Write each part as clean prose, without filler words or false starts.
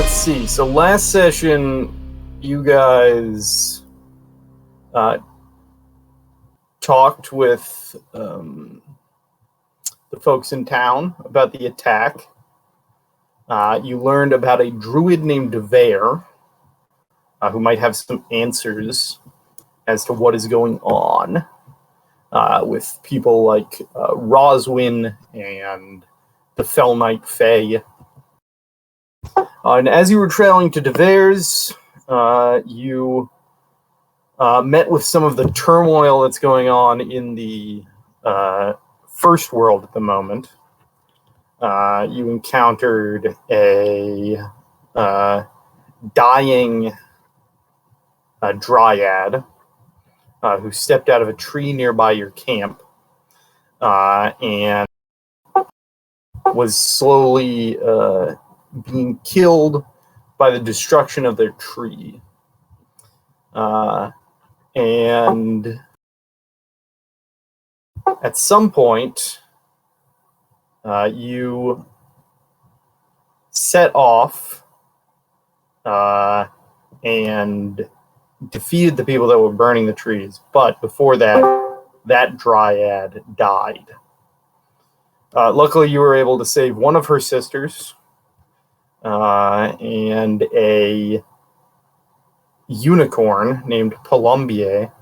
let's see. So last session, you guys talked with the folks in town about the attack. You learned about a druid named Devere, who might have some answers as to what is going on with people like Roswin and the Fell Knight Fae. And as you were trailing to Devere's, you met with some of the turmoil that's going on in the first world at the moment. You encountered a dying dryad who stepped out of a tree nearby your camp and was slowly being killed by the destruction of their tree. And at some point, you set off and defeated the people that were burning the trees. But before that, that dryad died. Luckily, you were able to save one of her sisters and a unicorn named Palombier,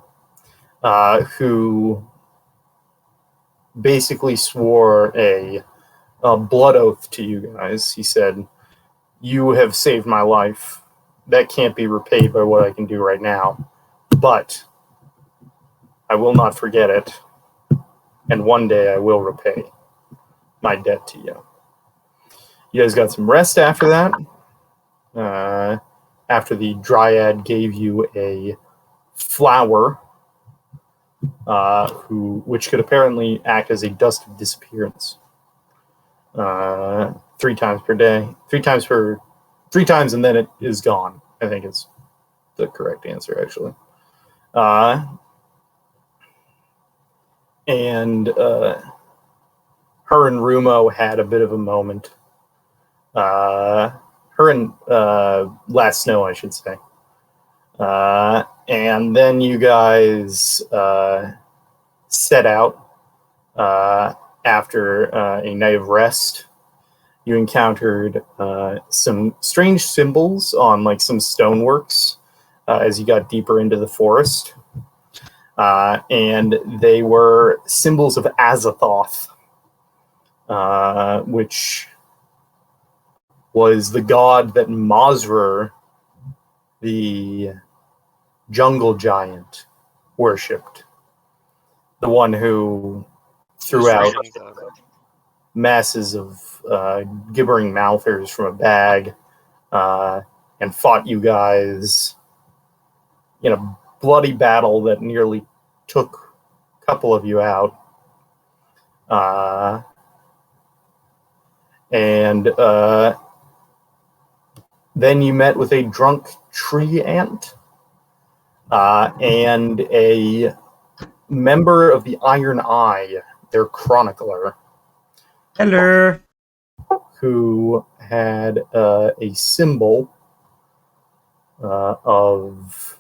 who basically swore a blood oath to you guys. He said, "You have saved my life. That can't be repaid by what I can do right now, but I will not forget it, and one day I will repay my debt to you." You guys got some rest after that. After the dryad gave you a flower, which could apparently act as a dust of disappearance 3 times per day. 3 times and then it is gone, I think is the correct answer, actually. And her and Rumo had a bit of a moment. Her and Last Snow, I should say. And then you guys set out after a night of rest. You encountered some strange symbols on like some stoneworks as you got deeper into the forest. And they were symbols of Azathoth, which was the god that Mazrer, the jungle giant, worshipped. The one who threw out masses of gibbering mouthers from a bag and fought you guys in a bloody battle that nearly took a couple of you out. And then you met with a drunk tree ant and a member of the Iron Eye, their chronicler. Hello. Who had a symbol of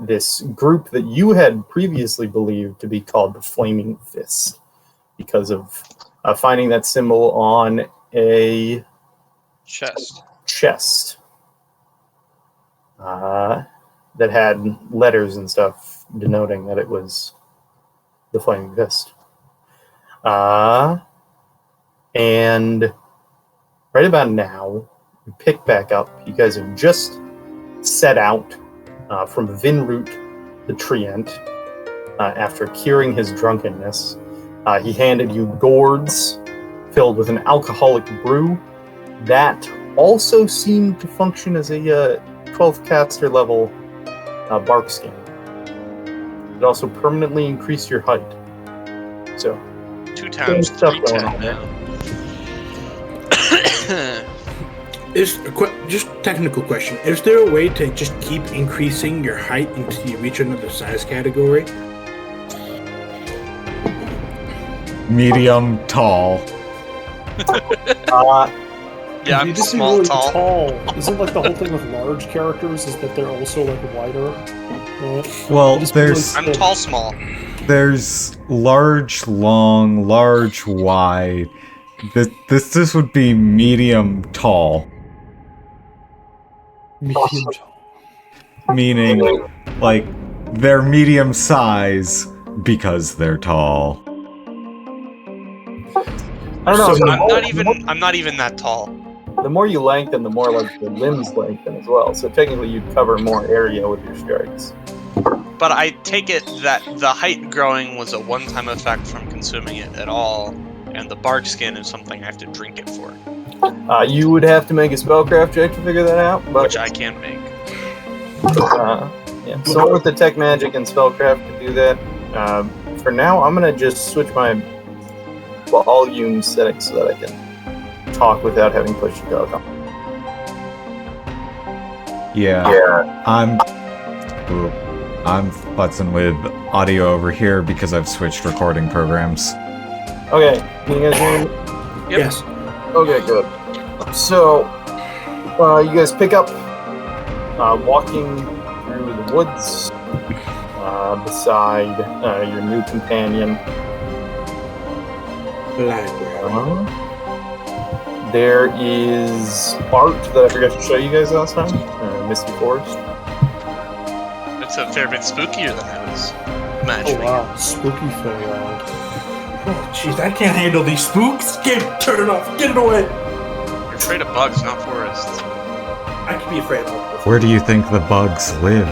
this group that you had previously believed to be called the Flaming Fist, because of finding that symbol on a chest that had letters and stuff denoting that it was the Flaming Fist. And right about now, we pick back up. You guys have just set out from Vinroot, the treant, after curing his drunkenness. He handed you gourds filled with an alcoholic brew that also seemed to function as a 12th caster level bark skin. It also permanently increased your height. So 2 times 310 now. Just technical question. Is there a way to just keep increasing your height until you reach another size category? Medium, tall. Yeah, You I'm just be small, really tall. Isn't like the whole thing with large characters is that they're also like wider? Right? Well, You just be really there's I'm thick. tall, small. there's large, long, large, wide. This would be medium tall, Medium tall. meaning like they're medium size because they're tall. I don't know. So I'm not even that tall. The more you lengthen, the more like the limbs lengthen as well. So technically, you'd cover more area with your strikes. But I take it that the height growing was a one-time effect from consuming it at all, and the bark skin is something I have to drink it for, You would have to make a spellcraft check to figure that out, but which I can make. yeah. So with the tech magic and spellcraft to do that. For now, I'm gonna just switch my volume settings so that I can talk without having pushed the dog. Yeah. I'm futzing with audio over here because I've switched recording programs. Okay, can you guys hear me? Yep. Yes. Okay, good. So, you guys pick up walking through the woods beside your new companion. Library. There is art that I forgot to show you guys last time. Misty Forest. It's a fair bit spookier than I was Oh imagining. wow, spooky Feywild. Oh, jeez, I can't handle these spooks. Gabe, turn it off. Get it away. You're afraid of bugs, not forests. I can be afraid of them. Where do you think the bugs live?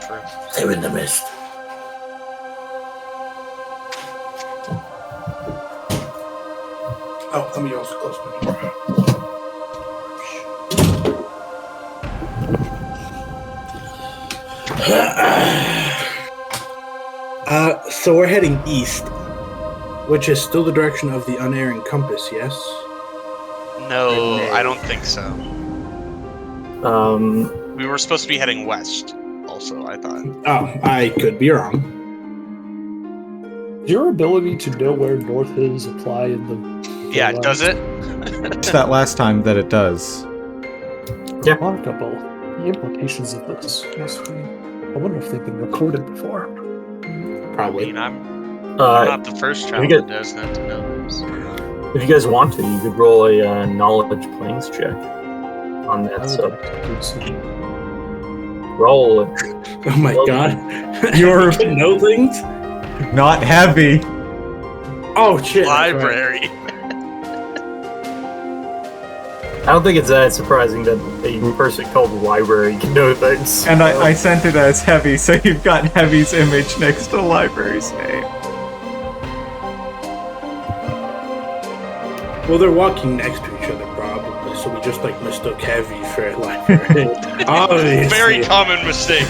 True. They're in the mist. Oh, let me also close my door. So we're heading east, which is still the direction of the unerring compass, yes? No, I don't think so. We were supposed to be heading west, also, I thought. Oh, I could be wrong. Does your ability to know where north is apply in the Yeah, does it? It's that last time that it does. remarkable? The implications of this must be. I wonder if they've been recorded before. I Probably. mean, I'm Uh, not the first child you that does not to know this. if you guys want to, you could roll a knowledge planes check on I that would sub. like to do some. Roll it. Oh my god. You're- You can know things? Not heavy. Oh shit. that's right. Library. I don't think it's that surprising that a person called library can know things. And I sent it as heavy, so you've got Heavy's image next to the library's name. Well, they're walking next to each other, probably, so we just like mistook Heavy for library. Obviously. Very common mistake.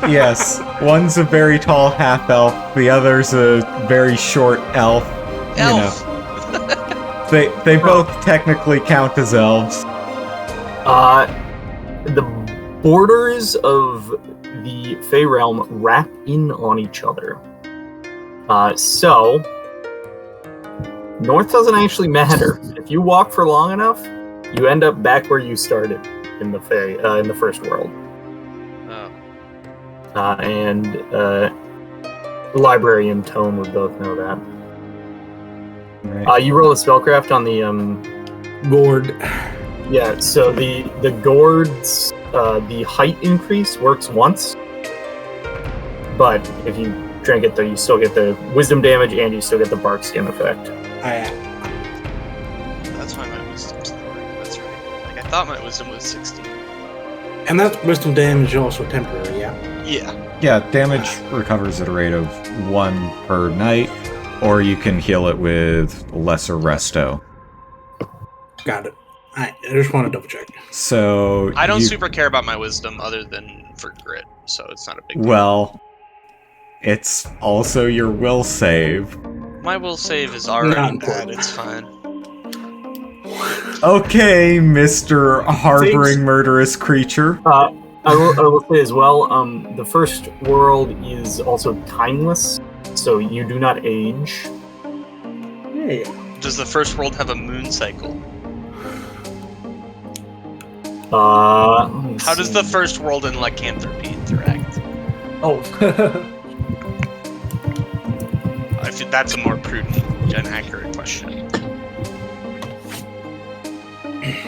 Yes, one's a very tall half-elf, the other's a very short elf. Elf. They both technically count as elves. The borders of the Fey realm wrap in on each other. So north doesn't actually matter. If you walk for long enough, you end up back where you started in the Fey, in the first world. Oh. And library and Tone would both know that. Right. You roll a spellcraft on the Gourd. yeah. So the gourds, the height increase works once, but if you drink it, though, you still get the wisdom damage and you still get the bark skin effect. That's why my wisdom's lower. That's right. Like, I thought my wisdom was 60. And that wisdom damage is also temporary, yeah? Yeah. Yeah, damage recovers at a rate of 1 per night, or you can heal it with lesser resto. Got it. I just want to double check. So I don't you- super care about my wisdom other than for grit, so it's not a big deal. Well, it's also your will save. My will save is already Not bad, important. it's fine. Okay, Mr. Harboring Thanks. Murderous Creature. I will say as well. The first world is also timeless, so you do not age. Yeah. Does the first world have a moon cycle? How does the first world and lycanthropy interact? Oh. I think that's a more prudent and accurate question.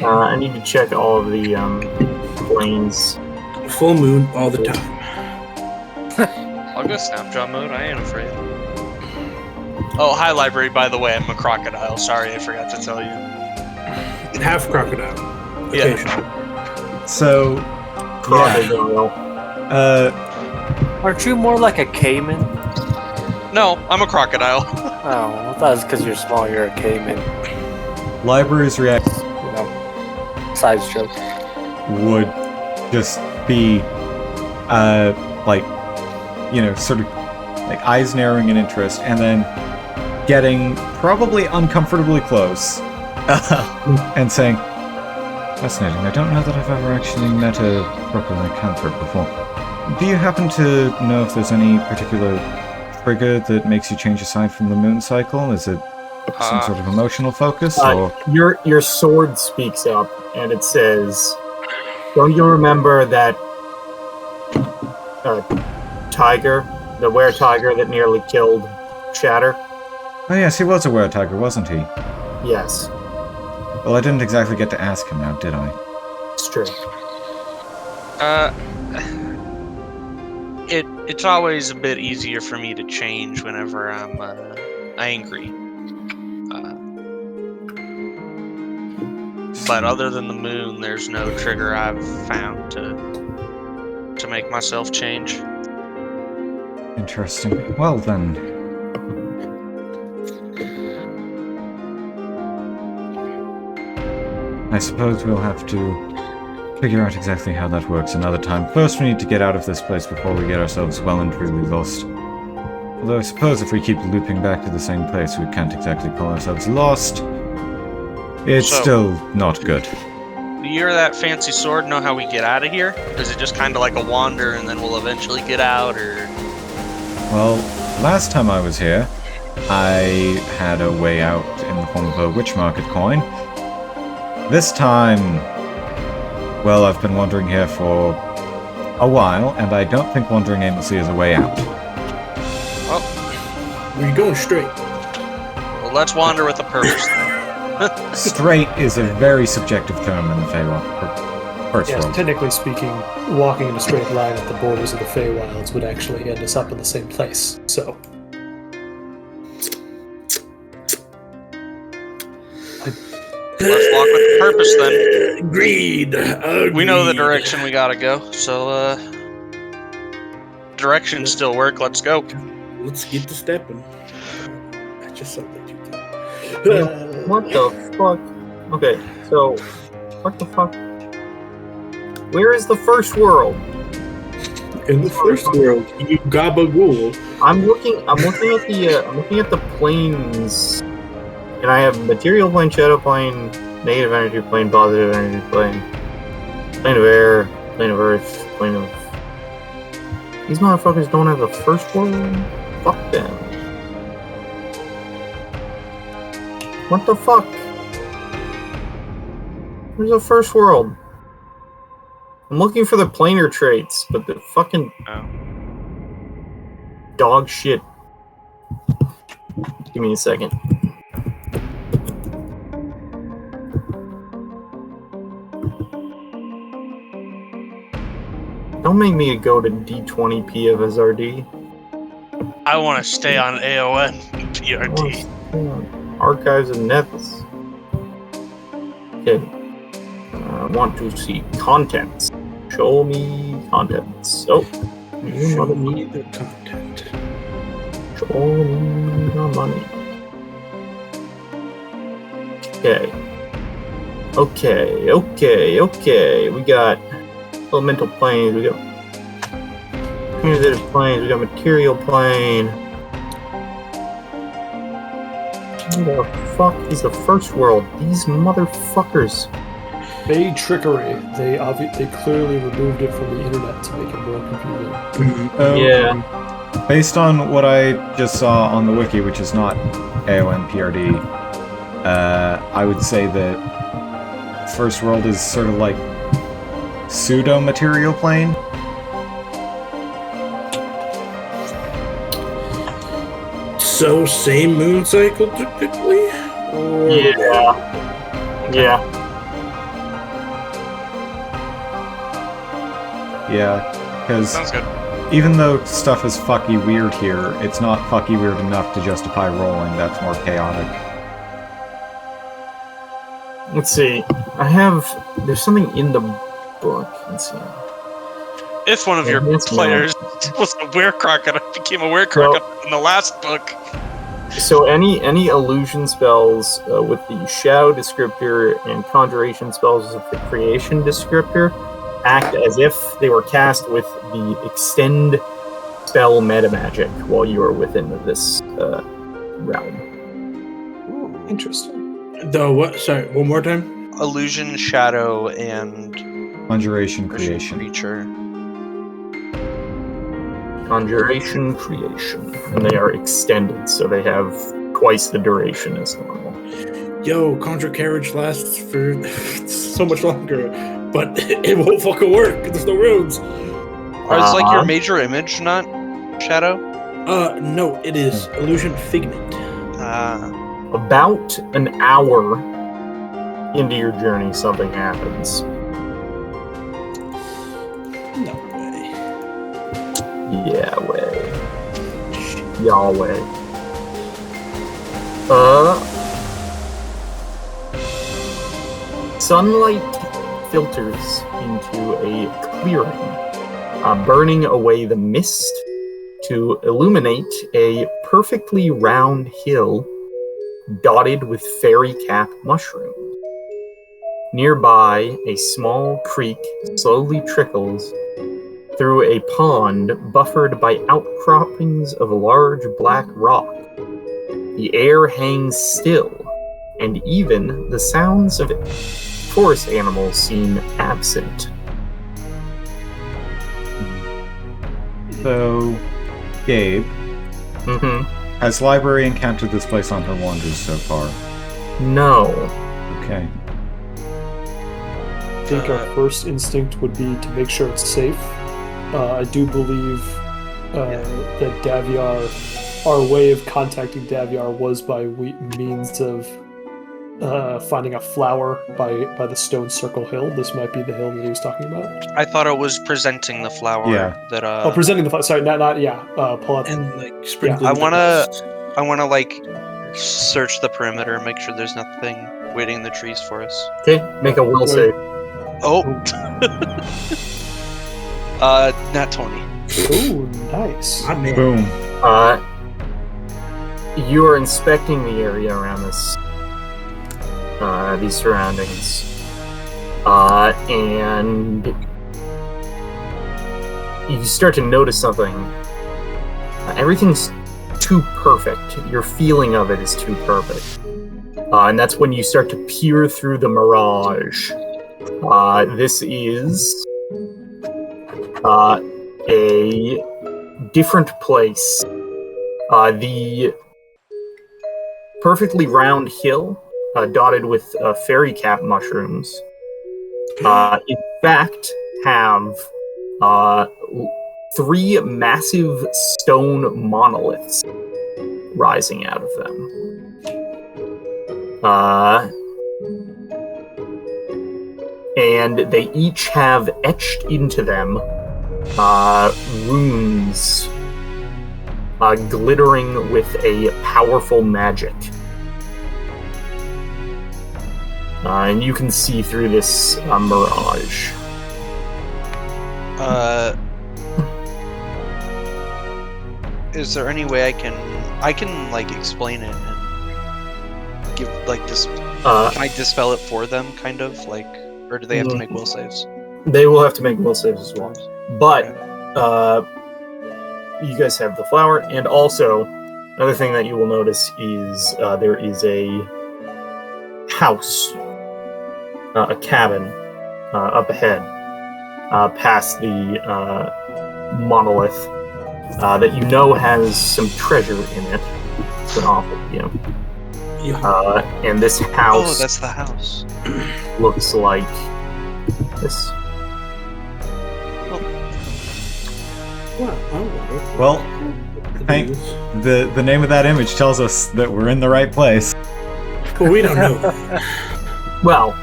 I need to check all of the planes. Full moon all the time. I'll go snapshot mode, I ain't afraid. Oh, hi library, by the way, I'm a crocodile. Sorry, I forgot to tell you. Half crocodile. Yeah. So, Crocodile. Aren't you more like a caiman? No, I'm a crocodile. Oh, I thought it was because you're small, you're a caiman. libraries react You know, size joke. would just be, like, you know, sort of like eyes narrowing in interest, and then getting probably uncomfortably close and saying, fascinating, I don't know that I've ever actually met a proper lycanthrope before. Do you happen to know if there's any particular trigger that makes you change aside from the moon cycle? Is it some sort of emotional focus? Or Your sword speaks up, and it says, don't you remember that tiger, the were-tiger that nearly killed Shatter? Oh yes, he was a were-tiger, wasn't he? Yes, Well, I didn't exactly get to ask him now, did I? it's true. It's always a bit easier for me to change whenever I'm angry. But other than the moon, there's no trigger I've found to make myself change. Interesting. Well then. I suppose we'll have to figure out exactly how that works another time. First, we need to get out of this place before we get ourselves well and truly lost. Although I suppose if we keep looping back to the same place, we can't exactly call ourselves lost. It's So- still not good. Do you or that fancy sword know how we get out of here? Is it just kind of like a wander and then we'll eventually get out, or...? Well, last time I was here, I had a way out in the form of a witch market coin. This time, well, I've been wandering here for a while, and I don't think wandering aimlessly is a way out. We're going straight. Well, let's wander with a purpose then. Straight is a very subjective term in the Feywild. First Yes, world. technically speaking, walking in a straight line at the borders of the Feywilds would actually end us up in the same place. So, Let's walk with a purpose then. Agreed. We know the Agreed. direction we gotta go, so directions still work, let's go. Let's get to stepping. That's just something you do. What the fuck? Okay, so what the fuck? Where is the first world? In the first world, you gabagool. I'm looking at the planes, and I have material plane, shadow plane, negative energy plane, positive energy plane, plane of air, plane of earth, plane of. These motherfuckers don't have the first world. Fuck them. What the fuck? Where's the first world? I'm looking for the planar traits, but the fucking Oh. dog shit. Give me a second. Don't make me go to D20 PFSRD. I want to stay on AON PRT. Archives and nets. Okay. I want to see contents. Show me contents. Oh. Show me the content. Show me the money. Okay. Okay. We got elemental planes. We got transitive planes. We got material plane. What the fuck is the first world? These motherfuckers. Fey trickery. They clearly removed it from the internet to make it more confusing. Yeah. Based on what I just saw on the wiki, which is not AON PRD, I would say that First World is sort of like pseudo-material plane? So, same moon cycle typically? Or Yeah. Yeah, because Sounds good. even though stuff is fucky weird here, it's not fucky weird enough to justify rolling. That's more chaotic. Let's see. There's something in the book. Let's see. If one of your Yes, players was a werecrocodile, became a werecrocodile in the last book. So any illusion spells with the shadow descriptor and conjuration spells with the creation descriptor act as if they were cast with the extend spell metamagic while you are within this realm. Ooh, interesting. The what? Sorry, one more time? Illusion, shadow, and Conjuration creation. creature. Conjuration creation. And they are extended, so they have twice the duration as normal. Yo, Conjure Carriage lasts for so much longer, but it won't fucking work. There's no roads. Is like your major image not shadow? No, it is Illusion Figment. About an hour into your journey, something happens. No way. Yahweh. Sunlight filters into a clearing, burning away the mist to illuminate a perfectly round hill dotted with fairy cap mushrooms. Nearby, a small creek slowly trickles through a pond buffered by outcroppings of large black rock. The air hangs still, and even the sounds of forest animals seem absent. So, Gabe, has Library encountered this place on her wanders so far? No. Okay. I think our first instinct would be to make sure it's safe. I do believe that Daviar, our way of contacting Daviar was by means of finding a flower by the Stone Circle Hill. This might be the hill that he was talking about. I thought it was presenting the flower. Yeah. That presenting the flower. Sorry, not pull up. And like sprinkling. I the dust. wanna like search the perimeter and make sure there's nothing waiting in the trees for us. Okay, make a will save. Oh. Nat 20. Ooh, nice. Ah, man. Boom. You are inspecting the area around this, these surroundings, and you start to notice something. Everything's too perfect. Your feeling of it is too perfect. And that's when you start to peer through the mirage. This is a different place. The perfectly round hill, dotted with fairy cap mushrooms, in fact, have 3 massive stone monoliths rising out of them. And they each have etched into them runes glittering with a powerful magic. And you can see through this mirage. Is there any way I can like explain it and give like this? Can I dispel it for them, kind of like, or do they have to make will saves? They will have to make will saves as well. But you guys have the flower, and also another thing that you will notice is there is a house, a cabin up ahead, past the monolith that you know has some treasure in it. It's been offered, you know. And this house. Oh, that's the house. Looks like this. Well, Hank, the name of that image tells us that we're in the right place. Well, we don't know that. Well,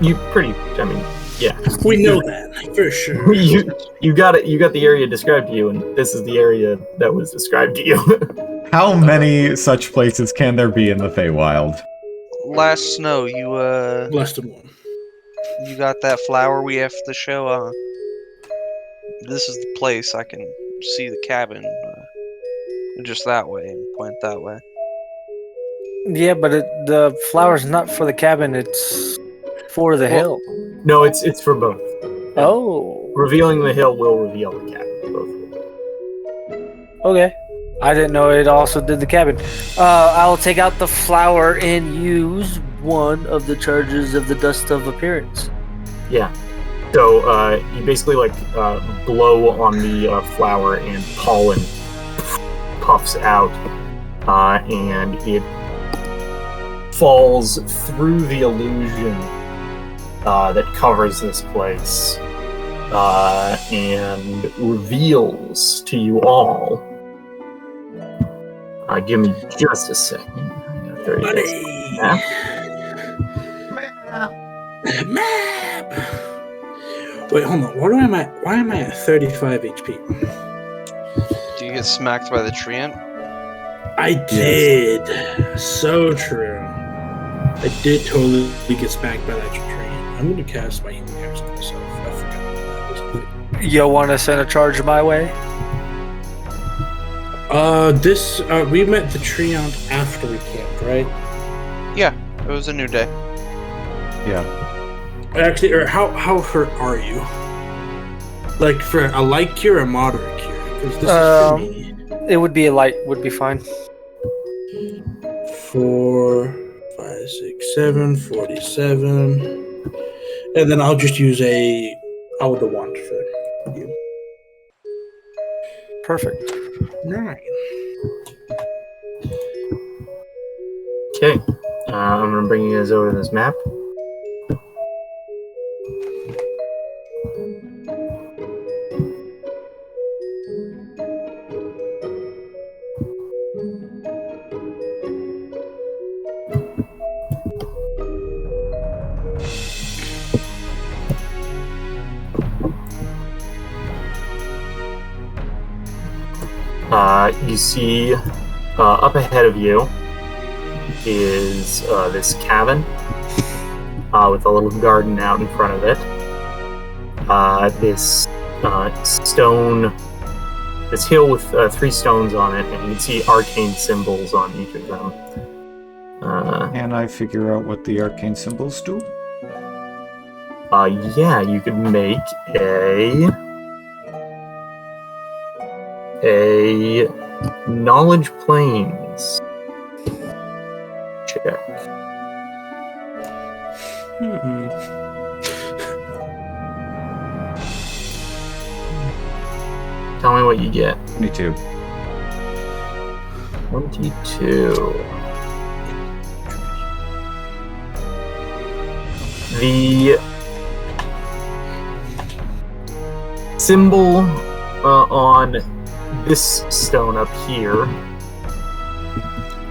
you yeah. We know that for sure. You got it. You got the area described to you, and this is the area that was described to you. How many such places can there be in the Feywild? Last snow, you Less than one. you got that flower we have to show. This is the place. I can see the cabin just that way and point that way. Yeah, but the flower's not for the cabin, it's for the hill. No, it's for both. Oh. Revealing the hill will reveal the cabin. Both. Okay. I didn't know it also did the cabin. I'll take out the flower and use one of the charges of the Dust of Appearance. Yeah. So you basically blow on the flower and pollen puffs out, and it falls through the illusion that covers this place, and reveals to you all. Give me just a second. I got 30 days. Map. Wait, hold on. Why am I at 35 HP? Do you get smacked by the tree ant? I did. So true. I did totally get smacked by that tree. I'm going to cast my healing curse on myself. I forgot that was You want to send a charge my way? we met the treant after we camped, right? Yeah, it was a new day. Yeah. Actually, or how hurt are you? Like for a light cure or moderate cure? Because this is for me. It would be a light, would be fine. 4, 5, 6, 7, 47. And then I'll just use the wand for you. Perfect. 9. Okay. I'm going to bring you guys over to this map. You see up ahead of you is this cabin with a little garden out in front of it. This hill with 3 stones on it, and you can see arcane symbols on each of them. Can I figure out what the arcane symbols do? Yeah, you could make a knowledge planes check. Tell me what you get. 22. 22. The symbol on this stone up here,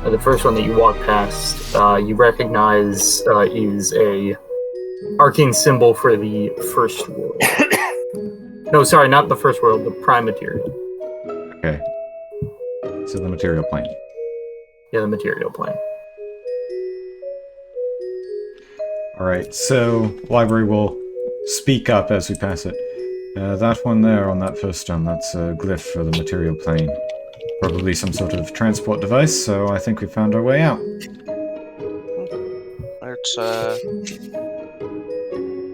the first one that you walk past, you recognize is a arcane symbol for the first world. No, sorry, not the first world, the prime material. Okay. So the material plane. Yeah, the material plane. Alright, so library will speak up as we pass it. That one there on that first stone, that's a glyph for the material plane. Probably some sort of transport device, so I think we found our way out.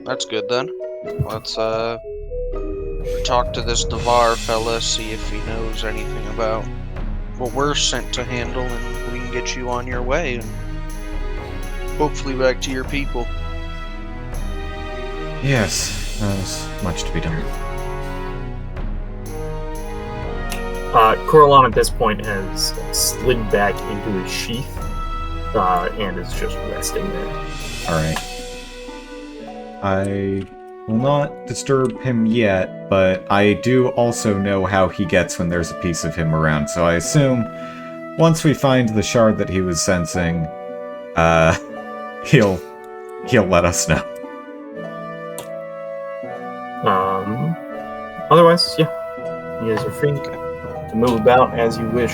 That's good then. Let's talk to this Devar fella, see if he knows anything about what we're sent to handle, and we can get you on your way and hopefully back to your people. Yes, there's much to be done. Coralon at this point has slid back into his sheath and is just resting there. Alright. I will not disturb him yet, but I do also know how he gets when there's a piece of him around, so I assume once we find the shard that he was sensing, he'll let us know. Otherwise, yeah, you guys are free to move about as you wish.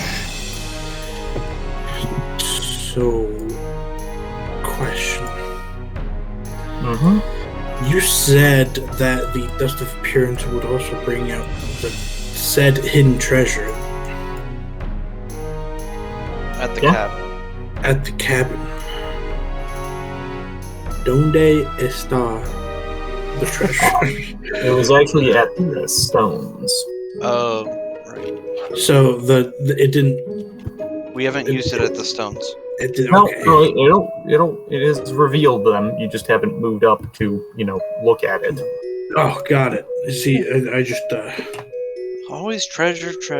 So, question. Mm-hmm. You said that the Dust of Appearance would also bring out the said hidden treasure At the Yeah. cabin. at the cabin. Donde está the treasure? It was actually at the stones. Oh, right. So it didn't. We haven't used it at the stones. It did. No, Okay. it is revealed them. You just haven't moved up to, look at it. Oh, got it. See, I just. Always treasure with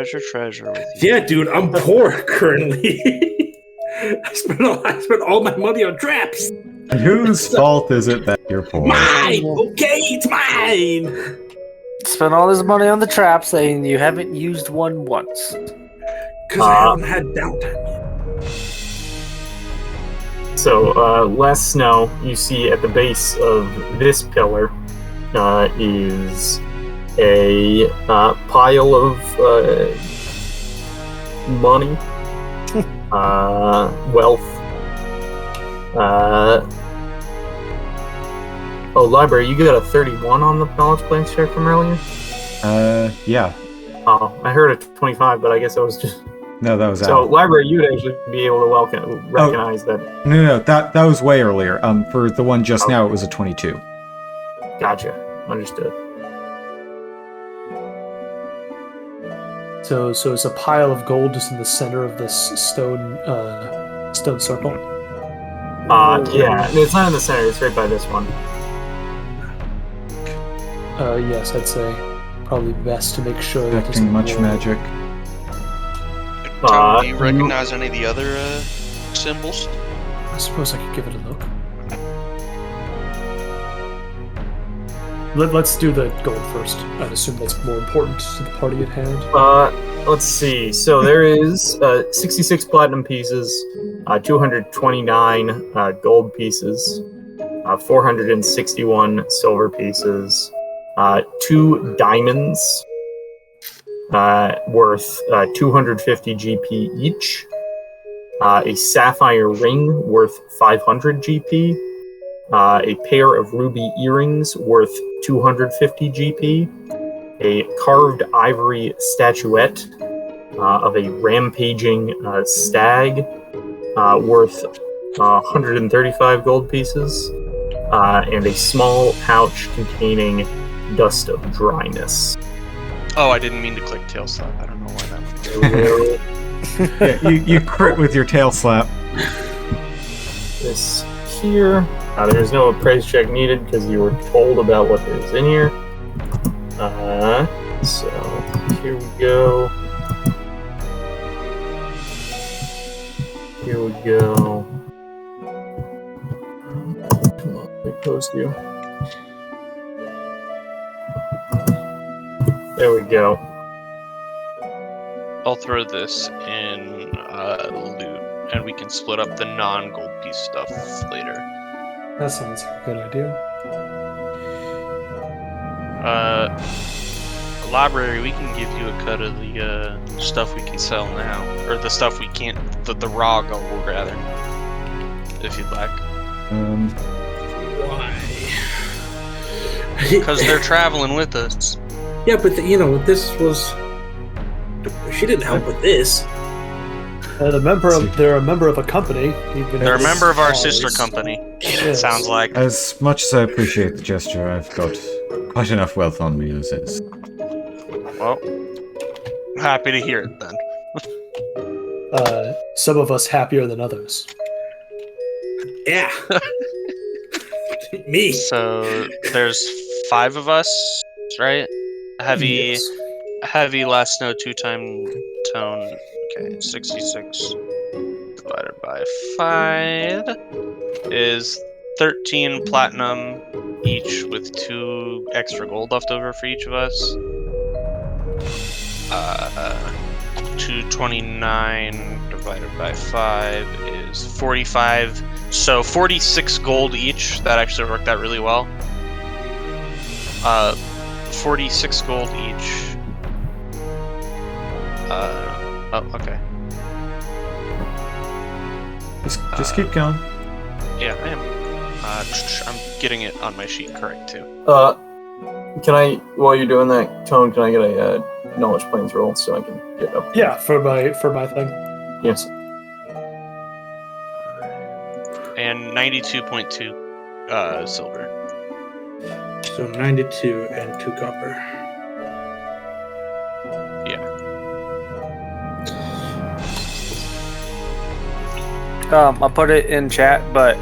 you. Yeah, dude, I'm poor currently. I spent all my money on traps. And whose fault is it that you're poor? Mine. Okay, it's mine. Spent all this money on the traps, saying you haven't used one once. Because I haven't had downtime yet. So, less snow. You see at the base of this pillar is a pile of money, wealth. Library, you got a 31 on the knowledge plans check from earlier? Yeah. Oh, I heard a 25, but I guess I was just... No, that was So, out. library, you'd actually be able to recognize that. No, that was way earlier. For the one just now, it was a 22. Gotcha. Understood. So it's a pile of gold just in the center of this stone circle. Yeah, it's not in the center. It's right by this one. Yes, I'd say probably best to make sure that Affecting much magic. Tom, do you recognize any of the other symbols? I suppose I could give it a look. Let's do the gold first. I'd assume that's more important to the party at hand. Let's see. So there is 66 platinum pieces, 229 gold pieces, 461 silver pieces, 2 diamonds worth 250 GP each, a sapphire ring worth 500 GP, a pair of ruby earrings worth 250 GP, a carved ivory statuette of a rampaging stag worth 135 gold pieces, and a small pouch containing dust of dryness. Oh, I didn't mean to click tail slap. I don't know why that was. Yeah, you crit with your tail slap. This here. There's no appraise check needed because you were told about what is in here. So here we go. Here we go. Come on, let me post you. There we go. I'll throw this in loot, and we can split up the non-gold piece stuff later. That sounds like a good idea. Library, we can give you a cut of the stuff we can sell now, or the stuff we can't. The raw gold, rather, if you'd like. Why? Because they're traveling with us. Yeah, but this was. She didn't help with this. They're a member of a company. They're a member of our sister company. It sounds like. As much as I appreciate the gesture, I've got quite enough wealth on me as is. Well, happy to hear it then. Some of us happier than others. Yeah. Me. So there's 5 of us, right? Heavy, Yes. heavy last snow 2-time tone. Okay, 66 divided by 5 is 13 platinum, each with 2 extra gold left over for each of us. 229 divided by 5 is 45. So 46 gold each. That actually worked out really well. 46 gold each. Oh, okay. Just keep going. Yeah, I am. I'm getting it on my sheet correct too. Can I, while you're doing that, Tone, can I get a knowledge planes roll so I can get up? Yeah, for my thing. Yes. And 92.2 silver. So 92 and 2 copper. I'll put it in chat, but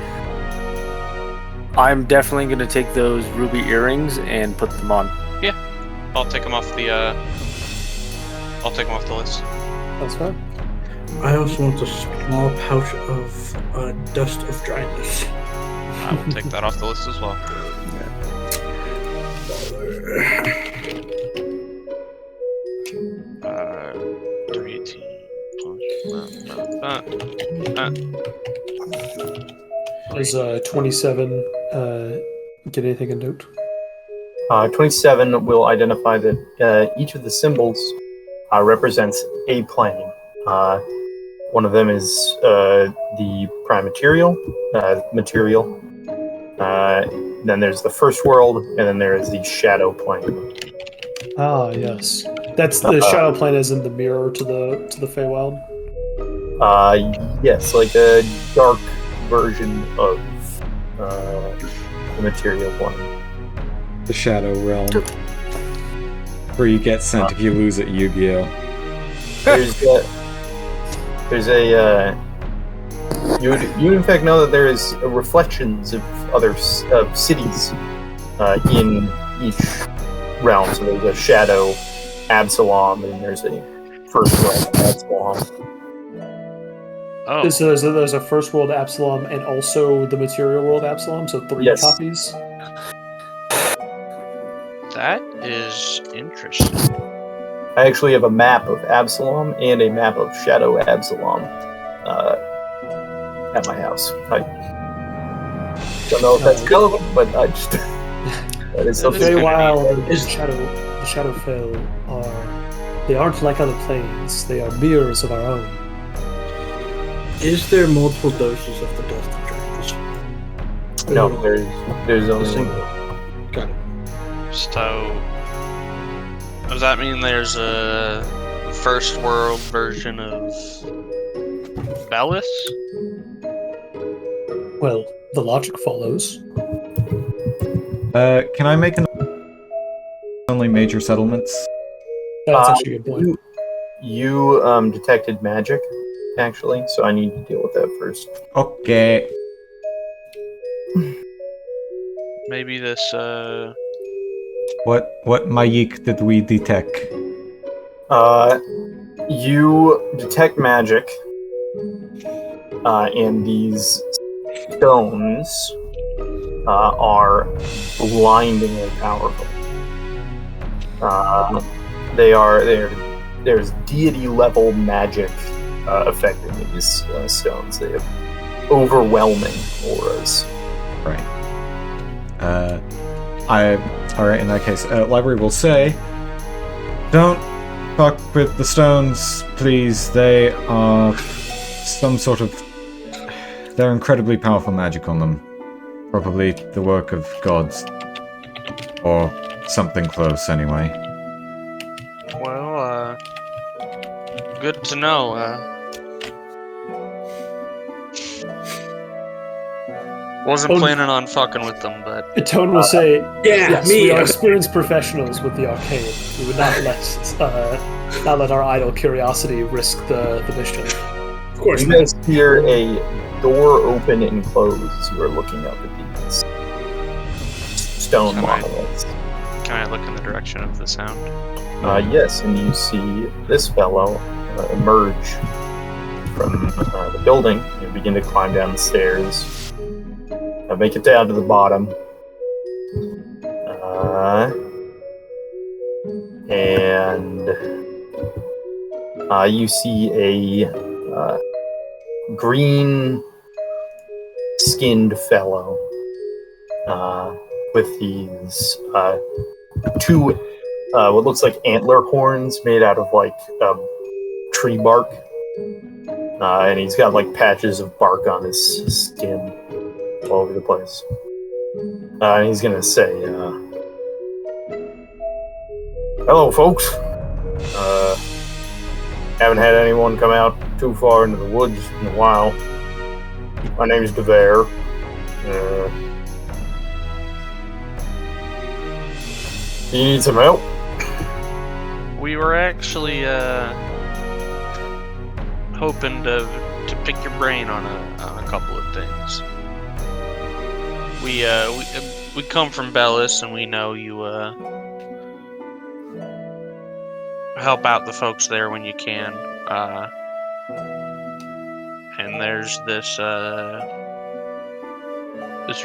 I'm definitely going to take those ruby earrings and put them on. I'll take them off the list. That's fine. I also want a small pouch of dust of dryness. I will take that off the list as well. 318 plus Does 27 get anything in note? 27 will identify that each of the symbols represents a plane. One of them is the prime material. Then there's the first world, and then there is the shadow plane. Ah, yes. That's the shadow plane is in the mirror to the Feywild. Yes, like a dark version of the material plane. The Shadow Realm. Where you get sent if you lose at Yu-Gi-Oh! You would in fact know that there is reflections of other cities in each realm. So there's a Shadow Absalom, and there's a First World Absalom. Oh, So there's a first world Absalom and also the material world Absalom, so 3 Yes. copies. that is interesting. I actually have a map of Absalom and a map of Shadow Absalom at my house. I don't know if that's relevant, but I just that is The something. Feywild and the Shadow Fell aren't like other planes. They are mirrors of our own. Is there multiple doses of the dust of dryness? No, there's only Single. one. Got it. So, does that mean there's a first world version of Bellis? Well, the logic follows. Can I make only major settlements? That's actually a good point. You detected magic, actually, so I need to deal with that first. Okay. Maybe this, What magic did we detect? You detect magic, and these stones are blindingly powerful. There's deity level magic affecting these stones. They have overwhelming auras. Right. Alright, in that case, library will say, don't fuck with the stones, please. They are some sort of... They're incredibly powerful magic on them. Probably the work of gods. Or something close, anyway. well, good to know. Wasn't planning on fucking with them, but Tone will say, Yeah, yes, me. we are experienced professionals with the arcane. We would not let our idle curiosity risk the mission. Of course. You guys hear a door open and close as you are looking up at these stone Can I- monoliths. can I look in the direction of the sound? Yes, and you see this fellow emerge from the building and begin to climb down the stairs. Make it down to the bottom, And you see a green-skinned fellow with these two what looks like antler horns made out of like tree bark, and he's got like patches of bark on his skin all over the place. And he's gonna say, "Hello, folks. Haven't had anyone come out too far into the woods in a while. My name's DeVere. Do you need some help?" We were actually hoping to pick your brain on a couple of things. We come from Bellis, and we know you help out the folks there when you can. And there's this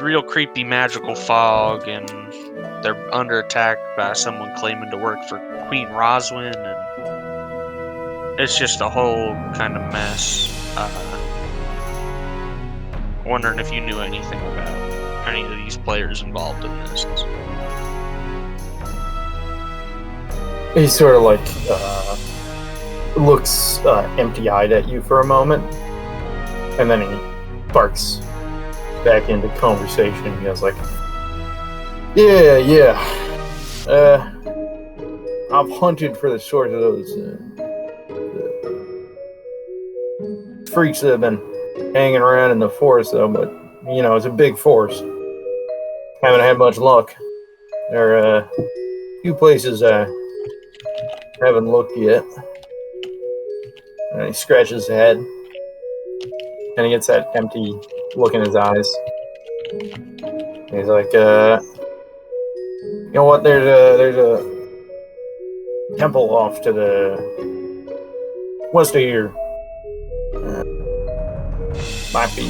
real creepy magical fog, and they're under attack by someone claiming to work for Queen Roswin, and it's just a whole kind of mess. Wondering if you knew anything about any of these players involved in this. He sort of like looks empty-eyed at you for a moment, and then he barks back into conversation. He goes like, "Yeah. I've hunted for the sort of those freaks that have been hanging around in the forest, though. But you know, it's a big forest. Haven't had much luck. There are a few places I haven't looked yet." And he scratches his head, and he gets that empty look in his eyes. And he's like, "You know what? There's a temple off to the west of here. Might be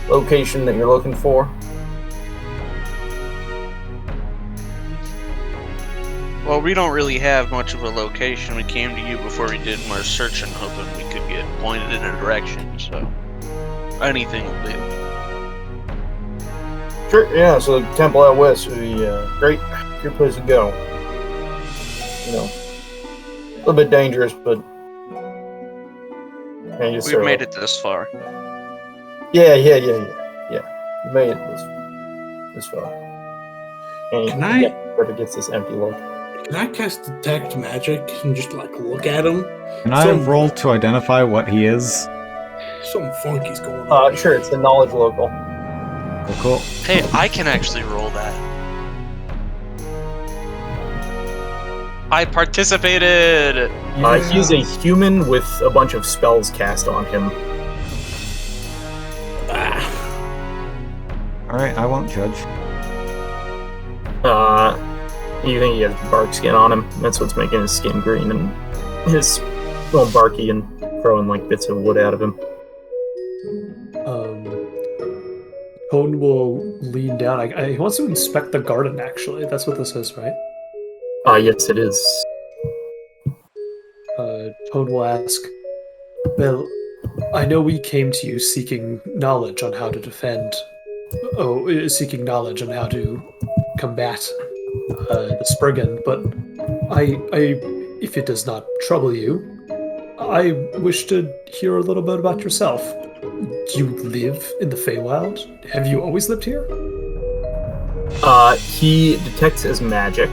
location that you're looking for." Well, we don't really have much of a location. We came to you before we did more searching, hoping we could get pointed in a direction, so anything will do. Sure, yeah, so the temple out west would be great. Good place to go. You know, a little bit dangerous, but... We've made it this far. Yeah. You made it this far. And Can I- where it gets this empty look. Can I cast detect magic and just like look at him? Can I roll to identify what he is? Something funky's going on. Sure, it's the knowledge local. Cool. Hey, I can actually roll that. I participated! He's a human with a bunch of spells cast on him. Alright, I won't judge. You think he has bark skin on him? That's what's making his skin green and his little barky and throwing like bits of wood out of him. Cone will lean down. He wants to inspect the garden, actually. That's what this is, right? Yes, it is. Cone will ask, "Well, I know we came to you seeking knowledge on how to defend... seeking knowledge on how to combat the Spriggan, but if it does not trouble you, I wish to hear a little bit about yourself. Do you live in the Feywild? Have you always lived here?" He detects as magic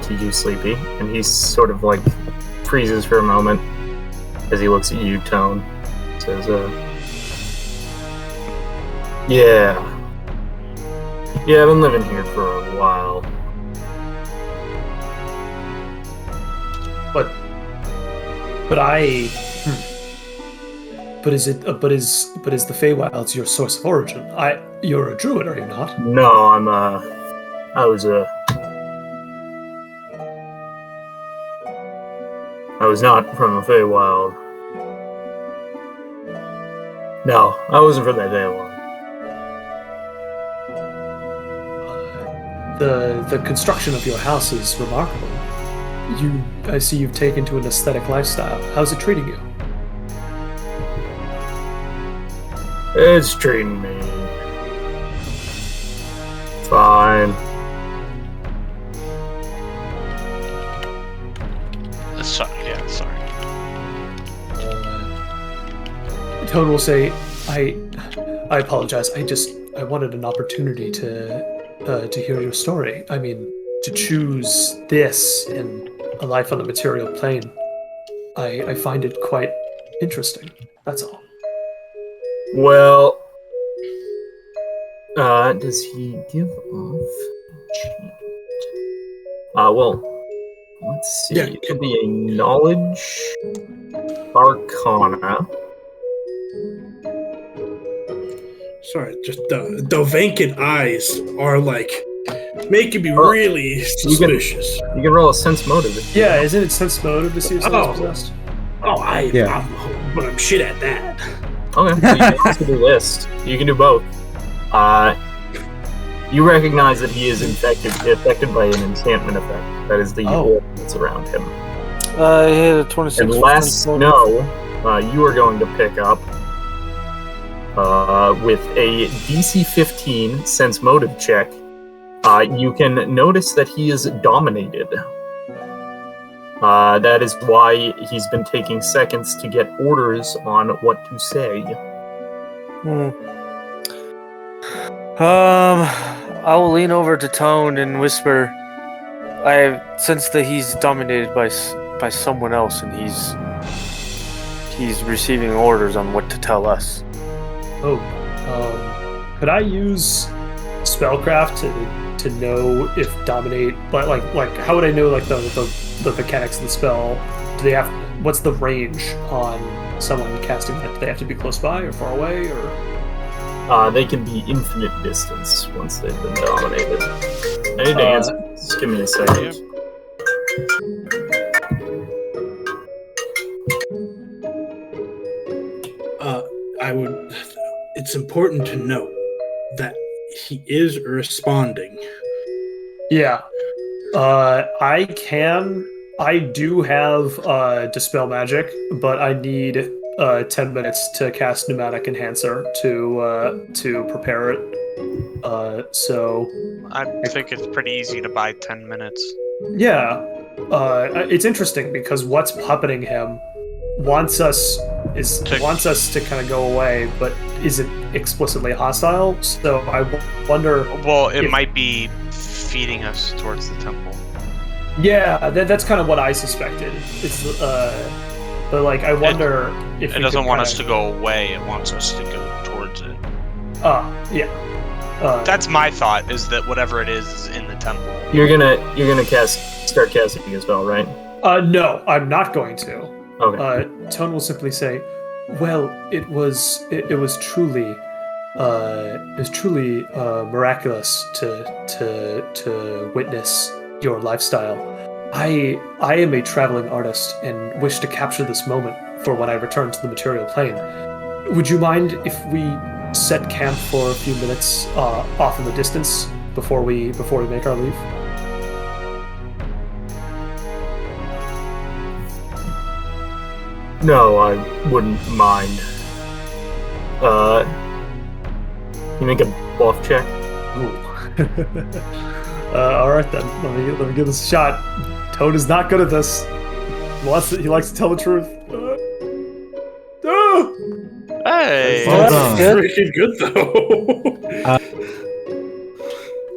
to you, Sleepy, and he sort of like freezes for a moment as he looks at you, Tone. Says, Yeah, I've been living here for a while. But is the Feywild's your source of origin? You're a druid, are you not? No, I was not from the Feywild. No, I wasn't from the Feywild. the construction of your house is remarkable. I see you've taken to an aesthetic lifestyle. How's it treating you? It's treating me fine. Sorry. Toad will say, I apologize. I wanted an opportunity to hear your story. I mean, to choose this and a life on the material plane, I find it quite interesting. That's all. Well, does he give off? Well, let's see. Yeah, It could be a knowledge arcana. Sorry, just the vacant eyes are like making me really suspicious. You can roll a sense motive. Yeah, isn't it sense motive to see if someone's Oh. possessed? Oh, but I'm shit at that. Okay, so you can also do list. You can do both. You recognize that he is affected by an enchantment effect. That is the aura that's around him. I hit a 26. Unless, you are going to pick up with a DC 15 sense motive check. You can notice that he is dominated. That is why he's been taking seconds to get orders on what to say. I will lean over to Tone and whisper. I sense that he's dominated by someone else, and he's receiving orders on what to tell us. Could I use spellcraft to know if dominate? Like how would I know like the mechanics of the spell? Do they have? What's the range on someone casting that? Do they have to be close by or far away or? They can be infinite distance once they've been dominated. I need to answer. Just give me a second. It's important to note that he is responding. Yeah. I do have Dispel Magic, but I need 10 minutes to cast Pneumatic Enhancer to prepare it. So I think it's pretty easy to buy 10 minutes. yeah, it's interesting because what's puppeting him wants us to kind of go away, but isn't explicitly hostile. So I wonder. Well, it might be feeding us towards the temple. Yeah, that's kind of what I suspected. It's but like I wonder if it doesn't want us to go away. It wants us to go towards it. Yeah. That's my thought. Is that whatever it is in the temple? You're gonna start casting as well, right? No, I'm not going to. Okay. Tone will simply say, "Well, it was truly miraculous to witness your lifestyle. I am a traveling artist and wish to capture this moment for when I return to the material plane. Would you mind if we set camp for a few minutes off in the distance before we make our leave?" No, I wouldn't mind. You make a bluff check. All right then. Let me give this a shot. Toad is not good at this. He likes to tell the truth. Hey, Well done. Freaking good though.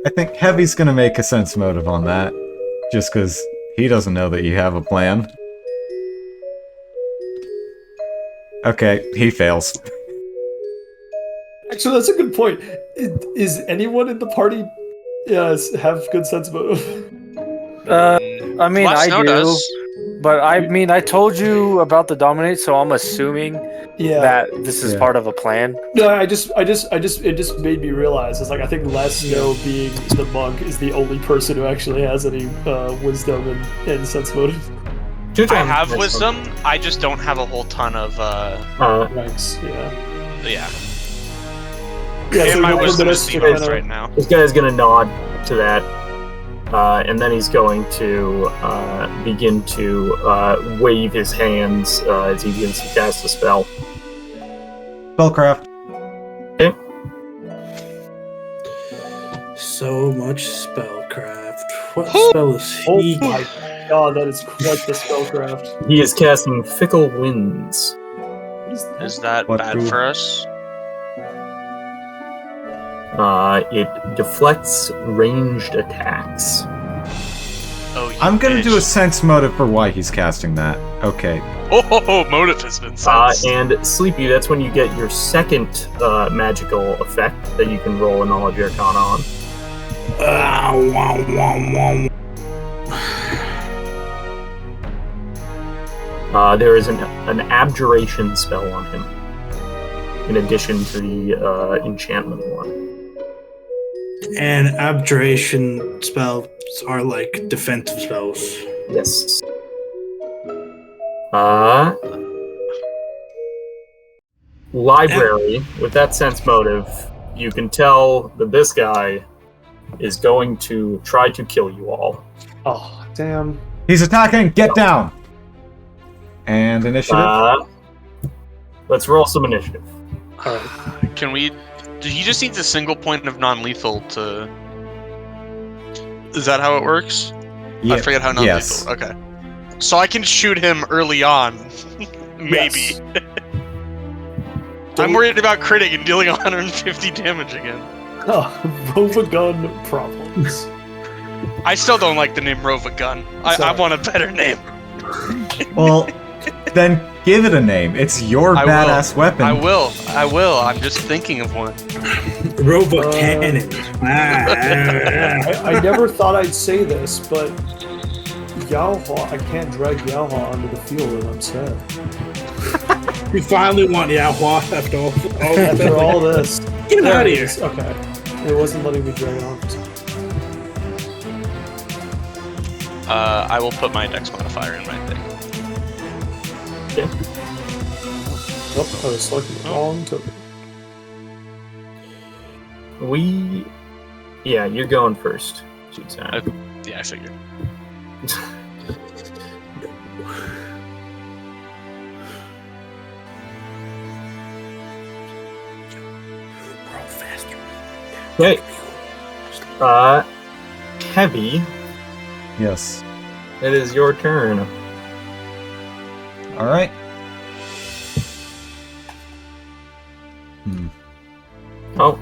I think Heavy's gonna make a sense motive on that, just because he doesn't know that you have a plan. Okay, he fails. Actually, that's a good point. Is anyone in the party have good sense motive? I mean, I Snow do, does. but I told you about the dominate, so I'm assuming that this is part of a plan. No, it just made me realize. It's like I think Snow being the monk is the only person who actually has any wisdom and sense motive. I have wisdom. I just don't have a whole ton of Ranks, yeah. And so my you have wisdom is minutes to zero kinda- right now. This guy's gonna nod to that. And then he's going to begin to wave his hands as he begins to cast a spell. Spellcraft. Okay. So much spellcraft. What spell is he? Oh my god, that is quite the spellcraft. He is casting Fickle Winds. Is that What bad group? for us? It deflects ranged attacks. Oh, you I'm gonna do a bitch. sense motive for why he's casting that. Okay. Oh, motive has been sensed. And Sleepy, that's when you get your second magical effect that you can roll a Knowledge Arcana on. There is an abjuration spell on him, in addition to the enchantment one. And abjuration spells are like defensive spells. Yes. Library, with that sense motive, you can tell that this guy is going to try to kill you all. Oh, damn. He's attacking! Get down! And initiative? Let's roll some initiative. Alright. Can we? He just needs a single point of non-lethal to. Is that how it works? I forget how non-lethal. Yes. Okay. So I can shoot him early on, maybe. Yes. I'm worried about critting and dealing 150 damage again. Robogun problems. I still don't like the name Robogun. I want a better name. Well, then give it a name. It's your I badass weapon. I will. I'm just thinking of one. Robo cannon. I never thought I'd say this, but Yaohua, I can't drag Yaohua onto the field and I'm sad. We finally want Yaohua after all. After all this. Get him There out of it here. is. Okay. It wasn't letting me drag it on. I will put my dex modifier in right there. Nope, I was selecting the wrong token. Yeah, you're going first. Suzanne. Yeah, I figured. Roll faster. Okay. Heavy, Yes. it is your turn. Alright. Oh,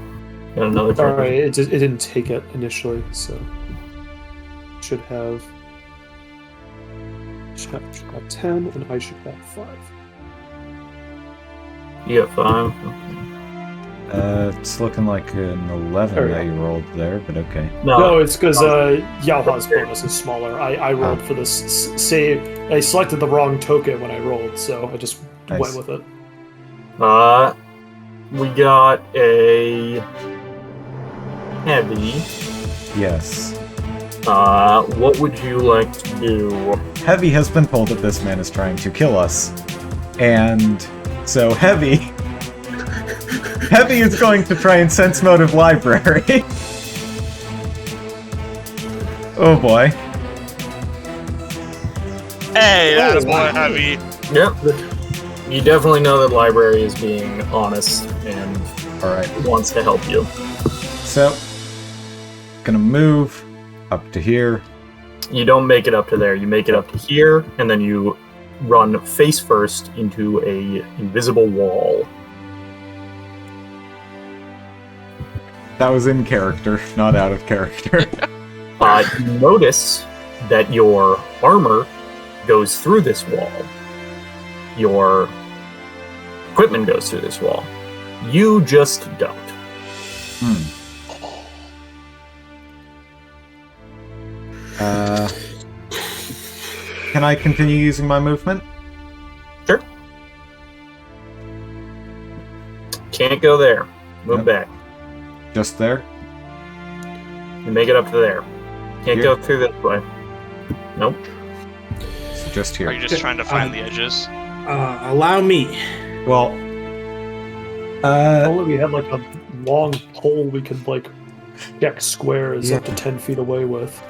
got another turn. Alright, it didn't take it initially, so. Should have 10, and I should have 5. You got 5. It's looking like an 11 There we that go. you rolled there, but okay. No, it's because Yaohua's bonus is smaller. I rolled for this. I selected the wrong token when I rolled, so I just Nice. went with it. We got a heavy. Yes. What would you like to do? Heavy has been told that this man is trying to kill us. And so Heavy is going to try and sense motive library. Oh boy. Hey, that's more heavy. Yep. You definitely know that library is being honest and Alright. wants to help you. So gonna move up to here. You don't make it up to there. You make it up to here, and then you run face first into a invisible wall. That was in character, not out of character. You notice that your armor goes through this wall. Your equipment goes through this wall. You just don't. Can I continue using my movement? Sure. Can't go there. Move Nope. back. Just there? You make it up to there. Can't Here? go through this way. Nope. So just Are here. you just trying to find the edges? Allow me. Well, If only we had like a long pole we could like check squares up to 10 feet away with.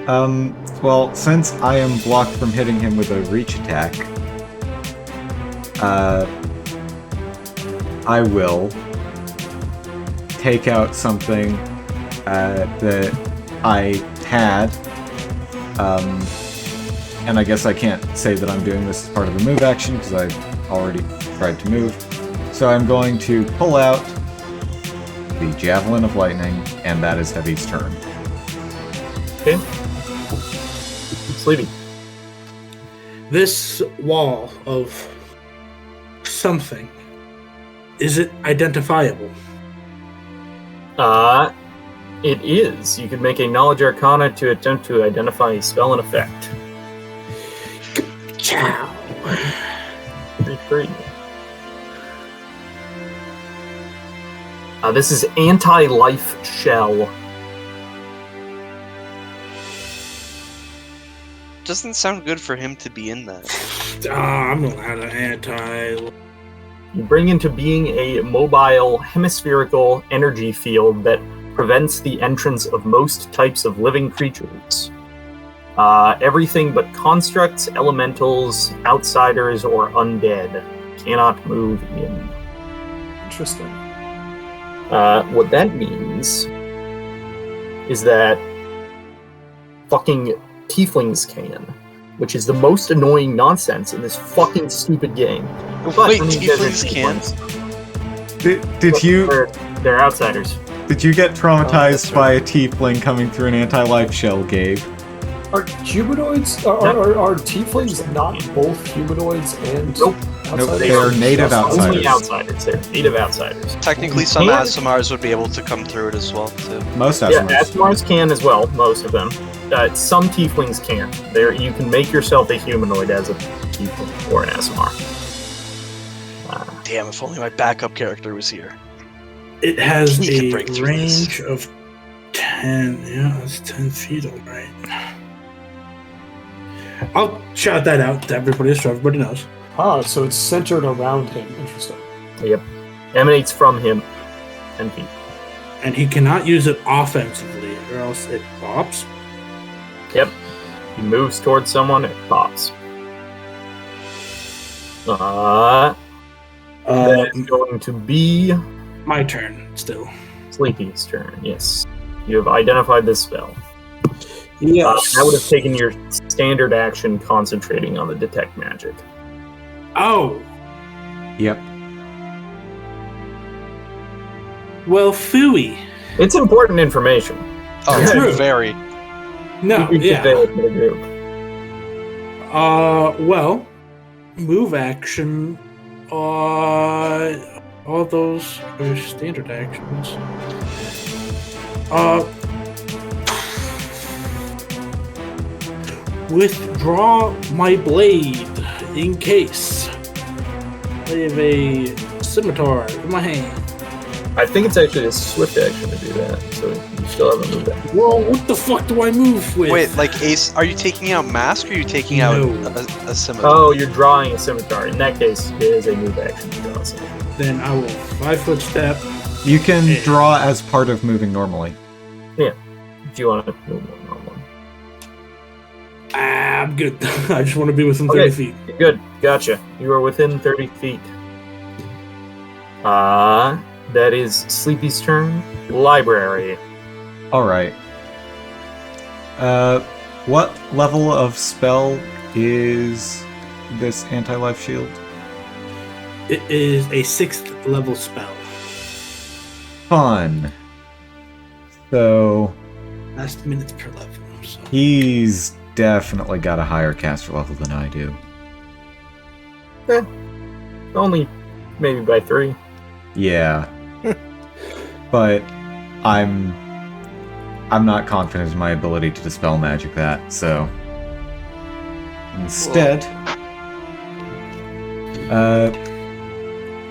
Well, since I am blocked from hitting him with a reach attack, I will take out something that I had, and I guess I can't say that I'm doing this as part of a move action because I've already tried to move. So I'm going to pull out the Javelin of Lightning, and that is Heavy's turn. Okay. Sleepy. This wall of something, is it identifiable? It is. You could make a Knowledge Arcana to attempt to identify a spell and effect. Ciao. 3. This is Anti-Life Shell. Doesn't sound good for him to be in that. I'm allowed an anti. You bring into being a mobile, hemispherical energy field that prevents the entrance of most types of living creatures. Everything but constructs, elementals, outsiders, or undead cannot move in. Interesting. What that means is that fucking tieflings can, which is the most annoying nonsense in this fucking stupid game. But, Wait, I mean, they're tieflings can? Did you They're outsiders. did you get traumatized that's by a tiefling coming through an anti-life shell, Gabe? Are humanoids, are tieflings not both humanoids and Nope. outsiders? They are native outsiders. Only outsiders. They're native outsiders. Technically, some And- Asimars would be able to come through it as well, too. Most Yeah, Asimars. Asimars can as well, most of them. Some tieflings can. You can make yourself a humanoid as a tiefling or an Asimar. Damn, if only my backup character was here. It has He could a break through range of 10. Yeah, it's 10 feet, all right. I'll shout that out to everybody so everybody knows. So it's centered around him. Interesting. Yep. Emanates from him. 10 feet. And he cannot use it offensively, or else it pops. Yep. He moves towards someone, it pops. That's going to be My turn, still. Sleepy's turn, yes. You have identified this spell. Yes. That would have taken your standard action concentrating on the detect magic. Oh, Yep. well, phooey. It's important information. Oh, True. very. No, You can yeah. convey it to the group. Well, move action. All those are standard actions. Withdraw my blade in case I have a scimitar in my hand. I think it's actually a swift action to do that, so you still haven't moved that. Whoa, what the fuck do I move with? Wait, like Ace, are you taking out Mask or are you taking out No. a scimitar? Oh, you're drawing a scimitar. In that case, it is a move action to draw a scimitar. Then I will 5-foot step. You can draw as part of moving normally. If you want to move more normally. I'm good. I just want to be within 30 Okay. feet. Good, gotcha. You are within 30 feet. That is Sleepy's turn. Library. Alright. What level of spell is this anti-life shield? It is a 6th level spell. Fun. So, Last minutes per level. So. he's definitely got a higher caster level than I do. Only maybe by 3. Yeah. But I'm not confident in my ability to dispel magic that, so instead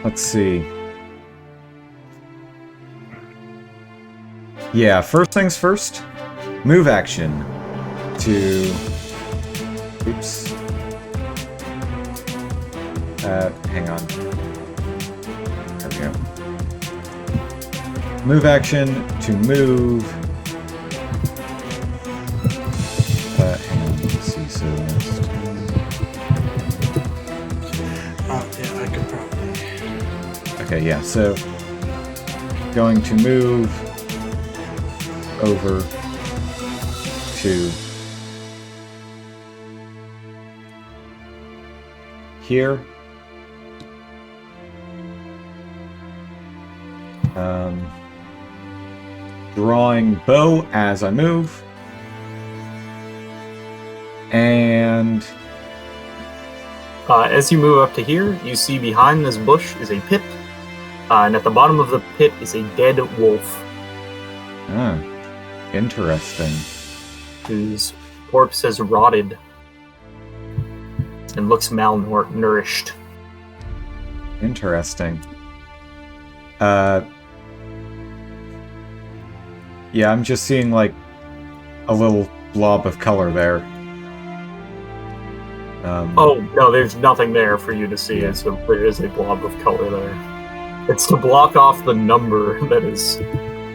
let's see. Yeah, first things first. Move action to oops. Hang on. There we go. Move action to move Okay, yeah, so going to move over to here. Drawing bow as I move. And as you move up to here, you see behind this bush is a pit, and at the bottom of the pit is a dead wolf. Interesting. Whose corpse has rotted and looks malnourished. Interesting. Yeah, I'm just seeing like a little blob of color there. Oh, no, there's nothing there for you to see. Yeah. So there is a blob of color there. It's to block off the number that is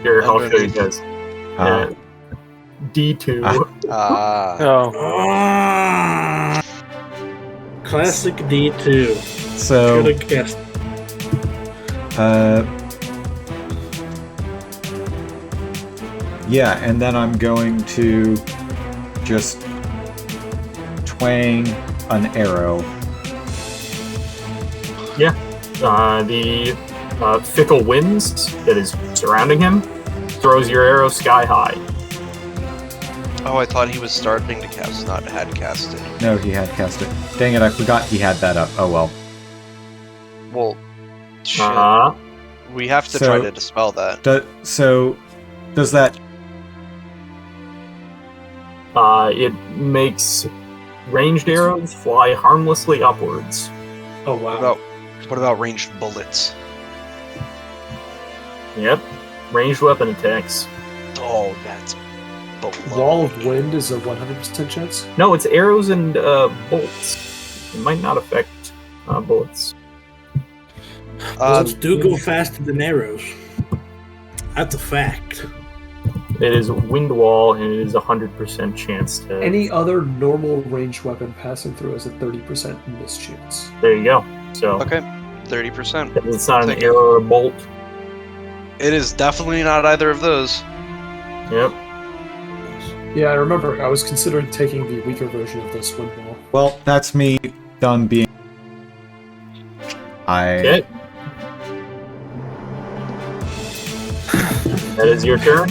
here. I'll show you guys. D2. Oh. Classic D2. So, Should have guessed. yeah, and then I'm going to just twang an arrow. Yeah. The fickle winds that is surrounding him throws your arrow sky high. Oh, I thought he was starting to cast, not had casted. No, he had cast it. Dang it, I forgot he had that up. Oh well. Well, shit. We have to try to dispel that. Does that... It makes ranged arrows fly harmlessly upwards. Oh wow. What about ranged bullets? Yep. Ranged weapon attacks. Oh, that's below. Wall of wind is a 100% chance. No, it's arrows and bolts. It might not affect bullets. Bullets do go faster than arrows. That's a fact. It is wind wall, and it is 100% chance to... Any other normal ranged weapon passing through has a 30% miss chance. There you go. So Okay, 30%. it's not an arrow or a bolt. It is definitely not either of those. Yep. Yeah, I remember. I was considering taking the weaker version of this wind wall. Well, that's me done being... Okay. That is your turn.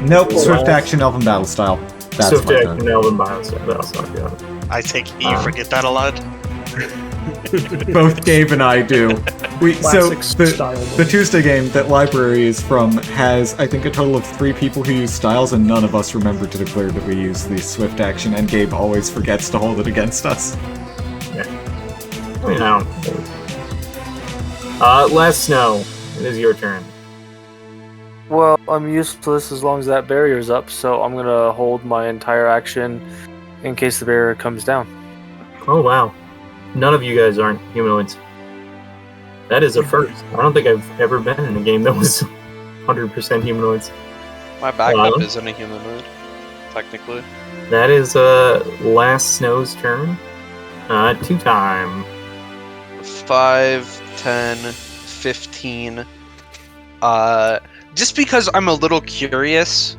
Nope, swift action, elven battle style. That's Swift my action, turn. elven biostyle. That's not good. I take it you forget that a lot. Both Gabe and I do. Classic style The Tuesday game that Library is from has, I think, a total of 3 people who use styles, and none of us remember to declare that we use the swift action, and Gabe always forgets to hold it against us. Yeah. I mean, I don't... Last Snow, it is your turn. Well, I'm useless as long as that barrier's up, so I'm gonna hold my entire action in case the barrier comes down. Oh, wow. None of you guys aren't humanoids. That is a first. I don't think I've ever been in a game that was 100% humanoids. My backup isn't a humanoid, technically. That is Last Snow's turn. 2 time. 5, 10, 15. Just because I'm a little curious,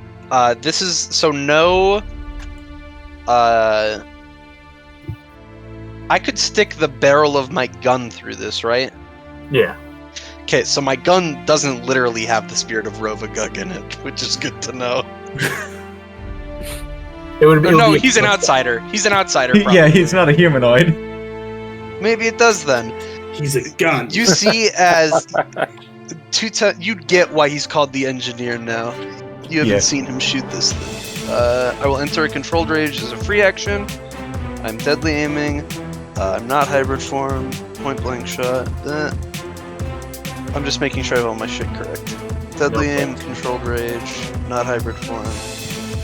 this is, so no, I could stick the barrel of my gun through this, right? Yeah. Okay, so my gun doesn't literally have the spirit of Robodragon in it, which is good to know. It would be. No, he's an outsider. He's an outsider. Probably. Yeah, he's not a humanoid. Maybe it does then. He's a gun. You see, as you get why he's called the engineer now. You haven't seen him shoot this thing. I will enter a controlled rage as a free action. I'm deadly aiming. I'm not hybrid form. Point blank shot. I'm just making sure I have all my shit correct. Deadly aim, controlled rage, not hybrid form,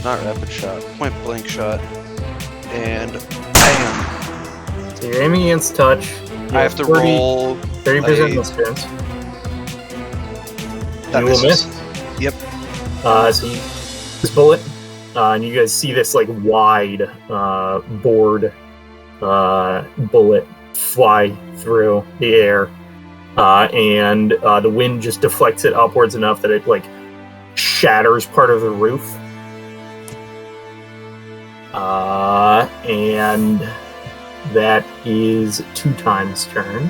not rapid shot, point blank shot, and bam! So you're aiming against touch. I have to roll 30% miss chance. That You will misses. miss. Yep. So you, this bullet, and you guys see this like wide bored bullet fly through the air. and the wind just deflects it upwards enough that it like shatters part of the roof. And that is 2 times turn.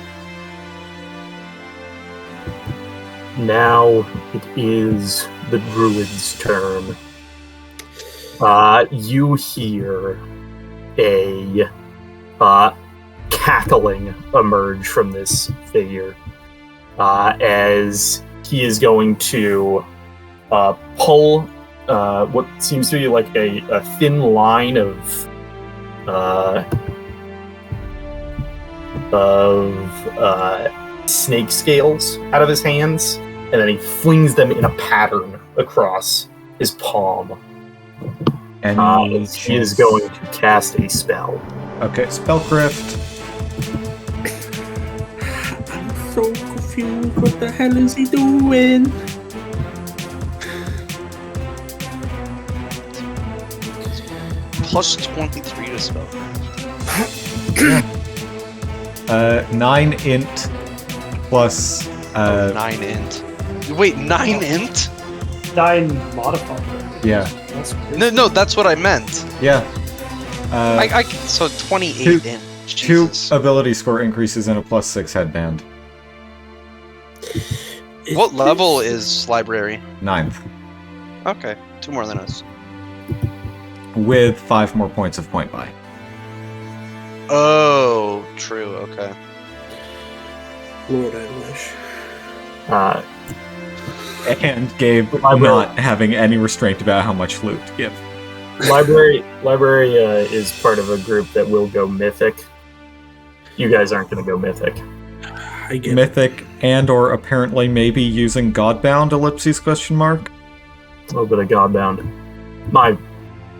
Now it is the druid's turn. You hear a cackling emerge from this figure as he is going to pull what seems to be like a thin line of snake scales out of his hands, and then he flings them in a pattern across his palm. And he is going to cast a spell. Okay, Spellcraft. I'm so confused. What the hell is he doing? Plus 23 to spell. 9 int plus 9 int. Wait, 9 int? 9 modifier. Yeah. That's crazy. No, that's what I meant. Yeah. So 28 int. 2 Jesus. ability score increases and a +6 headband. What level is library? 9th. Okay, 2 more than us. With 5 more points of point buy. Oh, true. Okay. Lord, I wish. And Gabe not having any restraint about how much loot to give. Library is part of a group that will go mythic. You guys aren't going to go mythic. I get Mythic and or apparently maybe using Godbound, ellipses, question mark? A little bit of Godbound.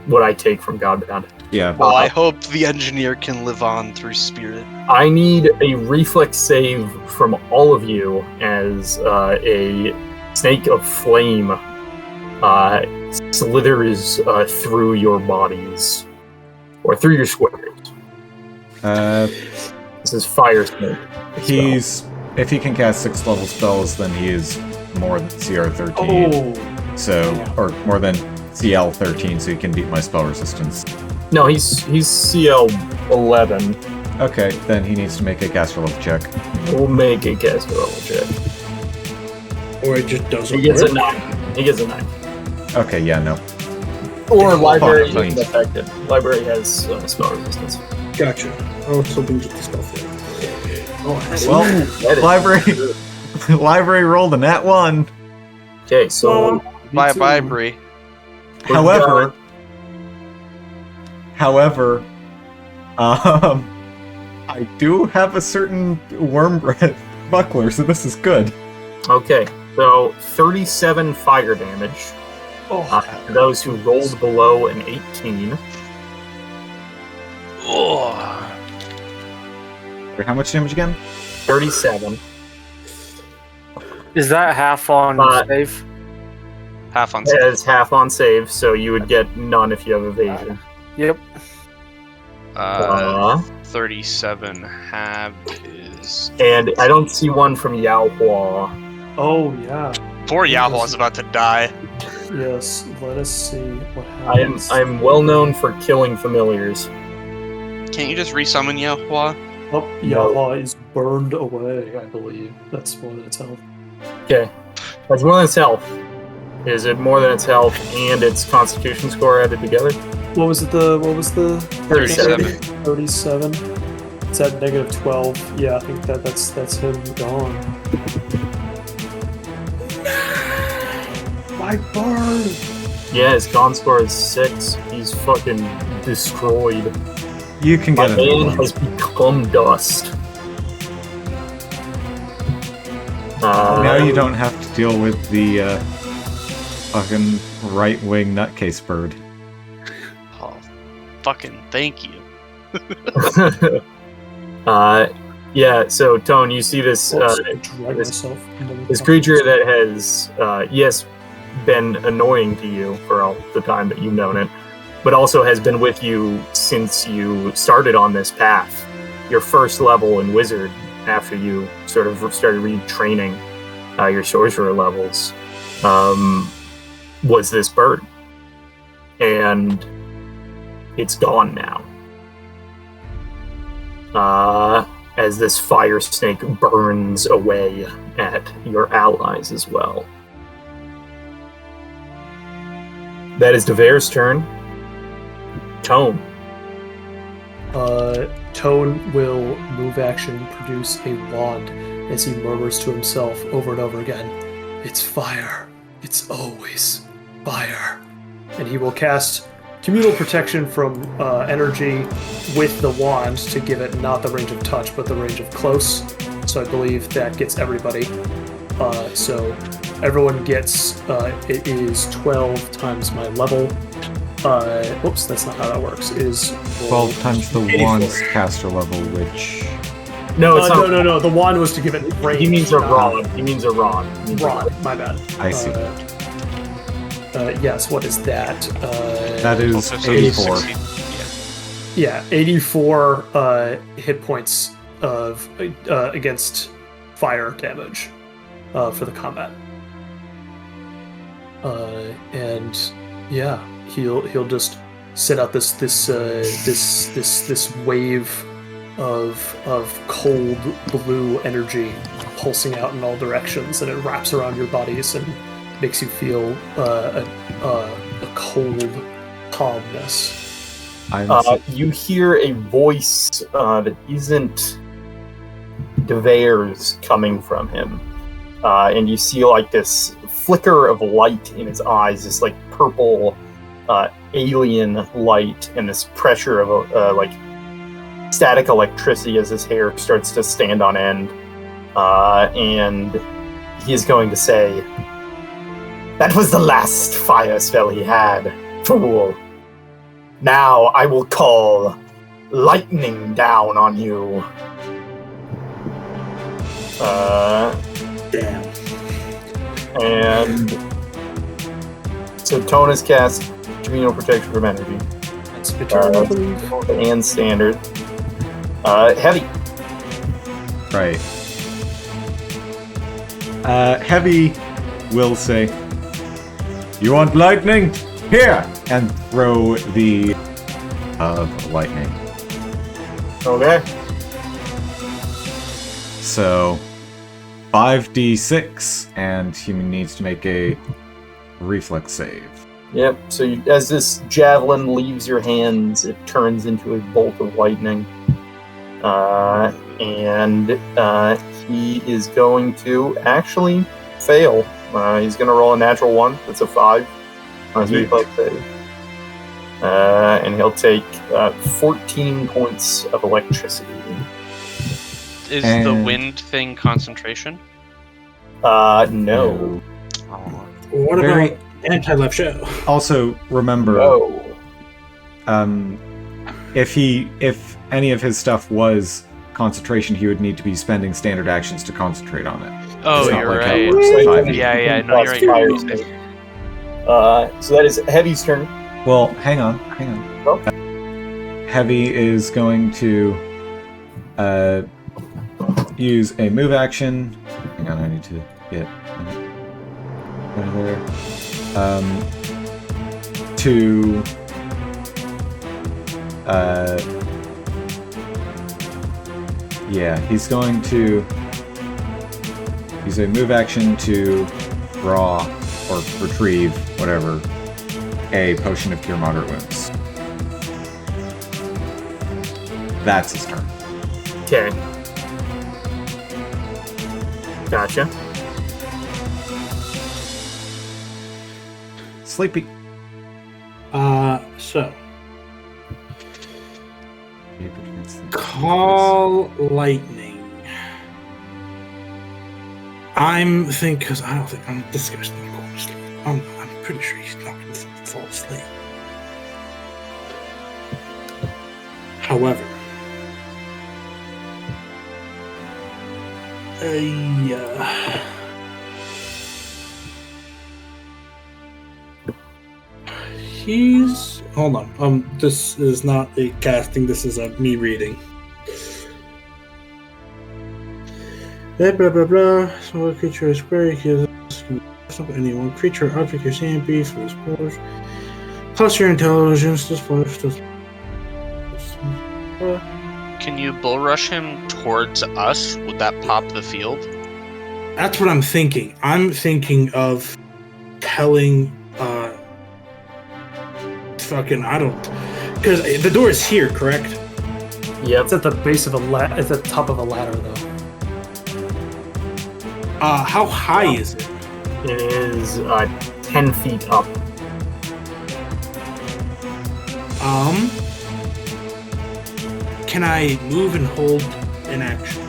What I take from Godbound. Yeah. Well, I hope the engineer can live on through spirit. I need a reflex save from all of you as a snake of flame slithers through your bodies. Or through your squares. This is fire snake. If he can cast 6th level spells, then he is more than CR 13. Oh. So, or more than CL 13, so he can beat my spell resistance. No, he's CL 11. Okay, then he needs to make a caster level check. We'll make a caster level check. Or it just doesn't He gets work. a 9. He gets a 9. Okay, yeah, no. Or library fine. isn't affected. Library has spell resistance. Gotcha. I was hoping just the stuff there. Well, That is- library rolled a nat 1. Okay, so Bye, Bree. However, I do have a certain worm breath buckler, so this is good. okay, so 37 fire damage. Oh, For those who rolled below an 18. Wait, how much damage again? 37. Is that half on save? Half on It has half on save, so you would get none if you have evasion. Yep. 37 half is... And I don't see one from Yaohua. oh yeah. Poor Yahua's about to die. Yes. Let us see what happens. I am well known for killing familiars. Can't you just resummon Yahua? Oh, Yawa is burned away, I believe. That's more than its health. Okay. That's more than its health. Is it more than its health and its constitution score added together? What was the 37. 37? It's at negative 12. Yeah, I think that's him gone. My bird! Yeah, his con score is 6. He's fucking destroyed. You can My get man it. has become dust. Now you don't have to deal with the fucking right-wing nutcase bird. Oh, fucking thank you. Yeah, so Tone, you see this Drag myself into the this creature that has yes been annoying to you for all the time that you've known it, but also has been with you since you started on this path. Your first level in Wizard after you sort of started retraining your sorcerer levels, was this bird. And it's gone now. As this fire snake burns away at your allies as well. That is Devair's turn. Tone. Tone will move action, produce a wand as he murmurs to himself over and over again, "It's fire. It's always fire." And he will cast communal protection from energy with the wand to give it not the range of touch, but the range of close. So I believe that gets everybody. So everyone gets, it is 12 times my level. Oops, that's not how that works. It is 12 times the wand's caster level, which... No, it's not. No. The wand was to give it range. He means a rod. He means a rod. Rod, my bad. I see. Yes, what is that? That is 84. Yeah, 84 hit points of against fire damage for the combat. And yeah, he'll just set out this wave of cold blue energy pulsing out in all directions, and it wraps around your bodies and makes you feel a cold calmness. You hear a voice that isn't Devair's coming from him, and you see like this flicker of light in his eyes, this like purple alien light, and this pressure of like static electricity as his hair starts to stand on end, and he is going to say, "That was the last fire spell he had, fool. Now I will call lightning down on you." Damn. And so Tone has cast communal protection from energy. That's Bitter, I believe. And standard. Heavy. Right. Heavy will say, "You want lightning? Here!" and throw the of lightning. Okay. So 5d6, and he needs to make a reflex save. Yep, so as this javelin leaves your hands, it turns into a bolt of lightning. And he is going to actually fail. He's going to roll a natural 1. That's a 5 on his reflex save. And he'll take 14 points of electricity. Is the wind thing concentration? No. What Very- about anti-left show? Also, remember, No. if any of his stuff was concentration, he would need to be spending standard actions to concentrate on it. Oh, It's not you're like how it right. works with 5e. Yeah, no, Plus you're fire right. save. So that is Heavy's turn. Well, hang on. Oh. Heavy is going to use a move action. Hang on, I need to get over there. To yeah, he's going to use a move action to draw or retrieve whatever a potion of cure moderate wounds. That's his turn. Okay. Gotcha. Sleepy. So call lightning. I'm thinking, because I don't think this guy's not going to sleep. I'm pretty sure he's not going to fall asleep. However, he's hold on. This is not a casting. This is a me reading. Blah blah blah blah. Small creature is square. Any one creature, object, your CMP for this push. Plus your intelligence. This push. Can you bull rush him towards us? Would that pop the field? That's what I'm thinking. I'm thinking of telling. I don't. Because the door is here, correct? Yep. It's at the base of a it's at the top of a ladder, though. How high is it? It is 10 feet up. Can I move and hold in action?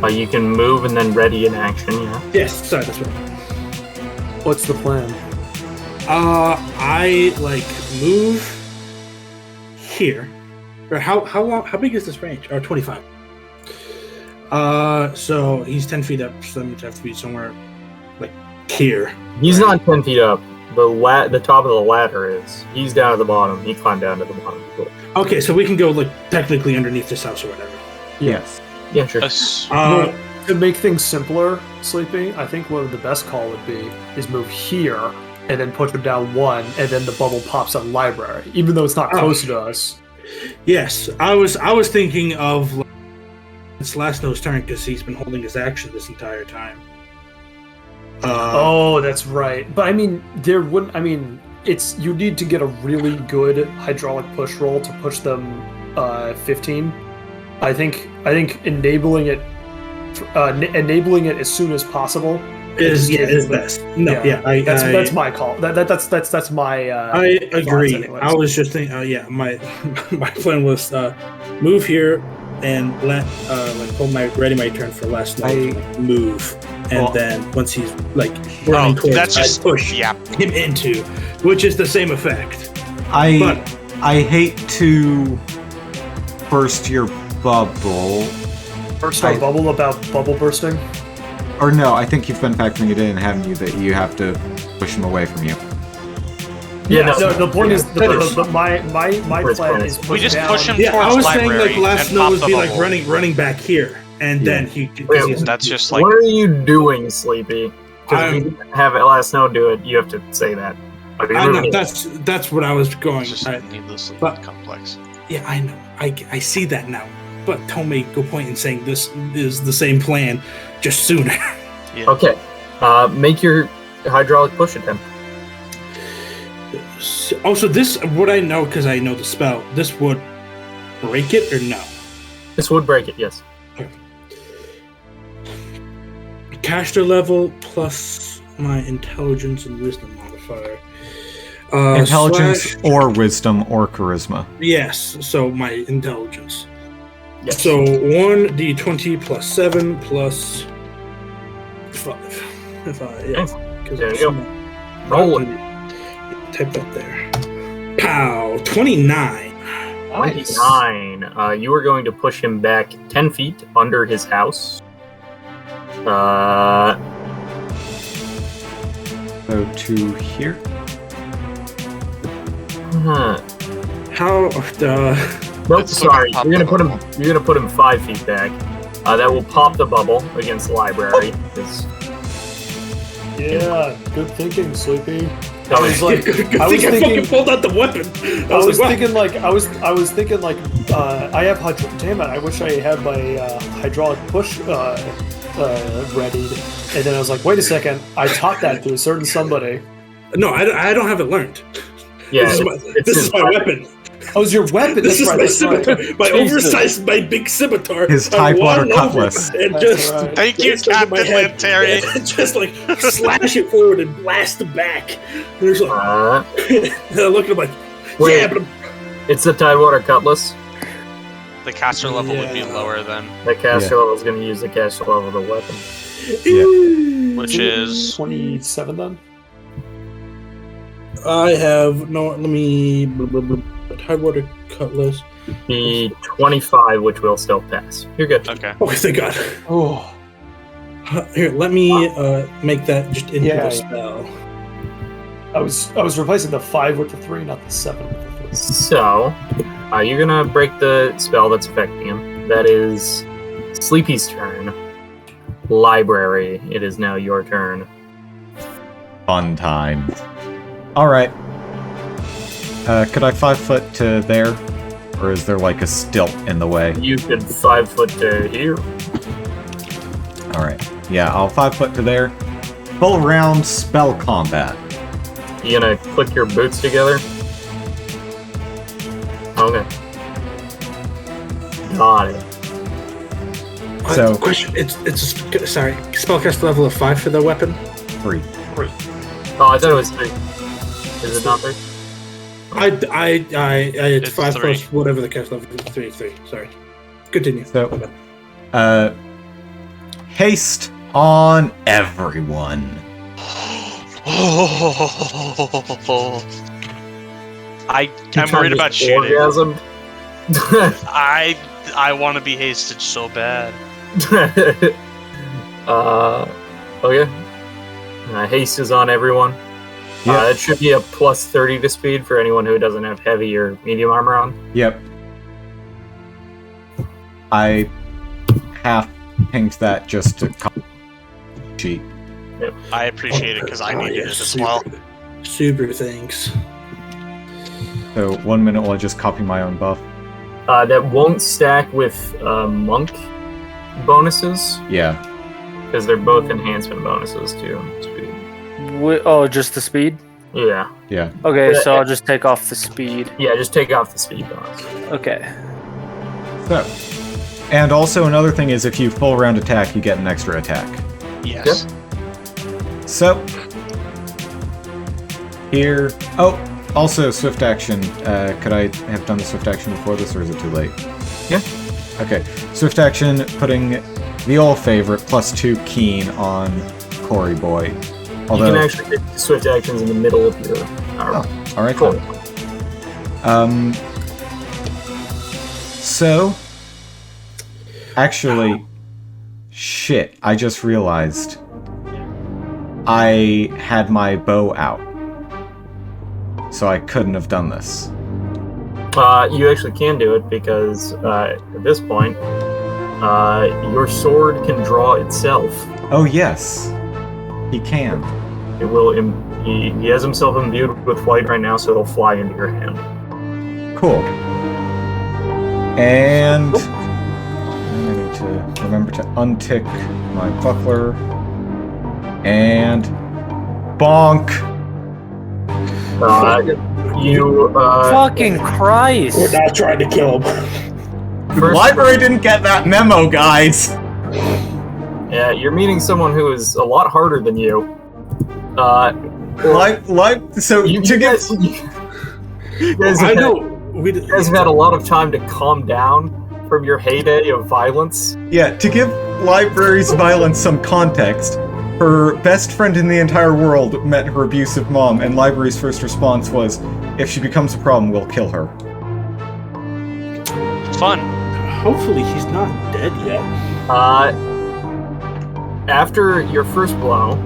You can move and then ready in action, yeah. Yes, sorry, that's what. What's the plan? I move here. Or how big is this range? Or 25. So he's 10 feet up, so that means I have to be somewhere here. He's not 10 feet up. The top of the ladder is. He's down at the bottom. He climbed down to the bottom. Okay, so we can go technically underneath this house or whatever. Yes. Yeah, sure. To make things simpler, Sleepy, I think what the best call would be is move here and then push him down one, and then the bubble pops on library, even though it's not close to us. Yes, I was thinking of it's Last No's turn because he's been holding his action this entire time. Oh, that's right. But I mean, it's you need to get a really good hydraulic push roll to push them 15. I think enabling it as soon as possible is best. No, that's my call. That's my. I agree. I was just thinking. My plan was move here and let hold my turn for Last Night. Move, and then once he's running towards, that's just push him into, which is the same effect. I hate to burst your bubble. Burst our bubble about bubble bursting? Or no, I think you've been factoring it in, haven't you, that you have to push him away from you. Yeah, no, the point is, my plan is we just down. push him Yeah, towards I was library saying Last and Snow pop would the be bubble. running back here, and then he. That's just what are you doing, Sleepy? Because if you have Last Snow do it, you have to say that. I know, that's what I was going. It's just needlessly complex. Yeah, I know. I see that now. But Tomei go point in saying this is the same plan, just sooner. Yeah. Okay. Make your hydraulic push attempt. Also, this what I know because I know the spell. This would break it or no? This would break it, yes. Okay. Caster level plus my intelligence and wisdom modifier. Intelligence or wisdom or charisma. Yes, so my intelligence. Yes. So 1d20 plus 7 plus 5. Yeah. There you go. Roll it. Type that there. Pow! 29. 29. You are going to push him back 10 feet under his house. Go to here. How? Nope. Sorry. You're gonna put him 5 feet back. That will pop the bubble against the library. Yeah, good thinking, Sleepy. I was like, I was thinking, pulled out the weapon. I was thinking I have damn it! I wish I had my hydraulic push readied, and then I was like, wait a second! I taught that to a certain somebody. No, I don't have it learned. Yeah, this is my weapon. Oh, it's your weapon. This is my scimitar. Right. My oversized, my big scimitar. His Tidewater cutlass. And just right. Thank you, Captain Lanteri. Just slash it forward and blast it back. And there's and I look at him wait, yeah, but it's the Tidewater cutlass. The caster level would be lower then. The caster level is going to use the caster level of the weapon. Which is 27 then? I have let me Tidewater cutlass. The 25, which will still pass. You're good. okay. Oh, thank God. Oh. Here, let me make that just into a spell. I was replacing the 5 with the 3, not the 7 with the 3. So, you're gonna break the spell that's affecting him. That is Sleepy's turn. Library, it is now your turn. Fun times. Alright. Could I 5 foot to there? Or is there like a stilt in the way? You could 5 foot to here. Alright. Yeah, I'll 5 foot to there. Full round spell combat. You gonna click your boots together? Okay. Got it. So question. It's sorry. Spellcast level of 5 for the weapon. 3. Oh, I thought it was 3. Is it not 3? It's 5 3. plus whatever the cast level is. 3. Sorry. Continue. So, haste on everyone. I'm worried about shooting. Orgasm. I want to be hasted so bad. Okay. Haste is on everyone. Yeah. It should be a plus 30 to speed for anyone who doesn't have heavy or medium armor on. Yep. I half pinged that just to cheat. Yep. I appreciate it because I needed it as well. Super thanks. So 1 minute while I just copy my own buff. That won't stack with monk bonuses Yeah. because they're both enhancement bonuses too. Speed. Just the speed? Yeah. Yeah. Okay, Yeah, so I'll just take off the speed. Yeah, just take off the speed bonus. Okay. So, and also another thing is if you full round attack, you get an extra attack. Yes. So, here. Oh, also swift action. Could I have done the swift action before this, or is it too late? Yeah. Okay. Swift action, putting the old favorite +2 keen on Cory Boy. Although, you can actually take swift actions in the middle of your armor. all right. Cool. Then. So, actually, shit, I just realized I had my bow out. So I couldn't have done this. You actually can do it because at this point, your sword can draw itself. Oh, yes. He can. It will. He has himself imbued with flight right now, so it'll fly into your hand. Cool. And I need to remember to untick my buckler. And bonk. Fucking Christ! We're not trying to kill him. The library didn't get that memo, guys. Yeah, you're meeting someone who is a lot harder than you. So you guys have had a lot of time to calm down from your heyday of violence. Yeah, to give Library's violence some context, her best friend in the entire world met her abusive mom, and Library's first response was, if she becomes a problem, we'll kill her. Fun. Hopefully he's not dead yet. After your first blow,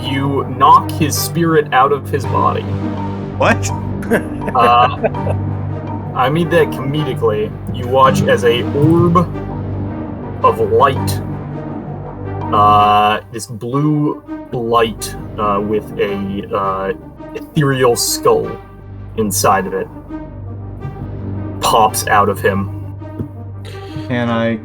you knock his spirit out of his body. What? I mean that comedically. You watch as a orb of light, this blue light with a ethereal skull inside of it, pops out of him. Can I...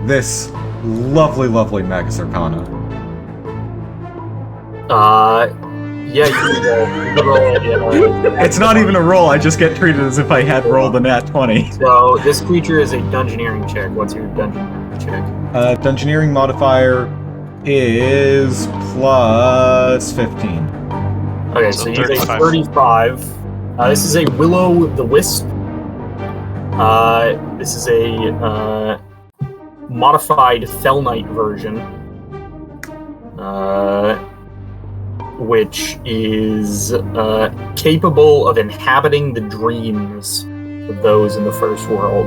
This lovely, lovely Magus Arcana. Yeah, you roll. It's not even a roll, I just get treated as if I had rolled a nat 20. So, this creature is a dungeoneering check. What's your dungeoneering check? Dungeoneering modifier is plus 15. Okay, so you take 35. This is a Will-o'-the-Wisp. This is a modified Fell Knight version. Which is capable of inhabiting the dreams of those in the first world.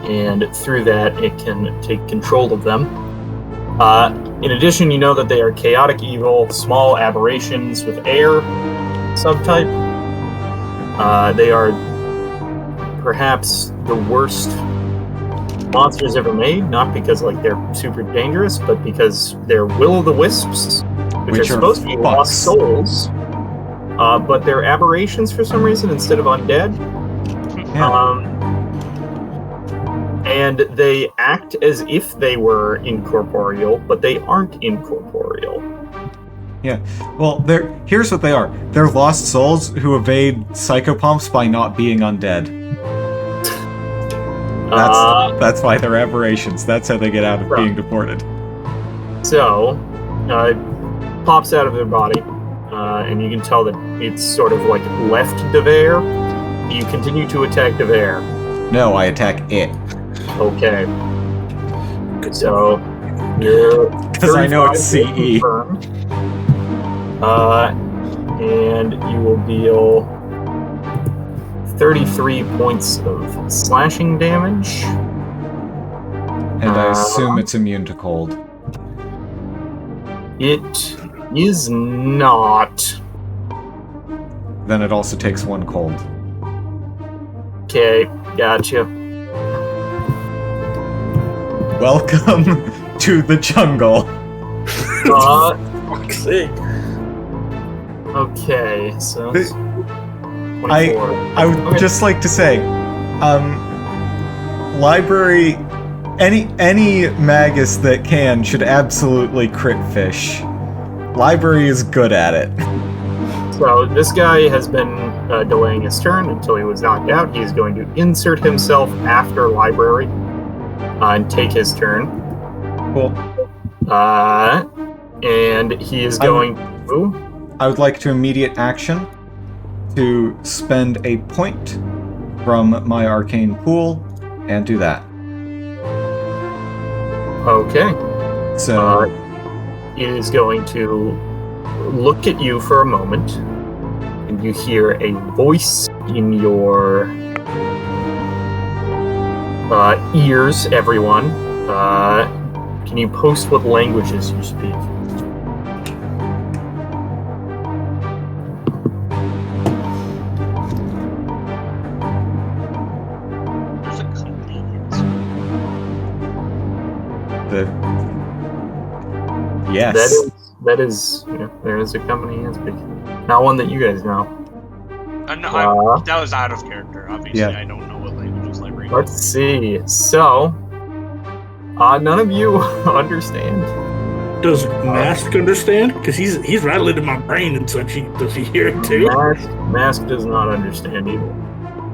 And through that, it can take control of them. In addition, you know that they are chaotic evil, small aberrations with air subtype. They are perhaps the worst monsters ever made, not because like they're super dangerous, but because they're will-o'-the-wisps, which are supposed to be lost souls, but they're aberrations for some reason instead of undead. Yeah. And they act as if they were incorporeal, but they aren't incorporeal. Yeah. Well, here's what they are. They're lost souls who evade psychopomps by not being undead. That's why they're aberrations. That's how they get out of being deported. So, it pops out of their body, and you can tell that it's sort of like left Devere. You continue to attack Devere. No, I attack it. Okay. So, you're... Because I know it's CE. And you will deal 33 points of slashing damage. And I assume it's immune to cold. It is not. Then it also takes 1 cold. Okay, gotcha. Welcome to the jungle. Fuck's sake. Okay, so that's 24. I would just like to say, library, any magus that can should absolutely crit fish. Library is good at it. So this guy has been delaying his turn until he was knocked out. He's going to insert himself after library and take his turn. Cool. And he is going to... I would like to immediate action to spend a point from my arcane pool and do that. Okay. So it is going to look at you for a moment, and you hear a voice in your ears, everyone. Can you post what languages you speak? Yes. That is there is a company in speak. Not one that you guys know. No, that was out of character. Obviously, yeah. I don't know what languages library. Let's see. So, none of you understand. Does Mask understand? Because he's rattling in my brain, and such. Does he hear it too? Mask does not understand either.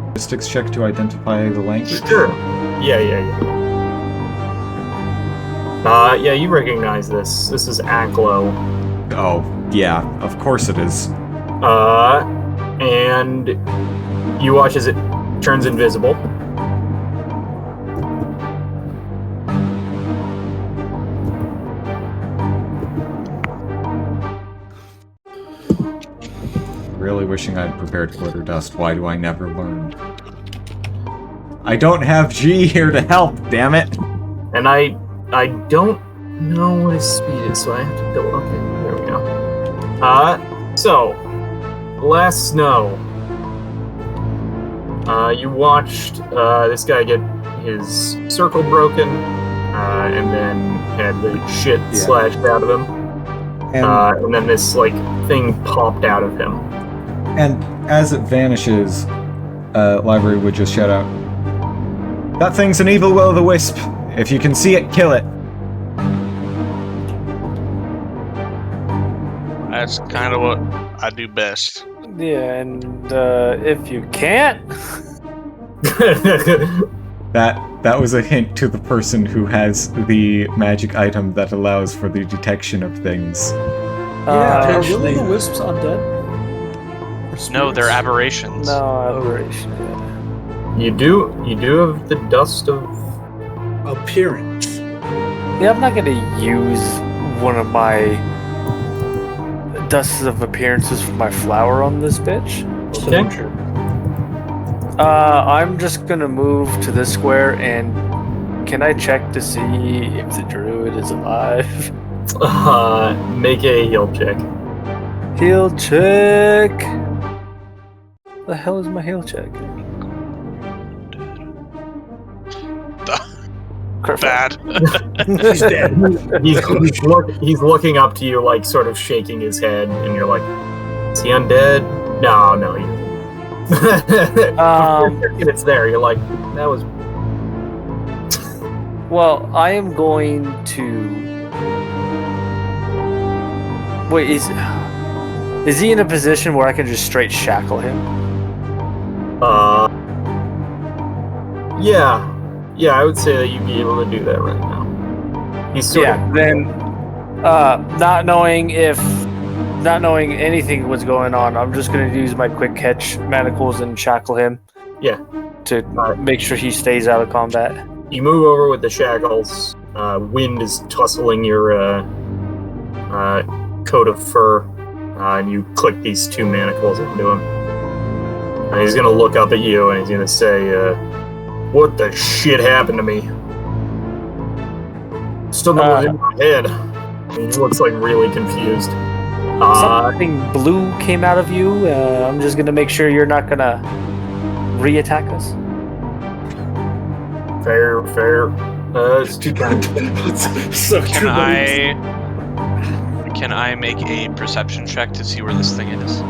Linguistics check to identify the language. Sure. Yeah. Yeah, you recognize this. This is Aklo. Oh, yeah, of course it is. And you watch as it turns invisible. Really wishing I'd prepared Glitter Dust. Why do I never learn? I don't have G here to help, damn it! And I don't know what his speed is, so I have to double. Okay, there we go. So, last snow. You watched this guy get his circle broken, and then had the shit slashed out of him. And then this thing popped out of him. And as it vanishes, Library would just shout out, "That thing's an evil will-o'-the-wisp. If you can see it, kill it." That's kind of what I do best. Yeah, and if you can't... That was a hint to the person who has the magic item that allows for the detection of things. Are will-o'-the-wisps undead? No, they're aberrations. No, aberration. You do have the dust of appearance. Yeah, I'm not gonna use one of my dusts of appearances for my flower on this bitch. Okay. I'm just gonna move to this square, and can I check to see if the druid is alive? Make a heal check. Heal check. The hell is my heal check? Bad. He's dead. He's looking up to you, like, sort of shaking his head, and you're like, is he undead? No, he isn't. It's there. You're like, that was... Well, I am going to... Wait, is he in a position where I can just straight shackle him? Yeah, I would say that you'd be able to do that right now. He's sort of... then, not knowing anything was going on, I'm just going to use my quick catch manacles and shackle him. Yeah. To make sure he stays out of combat. You move over with the shackles. Wind is tussling your coat of fur, and you click these 2 manacles into him. And he's gonna look up at you, and he's gonna say, "What the shit happened to me? Still not in my head." And he looks like really confused. Something blue came out of you. I'm just gonna make sure you're not gonna re-attack us. Fair. It's too kind. So Can I make a perception check to see where this thing is?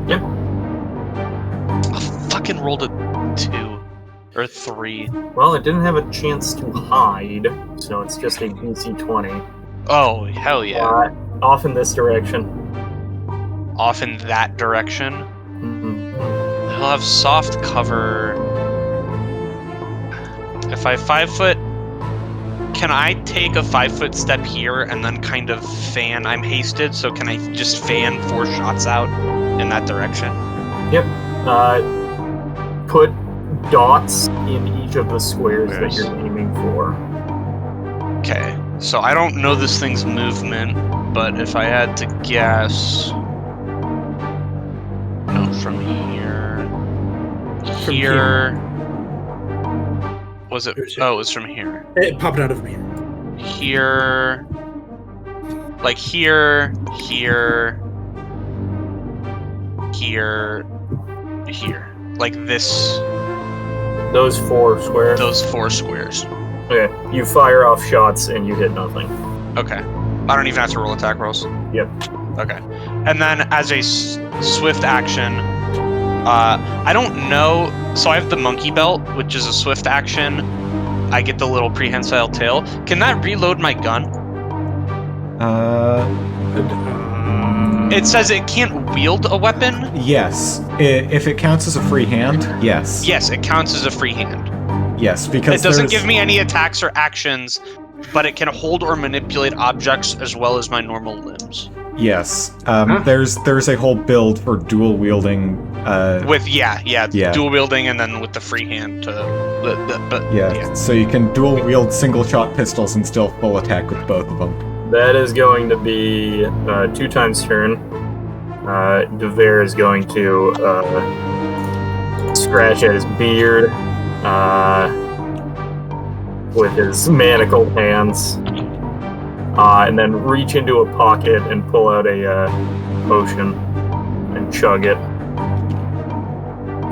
Yep. I fucking rolled a 2 or 3. Well, it didn't have a chance to hide, so it's just a DC 20. Oh, hell yeah. Off in this direction. Off in that direction? Mm-hmm. He'll have soft cover. If I 5 foot... Can I take a 5-foot step here and then kind of fan? I'm hasted, so can I just fan 4 shots out in that direction? Yep. Put dots in each of the squares that you're aiming for. Okay, so I don't know this thing's movement, but if I had to guess... No, from here... Here... Was it? Oh, it was from here. It popped out of me. Here... Like here... Like this... Those 4 squares? Those 4 squares. Okay, you fire off shots and you hit nothing. Okay. I don't even have to roll attack rolls? Yep. Okay. And then as a swift action, I don't know... So I have the monkey belt, which is a swift action. I get the little prehensile tail. Can that reload my gun? It says it can't wield a weapon? Yes. If it counts as a free hand, yes. Yes, it counts as a free hand. Yes, because it doesn't give me any attacks or actions, but it can hold or manipulate objects as well as my normal limbs. Yes. There's a whole build for dual wielding. With dual wielding and then with the free hand to. Yeah. So you can dual wield single shot pistols and still full attack with both of them. That is going to be 2 times turn. Devere is going to scratch at his beard with his manacled hands. And then reach into a pocket and pull out a potion and chug it.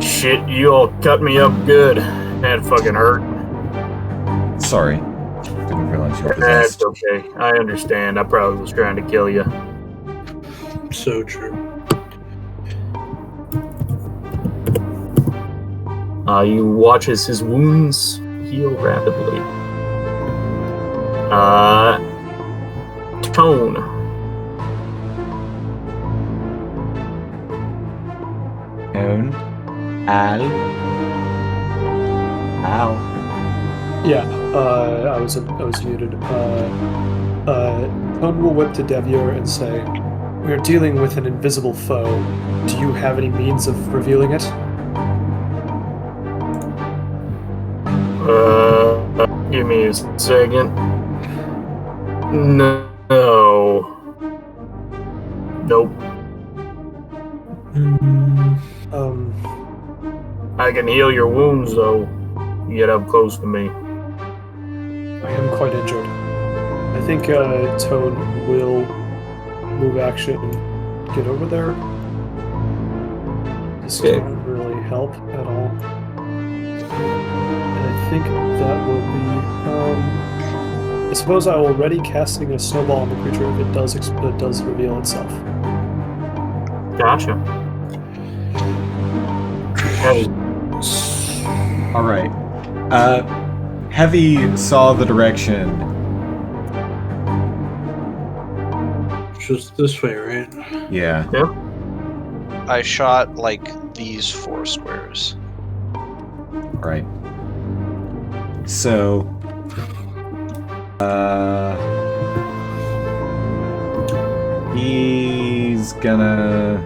Shit, you all cut me up good. That fucking hurt. Sorry. Didn't realize you were possessed. That's okay. I understand. I probably was trying to kill you. So true. You watch as his wounds heal rapidly. Tone. Al. Yeah, I was muted. Tone will whip to Devier and say, "We are dealing with an invisible foe. Do you have any means of revealing it?" Give me a second. No. Nope. I can heal your wounds, though. You get up close to me. I am quite injured. I think Tone will move action and get over there. Just don't really help at all. And I think that will be. I suppose I will ready casting a snowball on the creature if it does reveal itself. Gotcha. Hey. All right. Heavy saw the direction. Just this way, right? Yeah. Yep. I shot like these 4 squares. Right. So, he's gonna,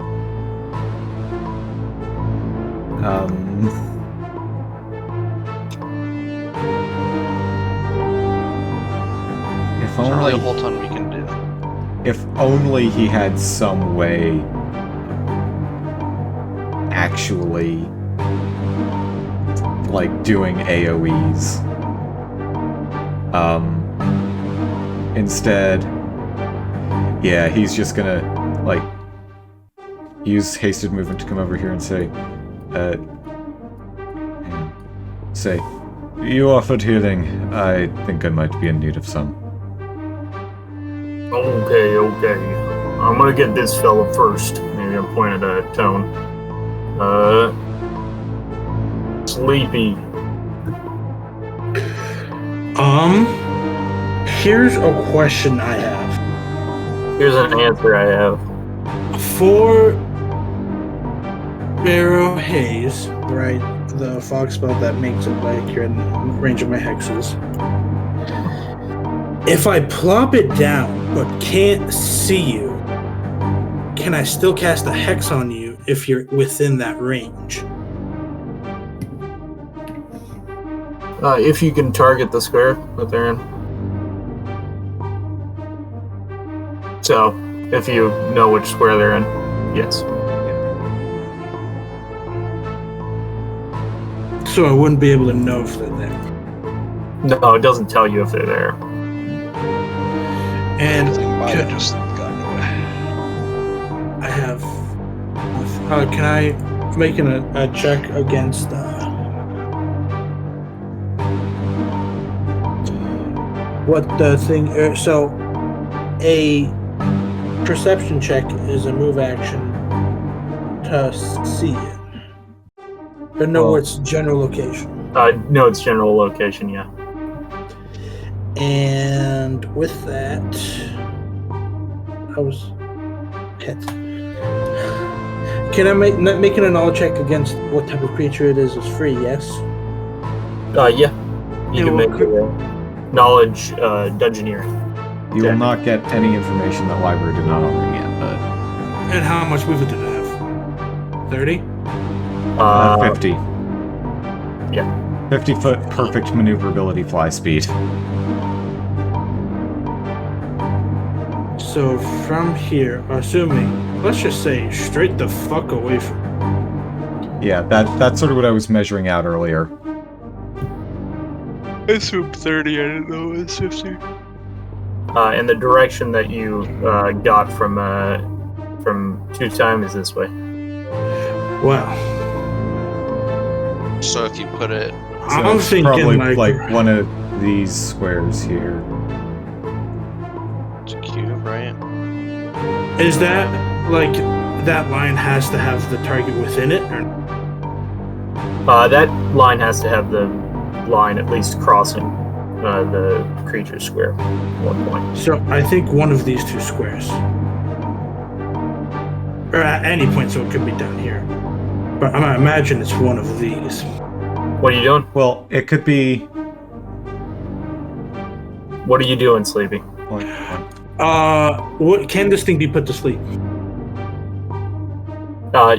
if There's not really a only, whole ton we can do. if only he had some way actually like doing AoEs. Instead, yeah, he's just gonna like use hasted movement to come over here and say, you offered healing. I think I might be in need of some. Okay. I'm gonna get this fella first. Maybe I'm pointing at a Tone. Sleepy. Here's a question I have. Here's an answer I have. For Barrow Haze, right? The fog spell that makes it like you're in range of my hexes. If I plop it down but can't see you, can I still cast a hex on you if you're within that range? If you can target the square that they're in. So, if you know which square they're in, yes. So I wouldn't be able to know if they're there. No, it doesn't tell you if they're there. And I think might have just gotten away. I have. Can I make a check against? What the thing? So, a perception check is a move action to see it. Or no, it's general location. No, it's general location. Yeah. And with that, I was hit. Can I making a knowledge check against what type of creature it is free? Yes. Yeah. You can make a knowledge dungeoneering. You will not get any information that library did not already get, but... And how much movement did I have? 30? 50. Yeah. 50-foot perfect maneuverability fly speed. So from here, assuming, let's just say, straight the fuck away from... Yeah, that's sort of what I was measuring out earlier. I assumed 30, I didn't know it was 50. And the direction that you got from 2 time is this way. Wow. So if you put it... So I'm it's thinking probably like one of these squares here. It's a cube, right? Is that, like, that line has to have the target within it? Or? That line has to have the line at least crossing the creature square at one point. So I think one of these 2 squares. Or at any point, so it could be down here. But I imagine it's one of these. What are you doing? Well, it could be... What are you doing, Sleepy? What can this thing be put to sleep? Yeah.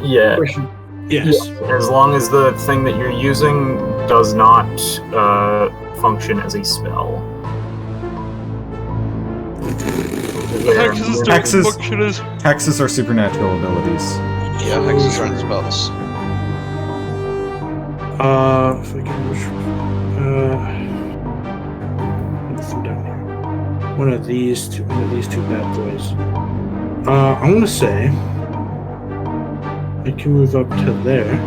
Yes. Yeah. As long as the thing that you're using does not function as a spell. Hexes are supernatural abilities. Yeah, hexes aren't spells. If I can let's see down here. One of these two bad boys. I'm gonna say I can move up to there.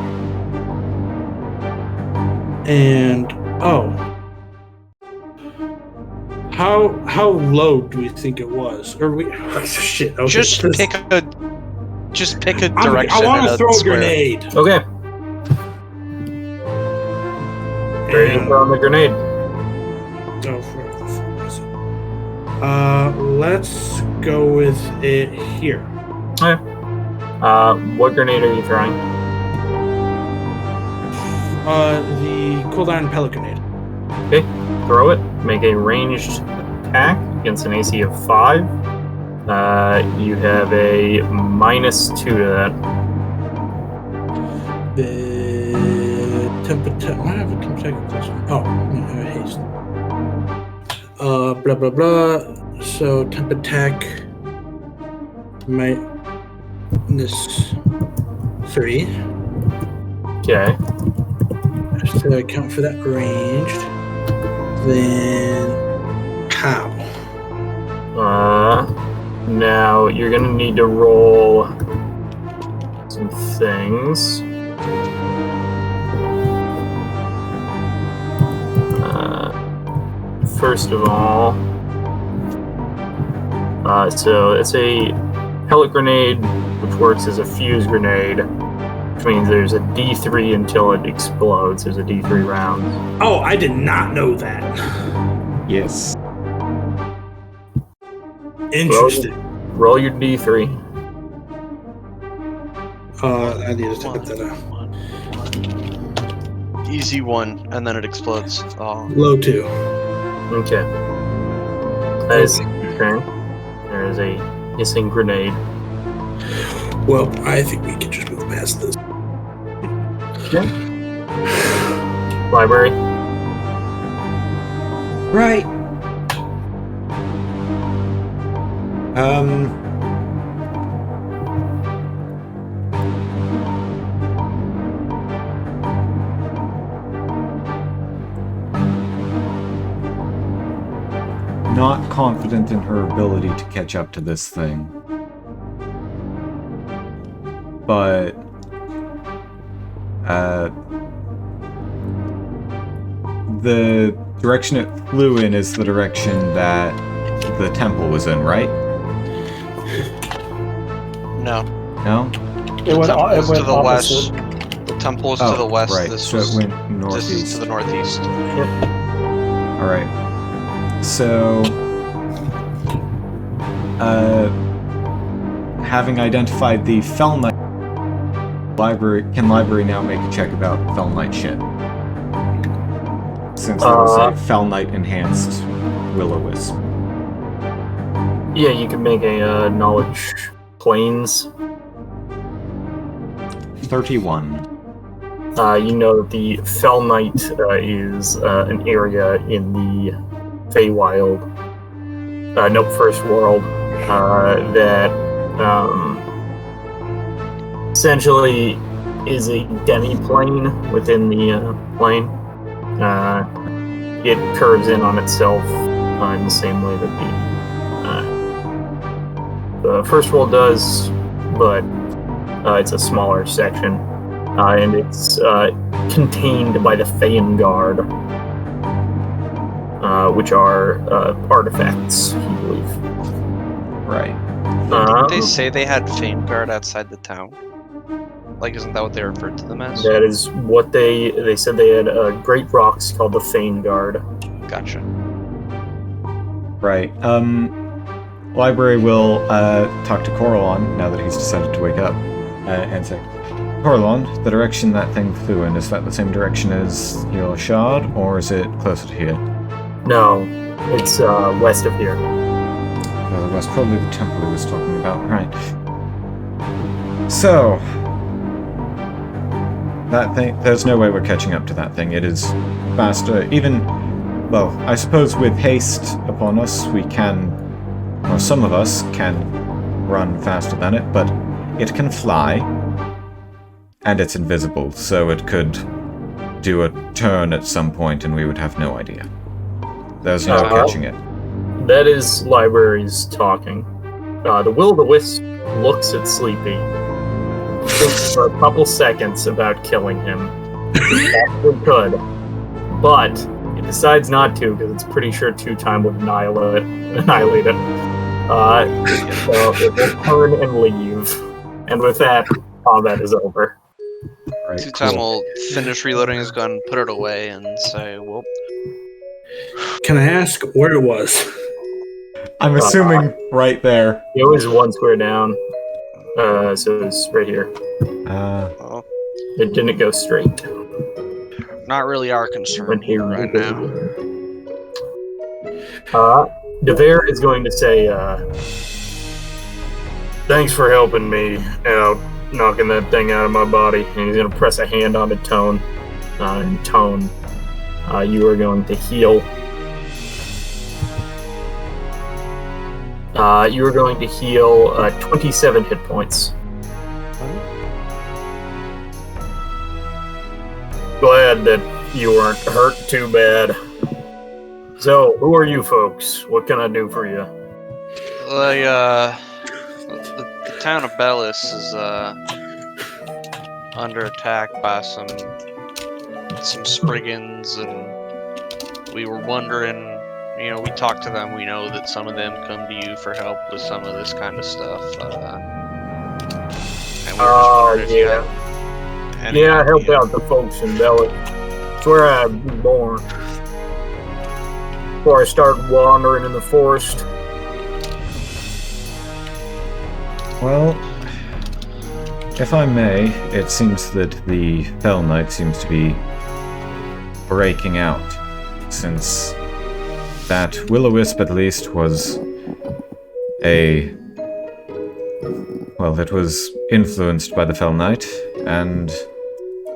And how low do we think it was? Or we shit. Okay, Just pick a direction. I want in to a throw a square. grenade. Okay. Ready to throw the grenade. Let's go with it here. Okay. What grenade are you throwing? The cold iron pellet grenade. Okay. Throw it. Make a ranged attack against an AC of 5. You have a -2 to that. The temp attack. Might have a temp attack plus one. Oh, haste. Blah blah blah. So temp attack. -3. Okay. So I count for that ranged. Then how? Now you're gonna need to roll some things. First of all, so it's a pellet grenade, which works as a fuse grenade, which means there's a D3 until it explodes. There's a D3 round. Oh, I did not know that. Yes. Interesting. Roll your D3. I need to put that out. Easy 1, and then it explodes. Oh. Low 2. Okay. That is okay. There is a hissing grenade. Well, I think we can just move past this. Okay. Library. Right. Not confident in her ability to catch up to this thing. But the direction it flew in is the direction that the temple was in, right? No. No? It went, temple was it went to the opposite. west. The temple was to the west. Right. This So was it went this is northeast. to the northeast. All right. So, having identified the Fell Knight library, can library now make a check about Fell Knight shit? Since there was a Fell Knight enhanced Will-O-Wisp. Yeah, you can make a knowledge planes. 31. You know that the Fell Knight is an area in the Feywild, First World, that essentially is a demi-plane within the plane. It curves in on itself in the same way that the First World does, but it's a smaller section. And it's contained by the Feyengard, which are artifacts, you believe. Right. Didn't they say they had Feyengard outside the town? Like, isn't that what they referred to them as? That is what they said. They had great rocks called the Feyengard. Gotcha. Right. Library will talk to Coralon now that he's decided to wake up and say, Coralon, the direction that thing flew in, is that the same direction as your shard, or is it closer to here? No, it's west of here. Well, that's probably the temple he was talking about. Right. So, that thing, there's no way we're catching up to that thing. It is faster, even, well, I suppose with haste upon us, we can, or some of us can run faster than it, but it can fly. And it's invisible, so it could do a turn at some point and we would have no idea. There's no catching it. That is libraries talking. The Will-O-Wisp looks at Sleepy, thinks for a couple seconds about killing him. We could, but it decides not to because it's pretty sure 2-time would annihilate it. So it will turn and leave. And with that, combat is over. Right, 2-time will finish reloading his gun, put it away, and say, well... Can I ask where it was? I'm assuming right there. It was 1 square down. So it's right here. Well, It didn't go straight. not really our concern Went here right now. Devere is going to say, thanks for helping me out, knocking that thing out of my body. And he's going to press a hand onto Tone. And Tone, you are going to heal. You are going to heal 27 hit points. Glad that you weren't hurt too bad. So, who are you folks? What can I do for you? The town of Bellis is under attack by some Spriggans, and we were wondering, you know, we talked to them, we know that some of them come to you for help with some of this kind of stuff. And we were just wondering if you had any I helped idea. out the folks in Bellic. It's where I was born. Before I started wandering in the forest. Well, if I may, it seems that the Fell Knight seems to be breaking out, since that Will-O-Wisp at least was it was influenced by the Fell Knight, and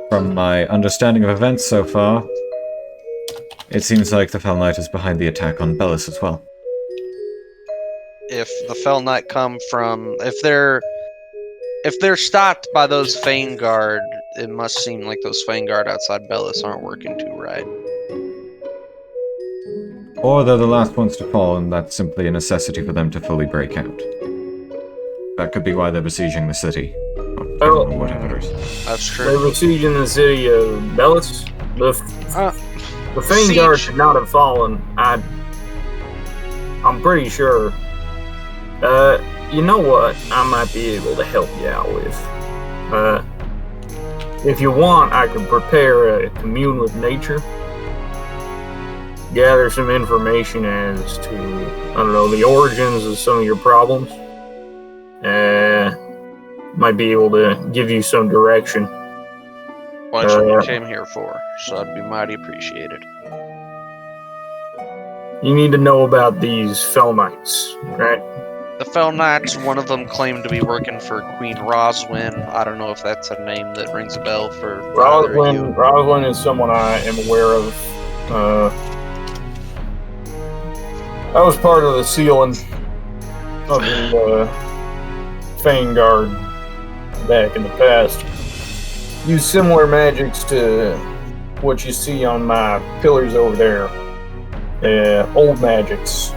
from my understanding of events so far, it seems like the Fell Knight is behind the attack on Bellis as well. If the Fell Knight come from... If they're stopped by those Fane Guard, it must seem like those Fane Guard outside Bellis aren't working too right. Or they're the last ones to fall, and that's simply a necessity for them to fully break out. That could be why they're besieging the city. Or whatever it is. That's true. They were sieging the city of Bellis. The Fane Guard should not have fallen. I'm pretty sure. You know what? I might be able to help you out with. If you want, I can prepare a commune with nature. Gather some information as to, the origins of some of your problems. Might be able to give you some direction. Well, that's what you came here for, so that'd be mighty appreciated. You need to know about these Fell Knights, right? The Fell Knights, one of them claimed to be working for Queen Roswin. I don't know if that's a name that rings a bell for either of you. Roswin is someone I am aware of. I was part of the sealing of the Fane Guard back in the past. Use similar magics to what you see on my pillars over there. Old magics.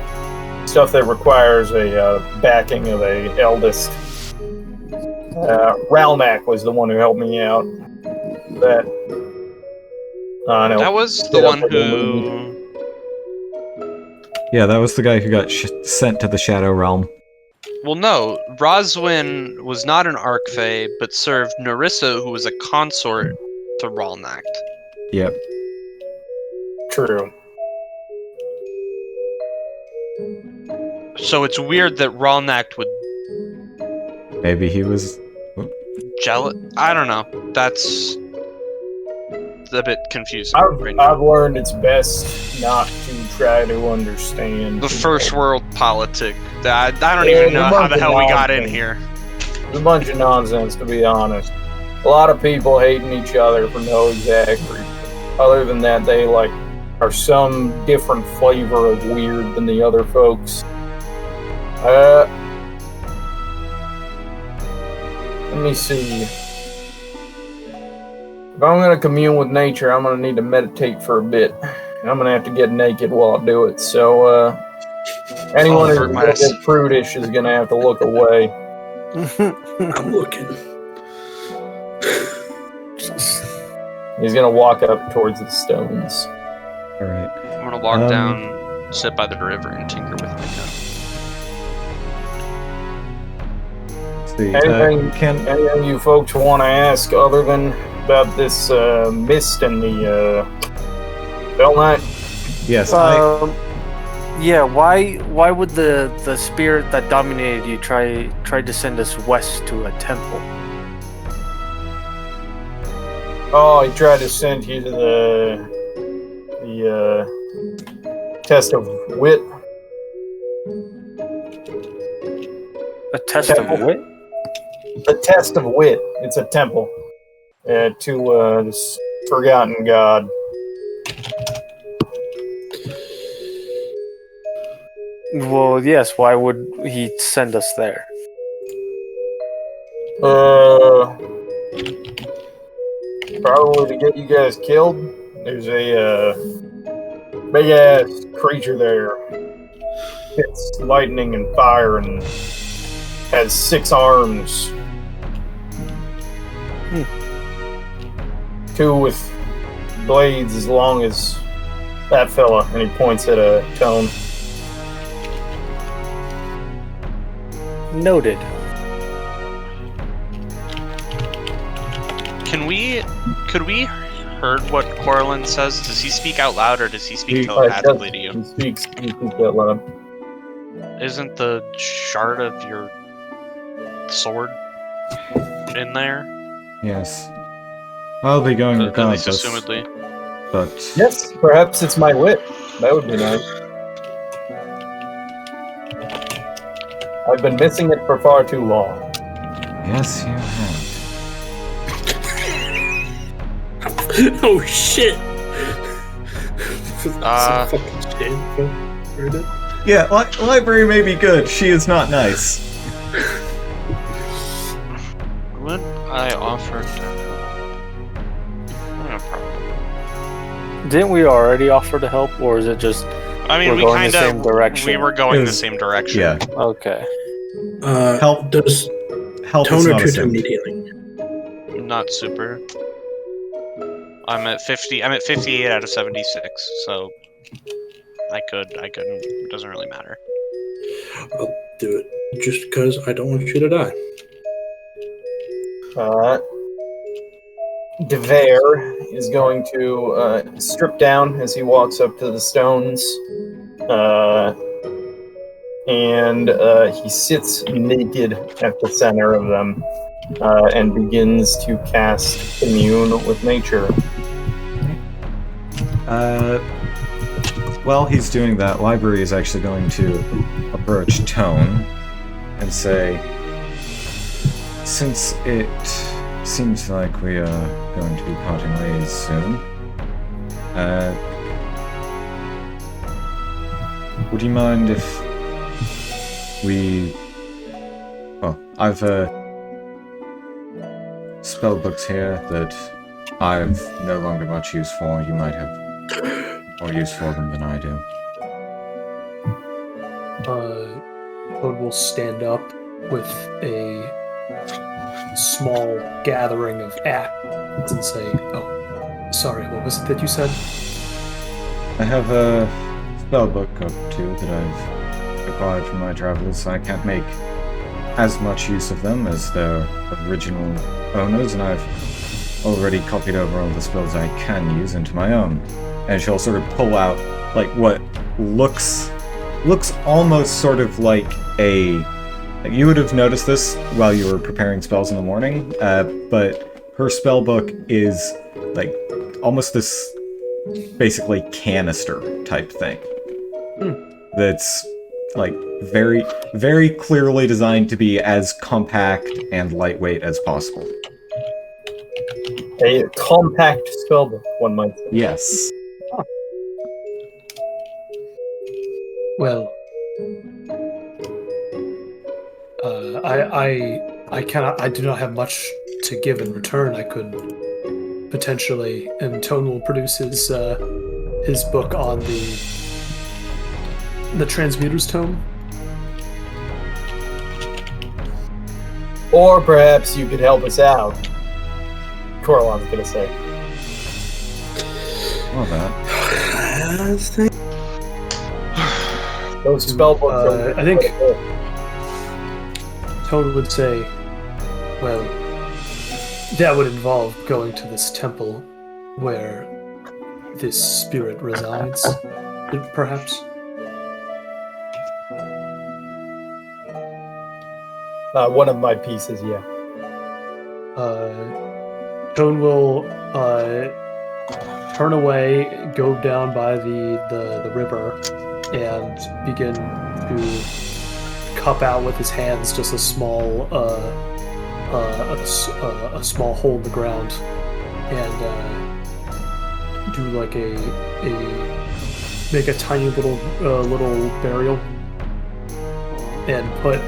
Stuff that requires a backing of a eldest. Ralnak was the one who helped me out. That was the one who... Yeah, that was the guy who got sent to the Shadow Realm. Well, no. Roswin was not an Archfey, but served Narissa, who was a consort to Ralnak. Yep. True. So it's weird that Ralnak would... Maybe he was... jealous? I don't know. That's a bit confusing. I've learned it's best not to try to understand the first world politic. I don't even know how the hell we got in here. It's a bunch of nonsense, to be honest. A lot of people hating each other for no exact reason. Other than that, they are some different flavor of weird than the other folks. Let me see. If I'm going to commune with nature, I'm going to need to meditate for a bit. I'm going to have to get naked while I do it. So, anyone who's a bit prudish is going to have to look away. I'm looking. He's going to walk up towards the stones. All right. I'm gonna walk down, sit by the river, and tinker with my gun. Let's see. Anything you folks want to ask other than about this mist and the Bell Knight? Yes. Yeah, why would the spirit that dominated you try to send us west to a temple? Oh, he tried to send you to the test of wit. A test of wit? The test of wit. It's a temple to this forgotten god. Well, yes. Why would he send us there? Probably to get you guys killed. There's a big ass creature there. It's lightning and fire and has 6 arms. 2 with blades as long as that fella, and he points at a Tone. Noted. Could we heard what Corlin says? Does he speak out loud or does he speak telepathically to you? He speaks out loud. Isn't the shard of your sword in there? Yes. I'll be going regardless. At least assumedly. But Yes, perhaps it's my wit. That would be nice. I've been missing it for far too long. yes, you have. Oh shit! Yeah, library may be good. She is not nice. Would I offer to help? Didn't we already offer to help, or is it just? I mean, We're we going kind the same of direction. we were going It the was- same direction. Yeah, Okay. help. Does Help is Toner not a 2 sin. need healing? Not super. I'm at 50. I'm at 58 out of 76. So I couldn't. It doesn't really matter. I'll do it just because I don't want you to die. DeVere is going to strip down as he walks up to the stones. And he sits naked at the center of them and begins to cast Commune with Nature. While he's doing that, Library is actually going to approach Tone and say, since it seems like we are going to be parting ways soon, would you mind if we... Well, I've spell books here that I've no longer much use for. You might have more use for them than I do. Toad will stand up with a small gathering of acts and say, "Oh, sorry, what was it that you said?" I have a spell book or 2 that I've acquired from my travels. I can't make as much use of them as their original owners, and I've already copied over all the spells I can use into my own. And she'll sort of pull out, like, what looks almost sort of like a... Like, you would have noticed this while you were preparing spells in the morning, but her spell book is, like, almost this basically canister type thing. That's, like, very, very clearly designed to be as compact and lightweight as possible. A compact spellbook, one might say. Yes. Well, I do not have much to give in return. I could potentially, and Tone will produce his book on the Transmuter's Tome. Or perhaps you could help us out. Coralon's gonna say. Well, that. last thing. Those spell books are I think Toad would say, well, that would involve going to this temple where this spirit resides, perhaps. One of my pieces, yeah. Tone will turn away, go down by the river, and begin to cup out with his hands just a small a small hole in the ground, and do like make a tiny little burial, and put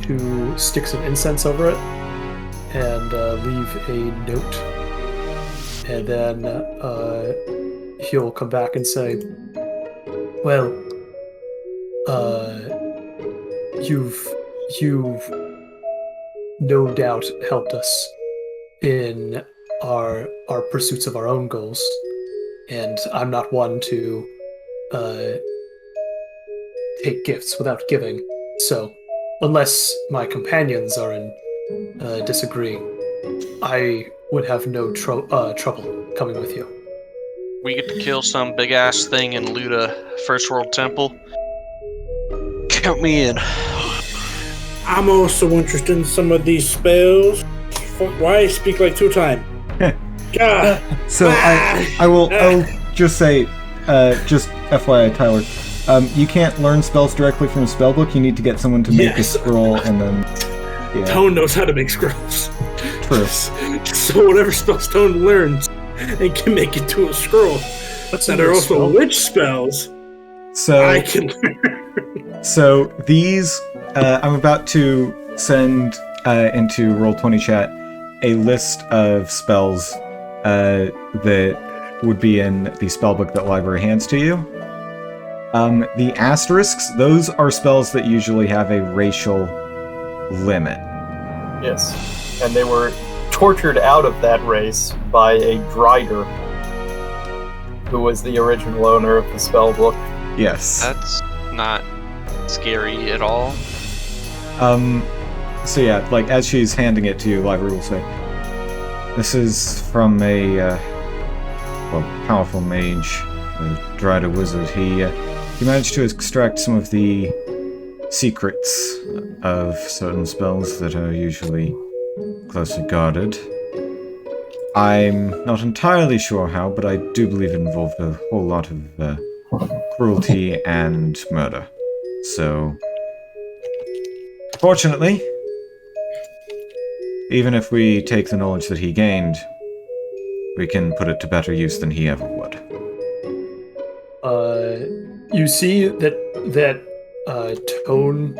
2 sticks of incense over it, and leave a note. And then he'll come back and say, well, you've no doubt helped us in our pursuits of our own goals, and I'm not one to take gifts without giving. So, unless my companions are in disagreeing, I would have no trouble coming with you. We get to kill some big ass thing and loot a first world temple. Count me in. I'm also interested in some of these spells. Why I speak like 2 times? God. So I'll just say, just FYI, Tyler, you can't learn spells directly from a spellbook. You need to get someone to make a scroll, and then Tone knows how to make scrolls. True. So whatever spells Tone learns, and can make it to a scroll. That are also witch spells. So I can learn. So these, I'm about to send into Roll20 chat a list of spells that would be in the spellbook that library hands to you. The asterisks, those are spells that usually have a racial limit. Yes, and they were tortured out of that race by a Drider, who was the original owner of the spellbook. Yes. That's not scary at all. So yeah, like as she's handing it to you, library will say, "This is from a powerful mage, a Drider wizard. He managed to extract some of the secrets of certain spells that are usually closely guarded. I'm not entirely sure how, but I do believe it involved a whole lot of cruelty and murder. So, fortunately, even if we take the knowledge that he gained, we can put it to better use than he ever would." You see that Tone.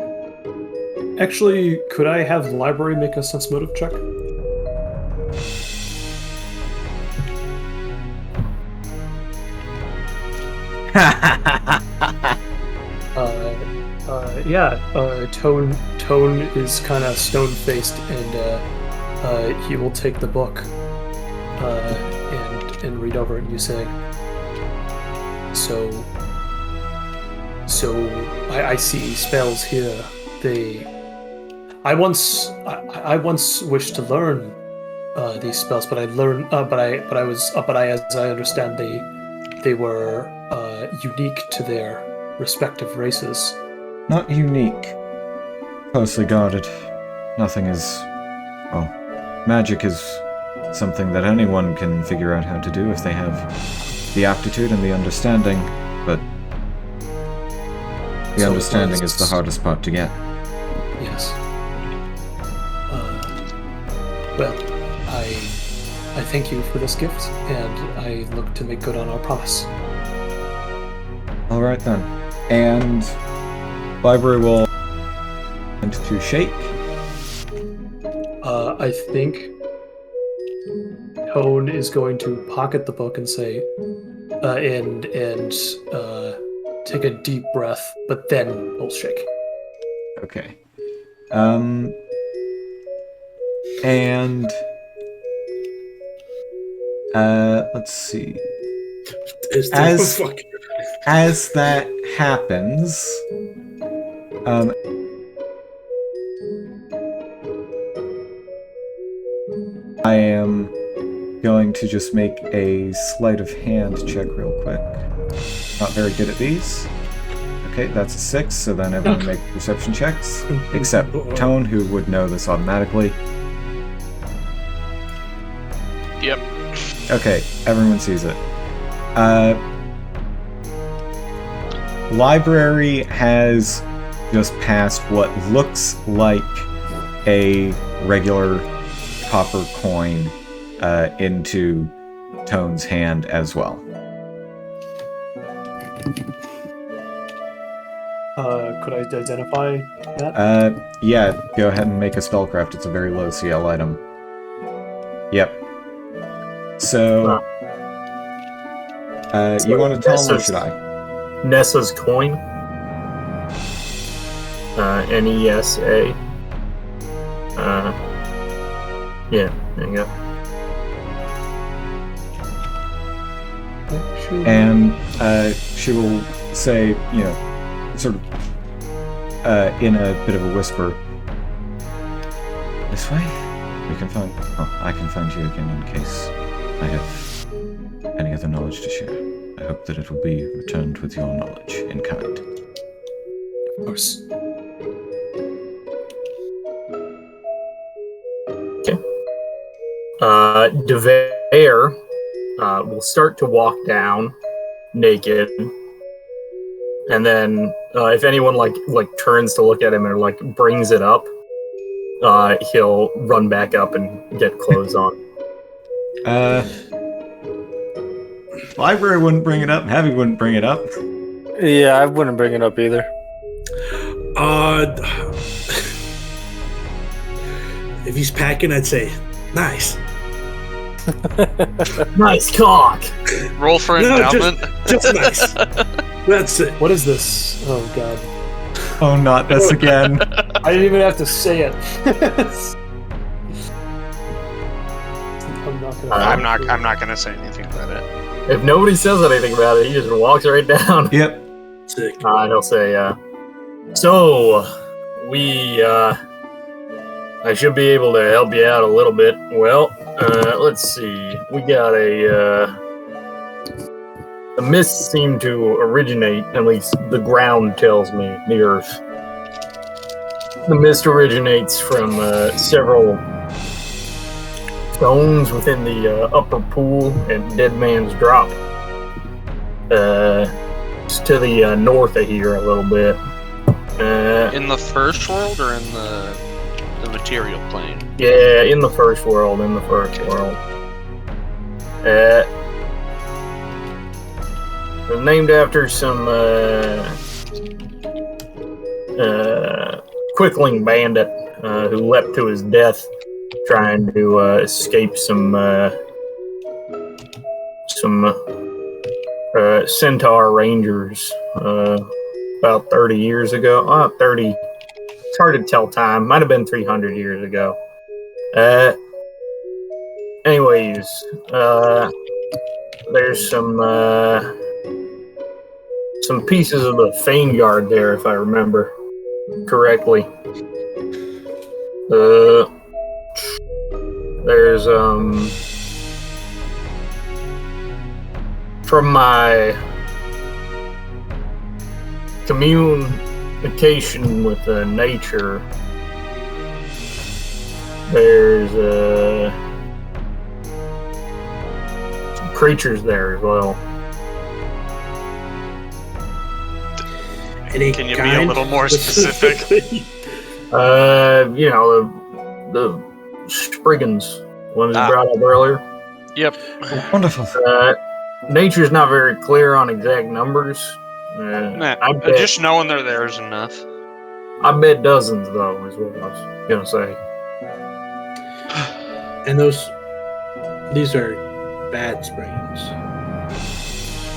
Actually, could I have the library make a sense motive check? Tone is kind of stone-faced, and he will take the book and read over it. And you say, So I see spells here. I once wished to learn these spells, but I learned, as I understand, they were unique to their respective races. Not unique. Closely guarded. Nothing is... Well, magic is something that anyone can figure out how to do if they have the aptitude and the understanding, but the understanding is the hardest part to get. Yes. Well, I thank you for this gift, and I look to make good on our promise. Alright then. And library will and to shake. I think Tone is going to pocket the book and say, and take a deep breath, but then he'll shake. Okay. And let's see. As that happens, I am going to just make a sleight of hand check real quick. Not very good at these. Okay, that's a 6, so then everyone make perception checks, except Tone, who would know this automatically. Yep. Okay, everyone sees it. Library has just passed what looks like a regular copper coin into Tone's hand as well. Could I identify that? Yeah, go ahead and make a spellcraft. It's a very low CL item. Yep. So, you want to tell him or should I? Nessa's coin. Nesa. Yeah, there you go. And she will say, you know, sort of in a bit of a whisper, this way? We can find... Oh, I can find you again in case I have any other knowledge to share. I hope that it will be returned with your knowledge in kind. Of course. Okay. DeVere will start to walk down naked, and then if anyone like turns to look at him or like brings it up, he'll run back up and get clothes on. Library wouldn't bring it up. Heavy wouldn't bring it up. Yeah, I wouldn't bring it up either. If he's packing, I'd say, nice. Nice cock. Roll for endowment. Just nice. That's it. What is this? Oh god. Oh, not this again. I didn't even have to say it. I'm not gonna say anything about it. If nobody says anything about it, he just walks right down. Yep. Sick. He'll say, so, I should be able to help you out a little bit. Well, let's see. We got the mists seem to originate, at least the ground tells me, the earth. The mist originates from several stones within the upper pool at Dead Man's Drop. It's to the north of here a little bit. In the first world or in the material plane? Yeah, in the first world, world. They're named after some quickling bandit who leapt to his death trying to escape some centaur rangers about 30 years ago. 30. It's hard to tell time. Might have been 300 years ago. Anyways, there's some pieces of the Fane Guard there, if I remember correctly. There's from my communication with nature, there's some creatures there as well. Can you be a little more specific? You know, the Spriggans, ones you brought up earlier. Yep. Wonderful. Nature's not very clear on exact numbers. Just knowing they're there is enough. I bet dozens, though, is what I was gonna say. And these are bad Spriggans.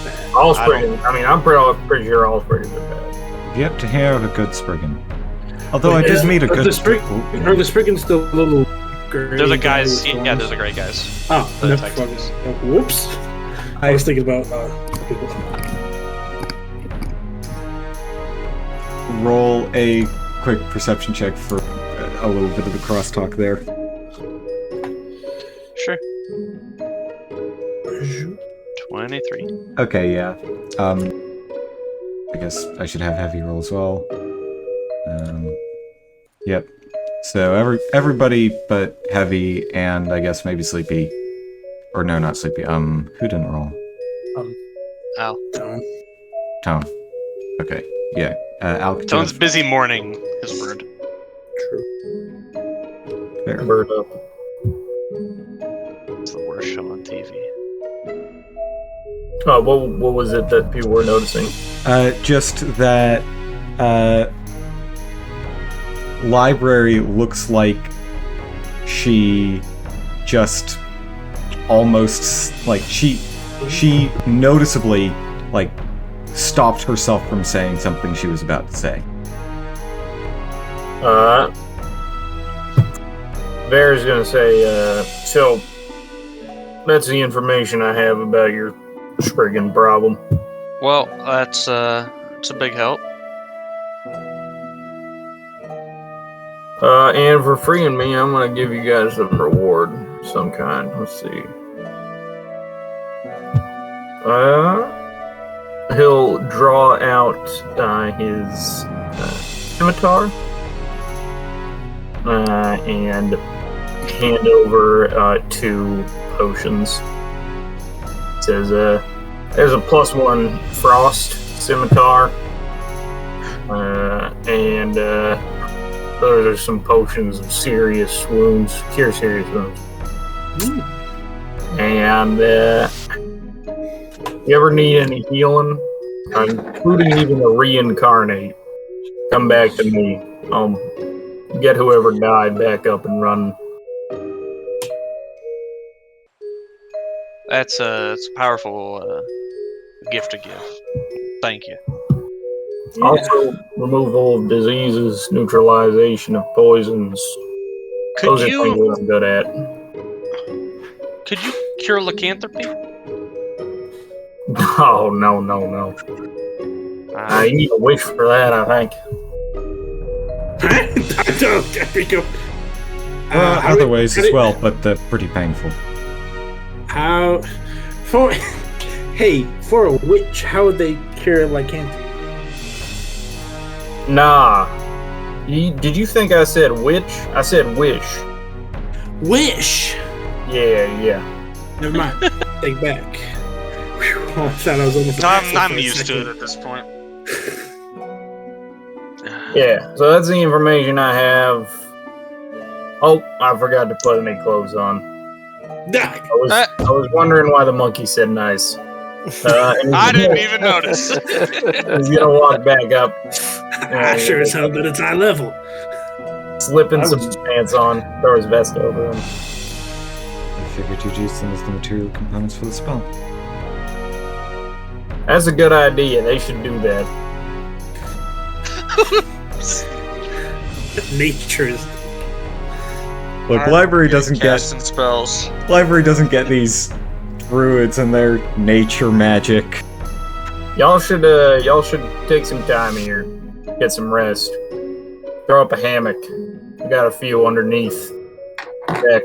Bad. All Spriggans. I mean, I'm pretty sure all Spriggans are bad. Yet to hear of a good Spriggan. Although I did meet a good... Are the Spriggans the little gray... They're the guys... Yeah, they're the gray guys. Oh, the whoops. I was thinking about roll a quick perception check for a little bit of the crosstalk there. Sure. 23. Okay, yeah. I guess I should have heavy roll as well. Yep. So everybody but heavy and I guess maybe sleepy. Or no, not sleepy. Who didn't roll? Al. Tone. Okay. Yeah. Al. Tone's busy mourning his bird. True. Fair. Bird up. It's the worst show on TV. What was it that people were noticing? Just that library looks like she just almost like she noticeably like stopped herself from saying something she was about to say. Bear's gonna say, so that's the information I have about your friggin' problem. Well, it's a big help. And for freeing me, I'm gonna give you guys a reward of some kind. Let's see. He'll draw out his scimitar and hand over 2 potions. It says, there's a +1 frost scimitar, and those are some potions of serious wounds, cure serious wounds. And you ever need any healing, including even a reincarnate, come back to me. I'll get whoever died back up and running. It's a powerful gift to give. Thank you. Yeah. Also, removal of diseases, neutralization of poisons. Those are things that I'm good at. Could you cure lycanthropy? Oh, no. You need a wish for that, I think. There we go. Other ways as well, but they're pretty painful. For a witch, how would they cure lycanthropy? Nah. Did you think I said witch? I said wish. Wish. Yeah. Never mind. Take back. Whew, I thought I was almost. I'm used to it at this point. Yeah, so that's the information I have. Oh, I forgot to put any clothes on. I was wondering why the monkey said nice. I didn't even notice. He's gonna walk back up. I sure as hell that it's eye level. Slipping some pants on, throw his vest over him. I figured you'd use them as the material components for the spell. That's a good idea. They should do that. Nature's. Look, library doesn't casting spells. Library doesn't get these druids and their nature magic. Y'all should take some time here, get some rest. Throw up a hammock. We got a few underneath the deck,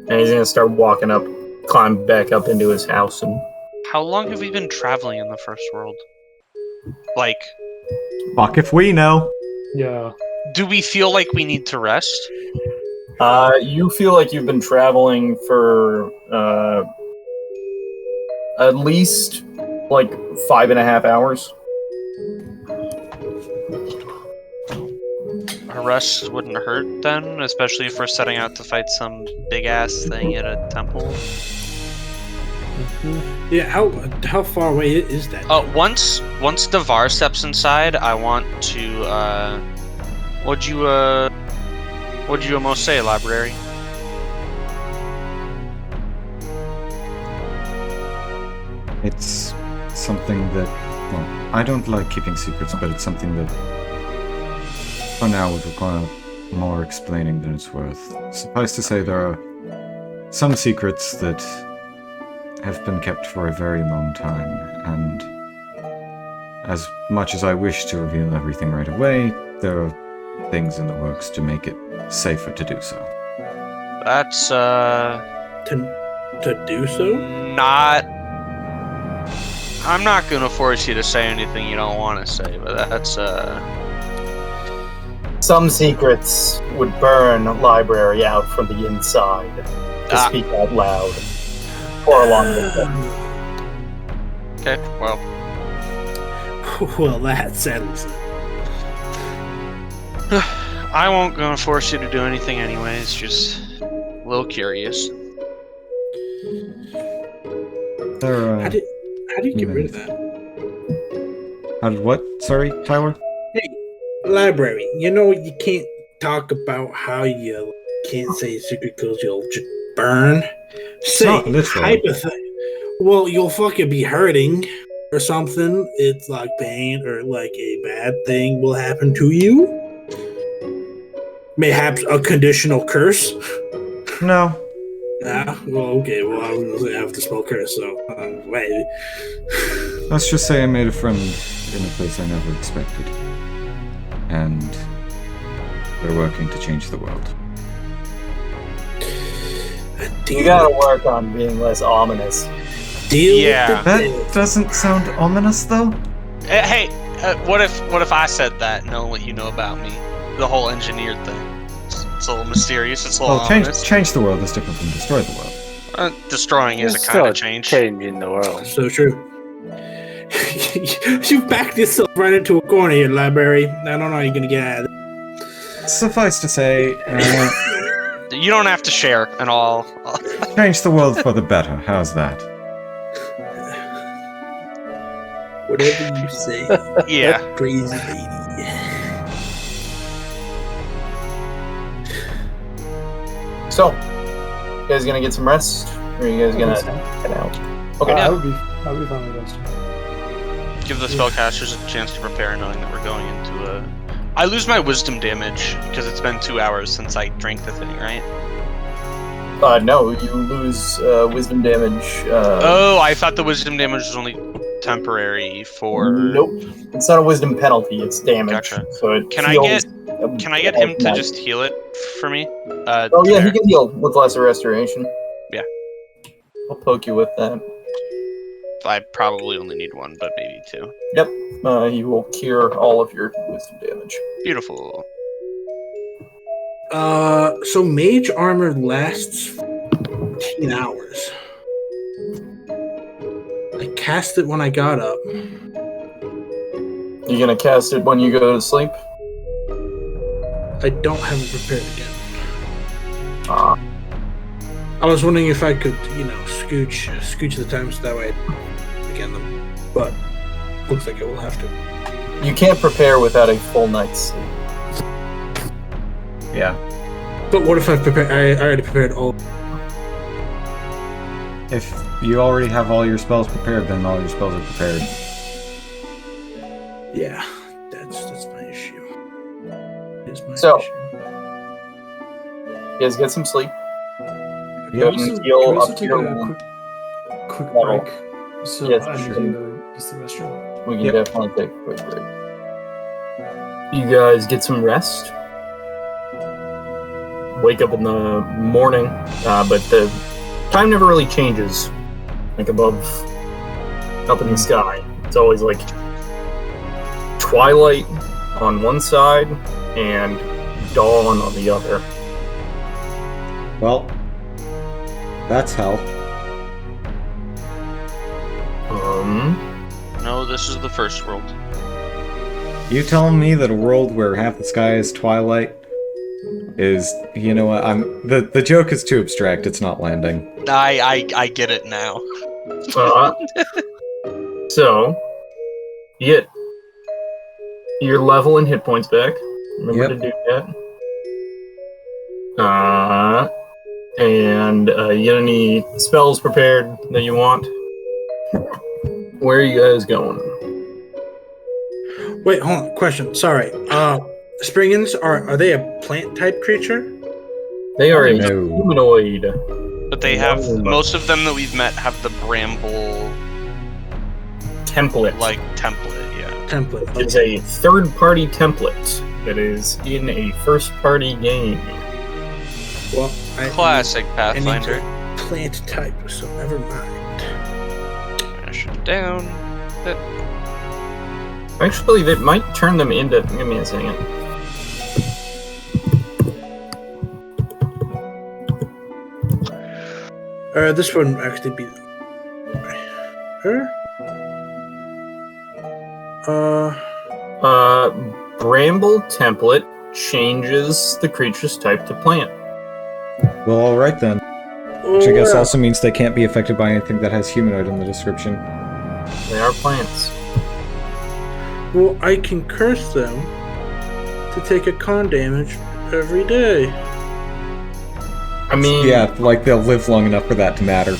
and he's gonna start walking up, climb back up into his house. And how long have we been traveling in the first world? Like, fuck if we know. Yeah. Do we feel like we need to rest? You feel like you've been traveling for at least like 5.5 hours. A rest wouldn't hurt then, especially if we're setting out to fight some big ass thing at a temple. Yeah, how far away is that? Once Devar steps inside, I want to what'd you almost say, library? It's something that, well, I don't like keeping secrets, but it's something that for now would require more explaining than it's worth. Suffice to say, there are some secrets that have been kept for a very long time, and as much as I wish to reveal everything right away, there are things in the works to make it safer to do so. That's, To do so? not... I'm not gonna force you to say anything you don't want to say, but that's, Some secrets would burn a library out from the inside. To speak out loud. Or along with them. Okay, well. Well, that settles it. I won't gonna force you to do anything anyways, just a little curious. There, How do you get rid of that? How did what? Sorry, Tyler? Hey, library. You can't talk about how you can't say secret because you'll just burn. Say, not literal. Well, you'll fucking be hurting or something. It's like pain or like a bad thing will happen to you. Mayhaps a conditional curse. No. Well, okay. Well, I was gonna say I have to spell curse, so wait. Let's just say I made a friend in a place I never expected. And they're working to change the world. You gotta work on being less ominous. Yeah. That doesn't sound ominous, though. Hey, what if I said that, knowing what you know about me? The whole engineered thing. It's a little mysterious. It's a little ominous. Change the world is different from destroy the world. Destroying is a kind of change. Changing the world. So true. You backed yourself right into a corner here, library. I don't know how you're gonna get out of it. Suffice to say, You don't have to share and all. change the world for the better. How's that? Whatever you say. Yeah. Crazy lady. So, you guys gonna get some rest? Or are you guys gonna head out? Okay. I would be fine with rest. Give the spellcasters a chance to prepare, knowing that we're going into a... I lose my wisdom damage, because it's been 2 hours since I drank the thing, right? No, you lose wisdom damage. Oh, I thought the wisdom damage was only temporary for... Nope. It's not a wisdom penalty, it's damage. Gotcha. So it Can I get him to just heal it for me? Oh yeah, he can heal with lesser restoration. Yeah. I'll poke you with that. I probably only need one, but maybe two. Yep. He will cure all of your wisdom damage. Beautiful. So mage armor lasts 14 hours. I cast it when I got up. You gonna cast it when you go to sleep? I don't have it prepared again. Ah. I was wondering if I could, scooch the time so that way I begin them. But looks like I will have to. You can't prepare without a full night's sleep. Yeah. But what if I already prepared all? If you already have all your spells prepared, then all your spells are prepared. Yeah, that's my issue. So, you guys get some sleep. Yeah. Can we heal also up take your a quick level. break? So Yes, I need sure. to use the restroom. We can Yep. definitely take a quick break. You guys get some rest. Wake up in the morning, but the time never really changes. Like up in the sky. It's always like twilight on one side and dawn on the other. Well, that's hell. No, this is the first world. You telling me that a world where half the sky is twilight is, you know what, the joke is too abstract, it's not landing. I get it now. So, you get your level and hit points back. Remember to do that. And you get any spells prepared that you want? Where are you guys going? Wait, hold on. Question. Sorry. Springans are they a plant type creature? They are a No. humanoid. But they have most of them that we've met have the bramble template. Template, yeah. Template. It's a third-party template that is in a first-party game. Well, Classic Pathfinder. Plant type, so never mind. Mash it down. Actually, that might turn them into. Give me a second. This one actually be her. Bramble template changes the creature's type to plant. Well, alright then. Which I guess also means they can't be affected by anything that has humanoid in the description. They are plants. Well, I can curse them to take a con damage every day. I mean... Yeah, like they'll live long enough for that to matter.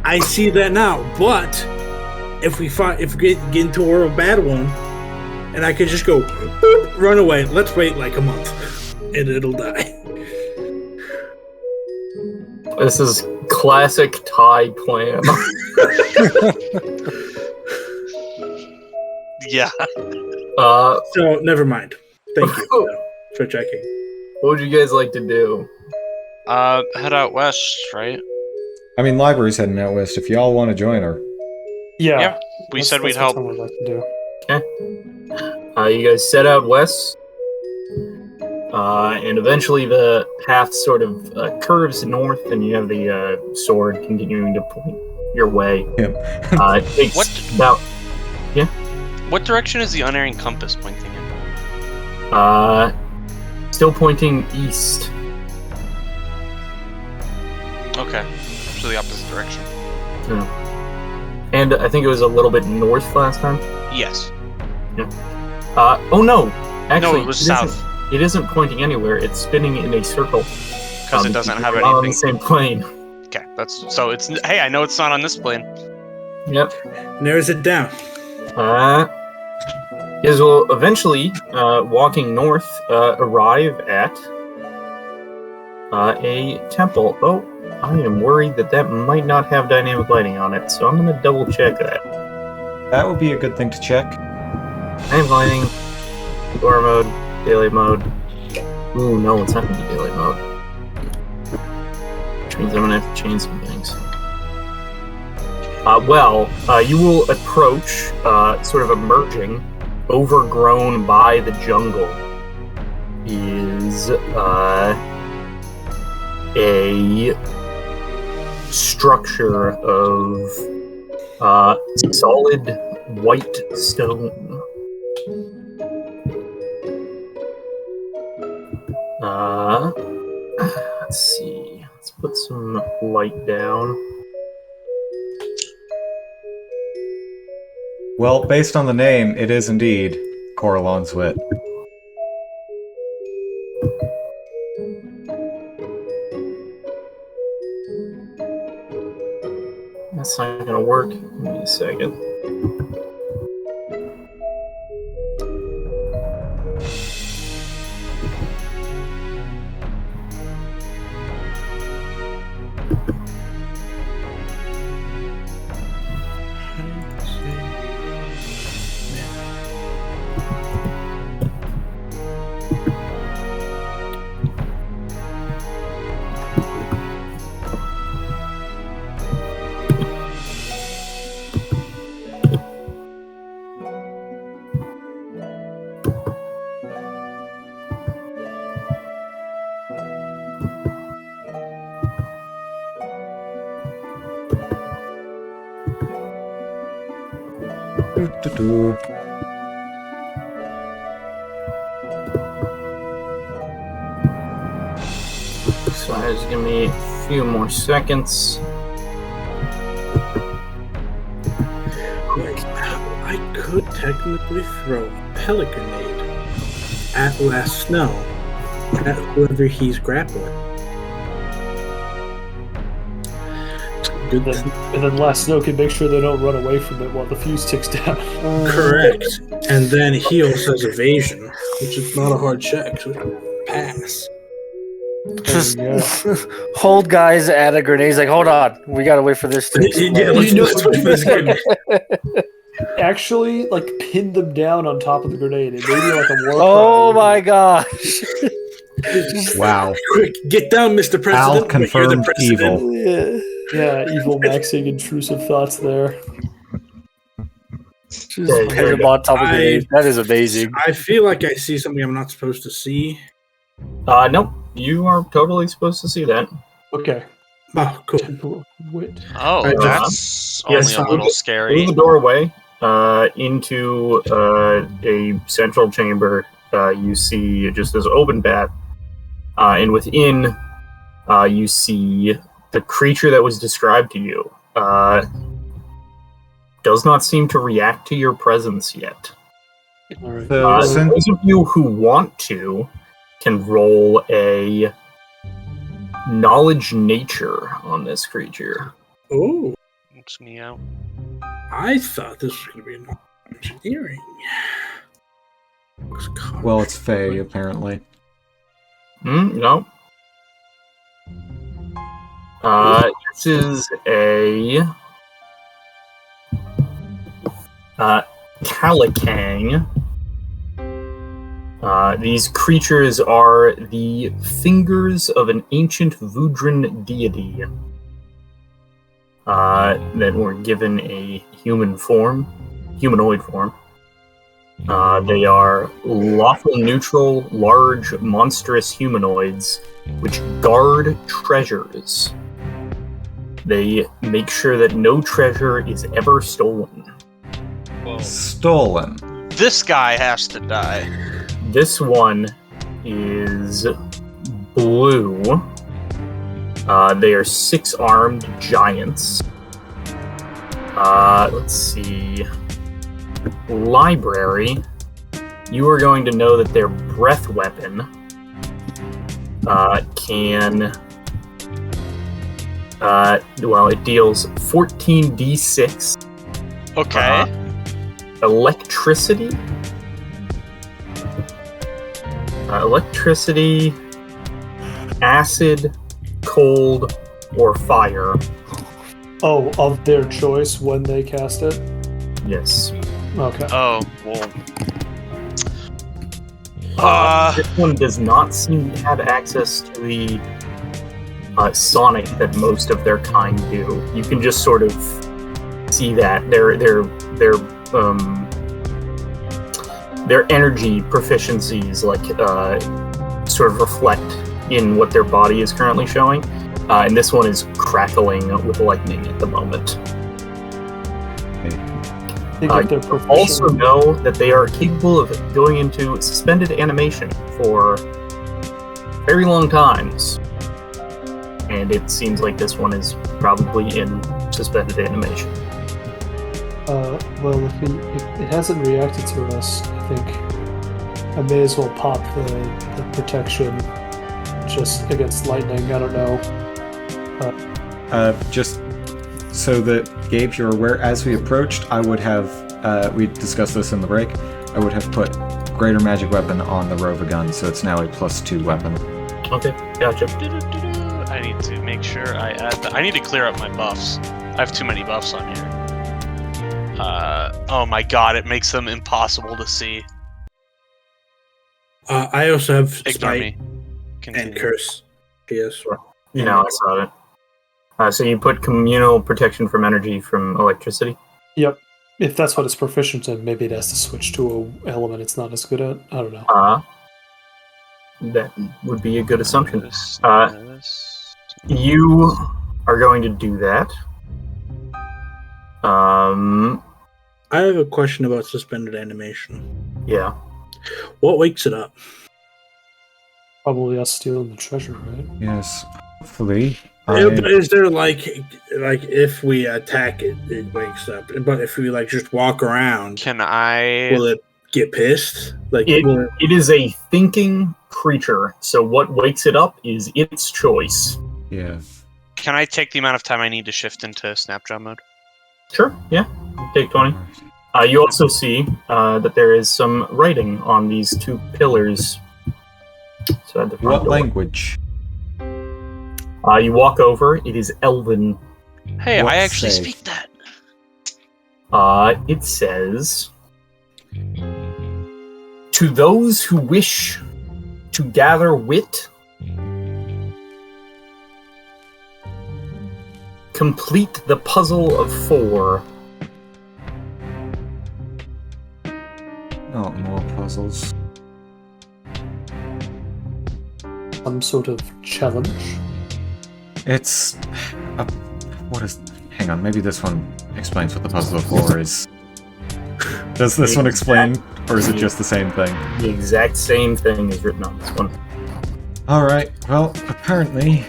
I see that now, but if we get into a real bad one, and I could just go, boop, run away, let's wait like a month, and it'll die. This is classic Thai plan. Yeah. So, never mind. Thank you for checking. What would you guys like to do? Head out west, right? I mean, library's heading out west if y'all want to join her. Yeah. We said we'd help. That's what I'd like to do. Okay. You guys set out west. And eventually the path sort of curves north, and you have the sword continuing to point your way. Yeah. It takes about... Yeah? What direction is the unerring compass pointing in? Still pointing east. Okay. So the opposite direction. Yeah. And I think it was a little bit north last time. Yes. Yeah. Oh no! Actually, no, it was south. It isn't pointing anywhere. It's spinning in a circle. Because it doesn't have anything. On the same plane. Okay, so it's... Hey, I know it's not on this plane. Yep. Narrows it down. Is will eventually, walking north, arrive at a temple. Oh, I am worried that might not have dynamic lighting on it, so I'm going to double check that. That would be a good thing to check. Dynamic lighting, door mode, daily mode. Ooh, no, it's not going to be daily mode. Which means I'm going to have to change some things. You will approach, sort of emerging, overgrown by the jungle, is a structure of solid white stone. Let's see. Let's put some light down. Well, based on the name, it is indeed Coralon's Wit. That's not gonna work. Give me a second. So just give me a few more seconds. I could technically throw a pelicanade at Last Snow at whoever he's grappling. And then Last Snow can make sure they don't run away from it while the fuse ticks down. Correct. And then he also has evasion, which is not a hard check, so pass. Just Yeah. hold guys at a grenade. He's like, hold on, we gotta wait for this to Yeah, explode. let's wait for this grenade. Actually, like pin them down on top of the grenade. It may be like a war Oh crime. my gosh. Wow. Quick, get down, Mr. President. Al You're the confirmed president. evil. Yeah. Yeah, evil maxing intrusive thoughts there. Just Yeah, pin them on top of the grenade. That is amazing. I feel like I see something I'm not supposed to see. Nope. You are totally supposed to see that. Okay. Oh, cool. Temporal wit. Oh, I that's Yes, only a little through scary. the doorway into a central chamber, you see just this open path, and within you see the creature that was described to you. Does not seem to react to your presence yet. All right. So, since Those of you who want to can roll a knowledge nature on this creature. Oh, Oops, me out. I thought this was going to be an engineering. well, it's Faye apparently. No. This is a Calicang. These creatures are the fingers of an ancient Vudran deity that were given a humanoid form. They are lawful neutral, large, monstrous humanoids which guard treasures. They make sure that no treasure is ever stolen. Whoa. Stolen. This guy has to die. This one is blue. They are 6-armed giants. Let's see. Library. You are going to know that their breath weapon can... it deals 14d6 Okay. electricity. Electricity, acid, cold, or fire. Oh, of their choice when they cast it? Yes. Okay. Oh, well. This one does not seem to have access to the sonic that most of their kind do. You can just sort of see that their energy proficiencies sort of reflect in what their body is currently showing, and this one is crackling with lightning at the moment. They get their proficient- Also know that they are capable of going into suspended animation for very long times, and it seems like this one is probably in suspended animation. Well, if it hasn't reacted to us, I think I may as well pop the protection just against lightning. I don't know. Just so that, Gabe, you're aware, as we approached, I would have, we discussed this in the break, I would have put Greater Magic Weapon on the Robogun, so it's now a +2 weapon. Okay, gotcha. I need to make sure I add I need to clear up my buffs. I have too many buffs on here. Oh my god, it makes them impossible to see. I also have Ignore Smite me. Continue. and Curse. Yes. You know, I saw it. So you put communal protection from energy from electricity? Yep. If that's what it's proficient in, maybe it has to switch to an element it's not as good at. I don't know. That would be a good assumption. This. You are going to do that. I have a question about suspended animation. Yeah. What wakes it up? Probably us stealing the treasure, right? Yes. Hopefully. Is there like if we attack it, it wakes up? But if we just walk around, Can I? will it get pissed? It is a thinking creature, so what wakes it up is its choice. Yeah. Can I take the amount of time I need to shift into Snapshot mode? Sure, yeah. Take 20. You also see that there is some writing on these 2 pillars. So at the front What door. language? You walk over. It is Elven. Hey, What I actually say? speak that. It says, "To those who wish to gather wit, complete the puzzle of 4. Oh, more puzzles. Some sort of challenge. It's... what is... Hang on, maybe this one explains what the puzzle of 4 is. Does this one explain, or is it just the same thing? The exact same thing is written on this one. Alright, well, apparently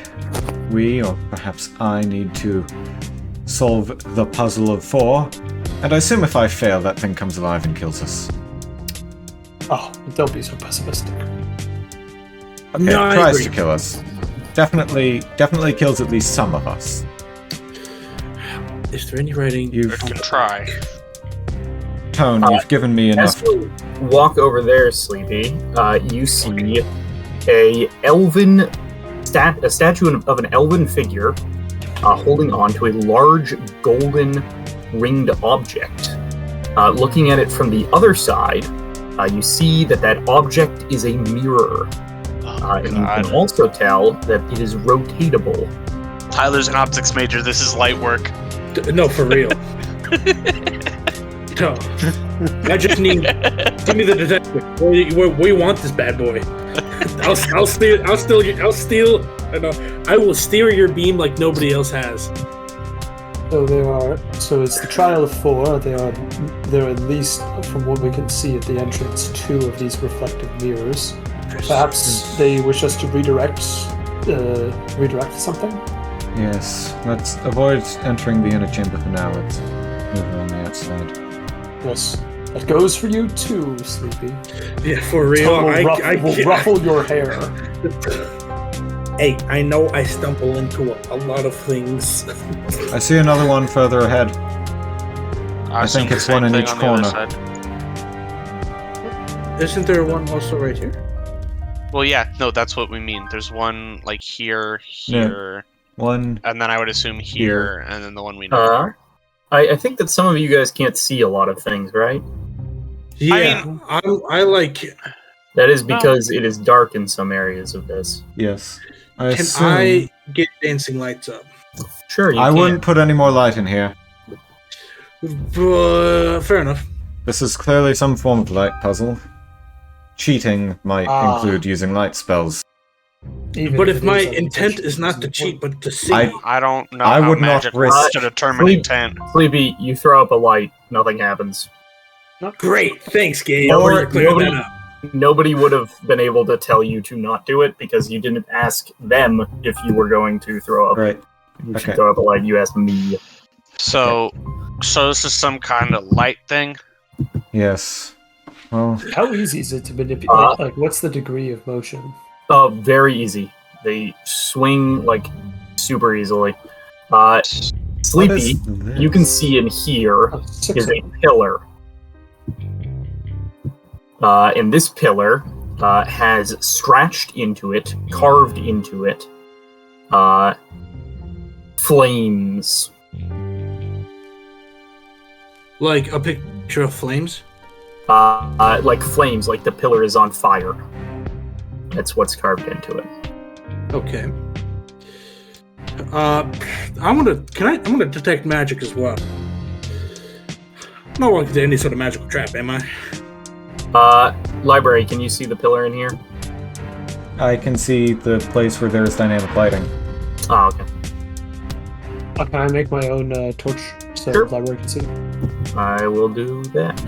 we, or perhaps I, need to solve the puzzle of 4, and I assume if I fail, that thing comes alive and kills us. Oh, don't be so pessimistic. Okay, No, I tries agree. to kill us. Definitely kills at least some of us. Is there any writing? You've... I can try. Tone, you've given me As enough. you walk over there, Sleepy, you see a statue of an elven figure holding on to a large golden ringed object. Looking at it from the other side, you see that object is a mirror. And you can also tell that it is rotatable. Tyler's an optics major. This is light work. No, for real. No. I just need. Give me the detective. We want this bad boy. I'll steal. I will steer your beam like nobody else has. So it's the trial of 4. There are at least, from what we can see at the entrance, 2 of these reflective mirrors. Perhaps they wish us to redirect something? Yes, let's avoid entering the inner chamber for now. Let's move on the outside. Yes. That goes for you too, Sleepy. Yeah, for real. Will ruffle your hair. Hey, I know I stumble into a lot of things. I see another one further ahead. I think assume the it's same one in thing each on the other corner. side. Isn't there one also right here? Well, yeah, no, that's what we mean. There's one like here, One. and then I would assume here, and then the one we know. I think that some of you guys can't see a lot of things, right? Yeah, I like. That is because it is dark in some areas of this. Yes. Can I get dancing lights up? Sure, you I can. wouldn't put any more light in here. Fair enough. This is clearly some form of light puzzle. Cheating might include using light spells. But if my intent is not to cheat, but to see, I don't know I how would not magic risk- works to determine intent. Sleepy, you throw up a light, nothing happens. great. Thanks, Gabe. Or for clearing that up. Nobody would have been able to tell you to not do it because you didn't ask them if you were going to throw up. Right. You should Okay. throw up a light. You asked me. So this is some kind of light thing. Yes. Well, How easy is it to manipulate? Like, what's the degree of motion? Very easy. They swing like super easily. Sleepy, you can see in here is a pillar. And this pillar has scratched into it, carved into it, flames. Like a picture of flames. Like flames, like the pillar is on fire. That's what's carved into it. Okay. I'm gonna detect magic as well. I'm not walking into any sort of magical trap, am I? Library, can you see the pillar in here? I can see the place where there is dynamic lighting. Oh, okay. Can I make my own torch so Sure. the library can see? I will do that.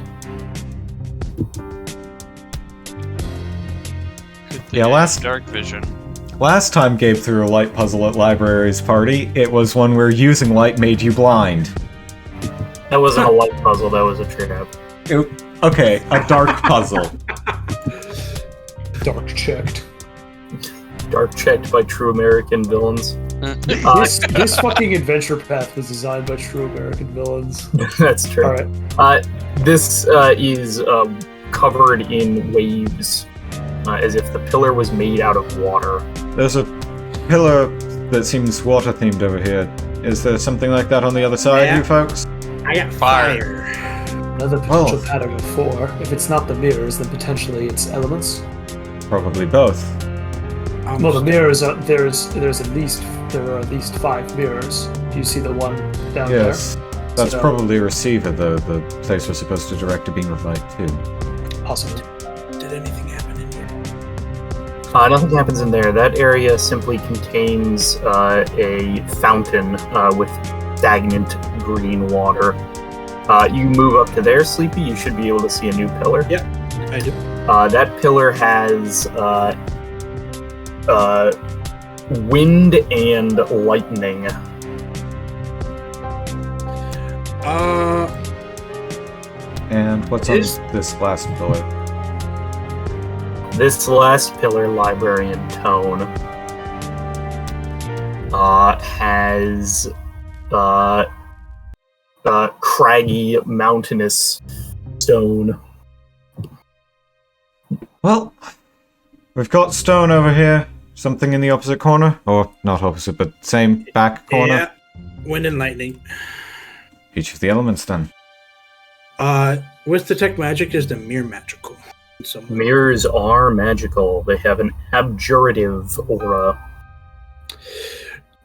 Yeah, Dark vision. Last time Gabe threw a light puzzle at Library's party, it was one where using light made you blind. That wasn't a light puzzle, that was a trap. Okay, a dark puzzle. Dark checked. Dark checked by true American villains. This fucking adventure path was designed by true American villains. That's true. Alright. This is covered in waves, as if the pillar was made out of water. There's a pillar that seems water-themed over here. Is there something like that on the other side, Yeah. you folks? I got Fire. Another potential pattern of 4. If it's not the mirrors, then potentially it's elements. Probably both. Well, the mirrors are there are at least 5 mirrors. Do you see the one down Yes. That's So- probably a receiver, though. The place we're supposed to direct a beam of light to. there? Possibly. Did anything happen in here? Nothing happens in there. That area simply contains a fountain with stagnant green water. You move up to there, Sleepy, you should be able to see a new pillar. I do. That pillar has wind and lightning. And what's on this last pillar? This last pillar, Librarian Tone, has craggy, mountainous stone. Well, we've got stone over here. Something in the opposite corner? Or not opposite, but same back corner? Yeah. Wind and lightning. Each of the elements, then. With detect magic, is the mirror magical? Mirrors are magical. They have an abjurative aura.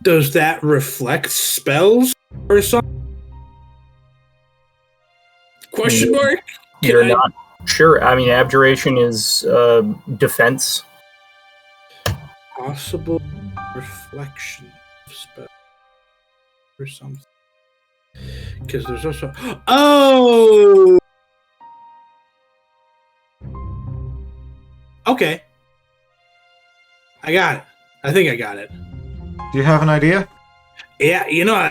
Does that reflect spells or something? Question mark? You're not sure. I mean, abjuration is defense. Possible reflection of spell or something. Because there's also okay. I got it. I think I got it. Do you have an idea? Yeah,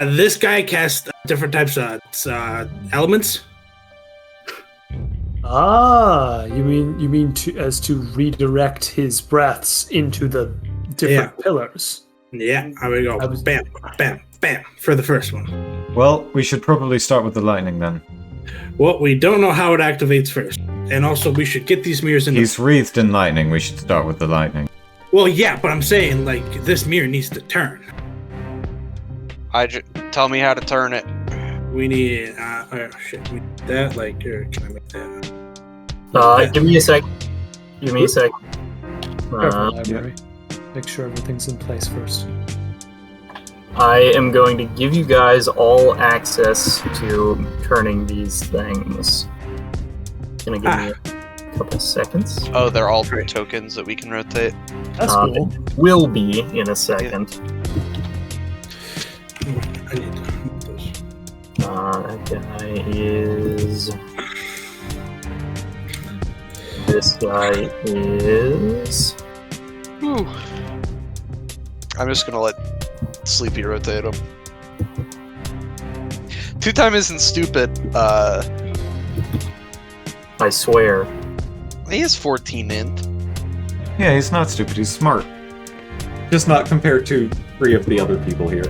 this guy casts different types of elements. You mean to redirect his breaths into the different pillars. Yeah, I would go bam, bam, bam for the first one. Well, we should probably start with the lightning, then. Well, we don't know how it activates first. And also, we should get these mirrors in He's wreathed in lightning. We should start with the lightning. Well, yeah, but I'm saying, this mirror needs to turn. Tell me how to turn it. We need, we need that, or can I make that? Give me a sec. Library. Make sure everything's in place first. I am going to give you guys all access to turning these things. Gonna give me a couple seconds. Oh, they're all tokens that we can rotate. That's cool. Will be in a second. I need to move those. That guy is. This guy is. Whew. I'm just gonna let Sleepy rotate him. 2-time isn't stupid. I swear. He has 14 int. Yeah, he's not stupid. He's smart. Just not compared to 3 of the other people here.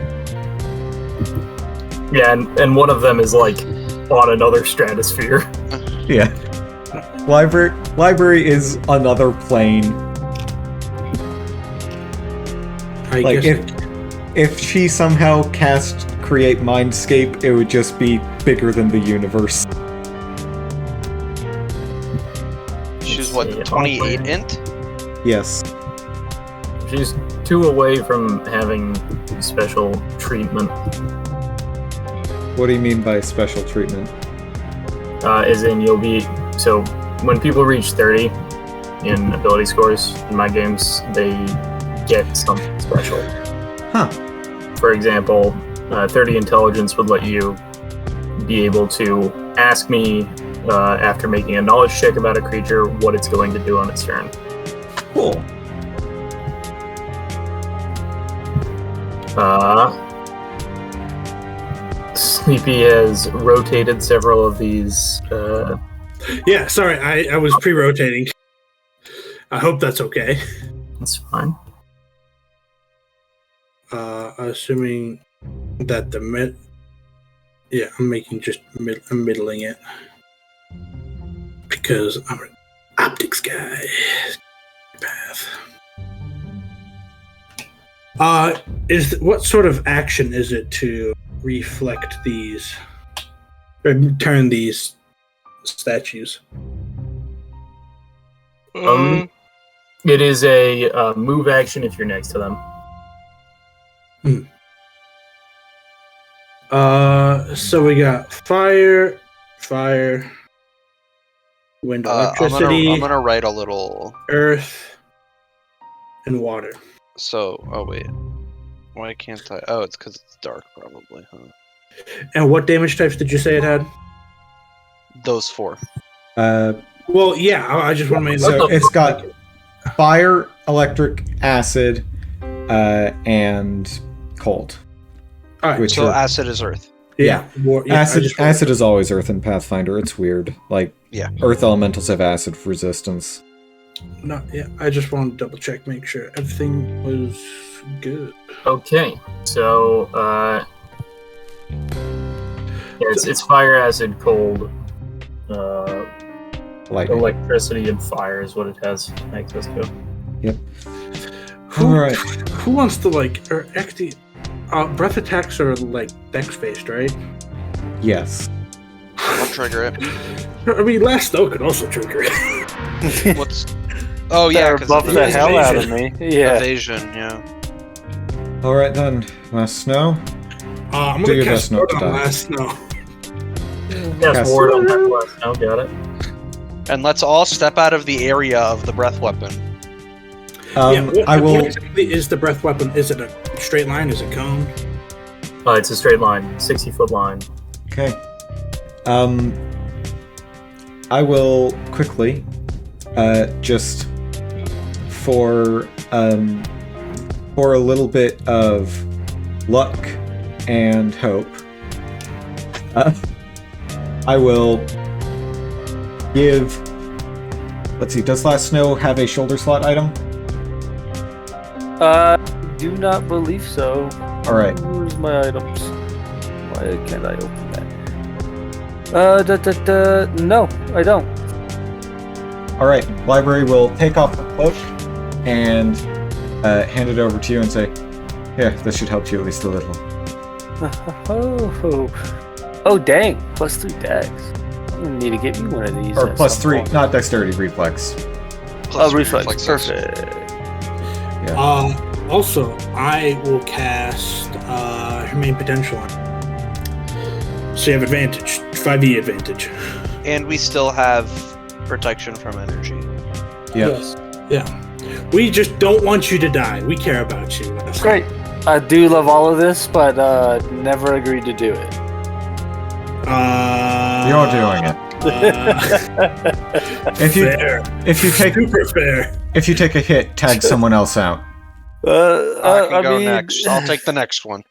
Yeah, and one of them is on another stratosphere. Yeah. Library is another plane. If she somehow cast Create Mindscape, it would just be bigger than the universe. She's what, 28 int? Yes. She's 2 away from having special treatment. What do you mean by special treatment? As in, you'll be... So, when people reach 30 in ability scores in my games, they get something special. Huh. For example, 30 intelligence would let you be able to ask me, after making a knowledge check about a creature, what it's going to do on its turn. Cool. Sleepy has rotated several of these. Yeah, sorry, I was pre-rotating. I hope that's okay. That's fine. Assuming that the mid... Yeah, I'm making just... I'm middling it. Because I'm an optics guy. Path. What sort of action is it to reflect these or turn these statues? It is a move action if you're next to them. So we got fire, wind, electricity. I'm gonna write a little earth, and water. So, oh wait, why can't I? Oh, it's because it's dark, probably, huh? And what damage types did you say it had? Those 4. Well, yeah, I just want to make so it's got fire, electric, acid, and cold. All right, so acid is earth. Yeah. Acid is always earth in Pathfinder. It's weird. Like, earth elementals have acid resistance. No, yeah. I just want to double check, make sure everything was good. Okay, so it's fire, acid, cold, electricity, and fire is what it has access to. Yep. Who wants to breath attacks are like dex based, right? Yes. I'll trigger it. I mean, last snow could also trigger it. What's? Oh yeah, because buff the hell out of me. Yeah. Evasion. Yeah. All right then, last snow. I'm gonna cast ward on last snow. Cast ward on that last snow. Got it. And let's all step out of the area of the breath weapon. I will. What exactly is the breath weapon? Is it a straight line? Is it cone? It's a straight line, 60-foot line. Okay. I will quickly, just for a little bit of luck and hope, I will give. Let's see. Does Last Snow have a shoulder slot item? Do not believe so. All right. Where's my items? Why can't I open that? No, I don't. All right. Library will take off the cloak and hand it over to you and say, "Here, this should help you at least a little." Oh, dang! +3 dex. I'm gonna need to get me one of these. Or +3, not dexterity, reflex. Reflex. Perfect. Yeah. Also, I will cast Remain Potential on. So you have advantage, 5e advantage. And we still have protection from energy. Yep. Yes. Yeah. We just don't want you to die. We care about you. That's great. I do love all of this, but never agreed to do it. You're doing it. If you take super fair. If you take a hit, tag someone else out. I can go next. I'll take the next one.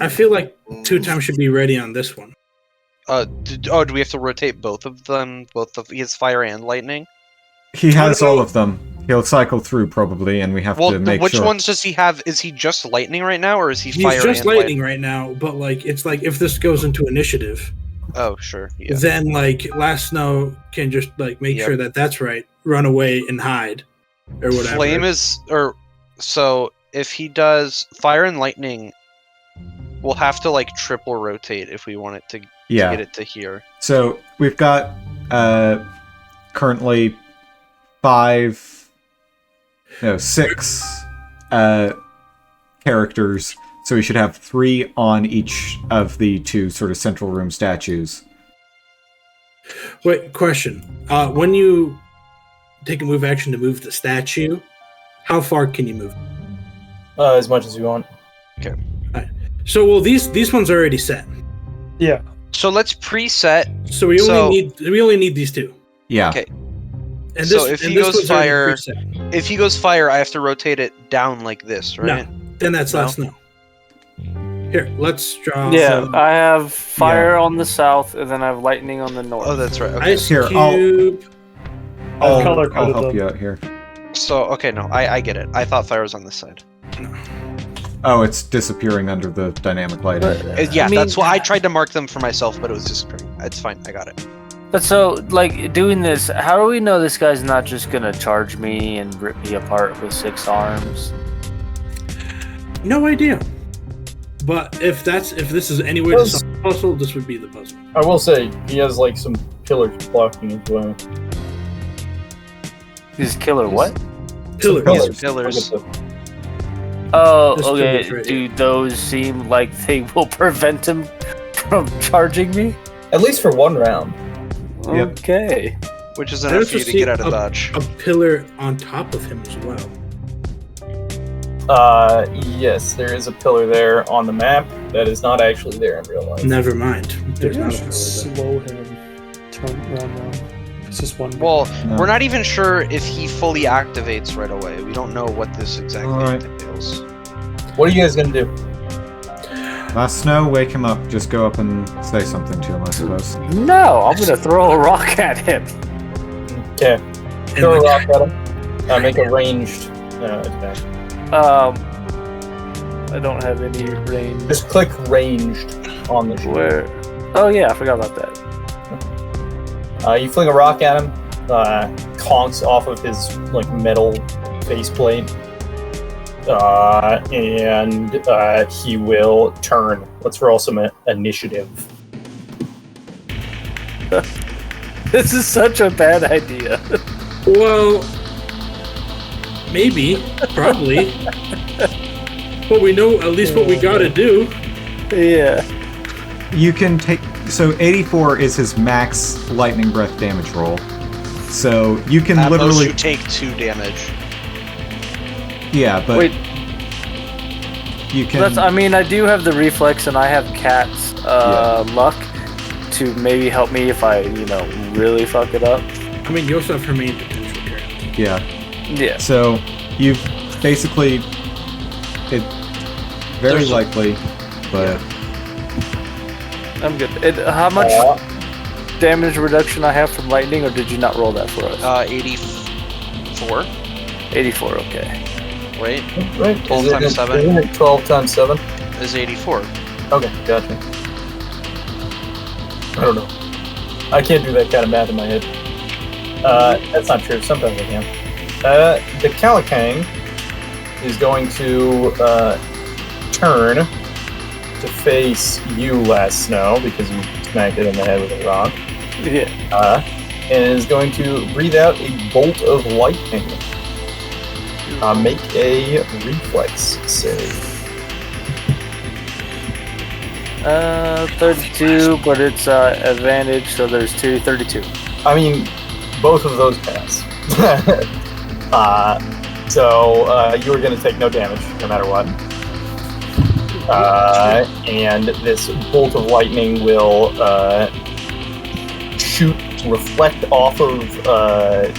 I feel like 2 times should be ready on this one. Do we have to rotate both of them? He has fire and lightning? He has all of them. He'll cycle through probably, and we have to make which sure. Which ones does he have? Is he just lightning right now, or is he fire and He's just lightning right now, but it's like if this goes into initiative. Oh, sure. Yeah. Then Last Snow can just make sure that that's right, run away and hide, or whatever. Flame is, so if he does fire and lightning, we'll have to triple rotate if we want it to get it to here. So we've got currently 6 characters. So we should have 3 on each of the 2 sort of central room statues. Wait, question. When you take a move action to move the statue, how far can you move? As much as you want. Okay. All right. So these ones are already set. Yeah. So let's preset. So we only need these 2. Yeah. Okay. And so if he goes fire, I have to rotate it down like this, right? No. Then that's Last Snow. Here, let's draw. Yeah, I have fire on the south, and then I have lightning on the north. Oh, that's right. Okay. Ice cube. I'll help you out here. So, okay, no, I get it. I thought fire was on this side. No. Oh, it's disappearing under the dynamic lighting. That's why I tried to mark them for myself, but it was disappearing. It's fine, I got it. But so, doing this, how do we know this guy's not just gonna charge me and rip me apart with 6 arms? No idea. But if this is any way to solve the puzzle, this would be the puzzle. I will say he has like some pillars blocking his way. These killer what? Pillars. Pillars. Oh, Just okay. pillars right Do here. those seem like they will prevent him from charging me? At least for one round. Yep. Okay. Which is I enough also for you to see get out of dodge. A pillar on top of him as well. Yes, there is a pillar there on the map that is not actually there in real life. Never mind. There's Maybe I not a should pillar slow him. Turn around. It's just one. Well, No. we're not even sure if he fully activates right away. We don't know what this exactly Alright. entails. What are you guys gonna do? Last Snow, wake him up. Just go up and say something to him, I suppose. No, I'm gonna throw a rock at him. Okay, there. throw a And, rock at him. Make a ranged attack. I don't have any range. Just click ranged on the shield. Where? Oh yeah, I forgot about that. You fling a rock at him, conks off of his like metal faceplate, and he will turn. Let's roll some initiative. This is such a bad idea. well, maybe, probably. But we know at least what we gotta do. Yeah. You can take... So 84 is his max lightning breath damage roll. So you can At most, literally... you take 2 damage. Yeah, but Wait, you can... I mean, I do have the reflex, and I have Cat's luck to maybe help me if I, really fuck it up. I mean, you also have her main potential currently. Yeah. Yeah. So you basically... Very There's a- likely, but... I'm good. How much damage reduction I have from lightning, or did you not roll that for us? 84, 84. Okay. right? Right? 12 times 7? Isn't it 12 times 7? Is 84. Okay, gotcha. I don't know. I can't do that kind of math in my head. That's not true. Sometimes I can. The Calicang is going to turn to face you, Last Snow, because you smacked it in the head with a rock. Yeah. And is going to breathe out a bolt of lightning. Make a reflex save. 32, but it's advantage, so there's 32. I mean, both of those pass. So you are going to take no damage, no matter what. And this bolt of lightning will reflect off of the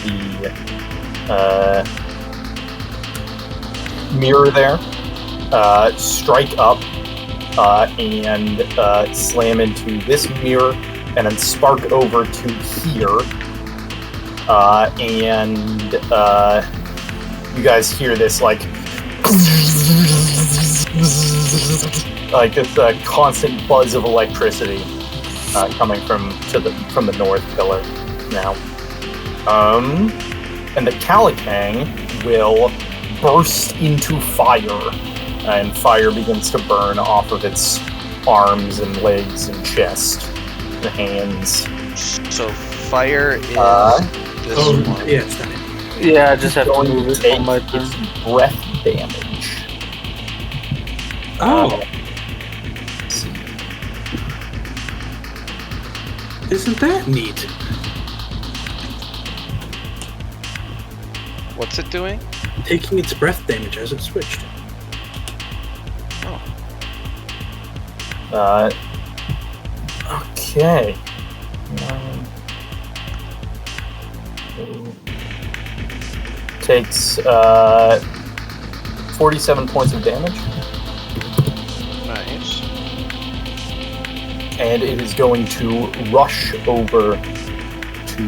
mirror there, strike up, and slam into this mirror, and then spark over to here. And you guys hear this like this constant buzz of electricity coming from the north pillar now. And the Calicang will burst into fire, and fire begins to burn off of its arms and legs and chest and hands. So fire is this one. Yeah, it's done. Yeah, I just have to Going move to it take on my its turn. breath damage. Oh, Let's see. isn't that neat? What's it doing? Taking its breath damage as it switched. Okay. Takes 47 points of damage, Nice. and it is going to rush over to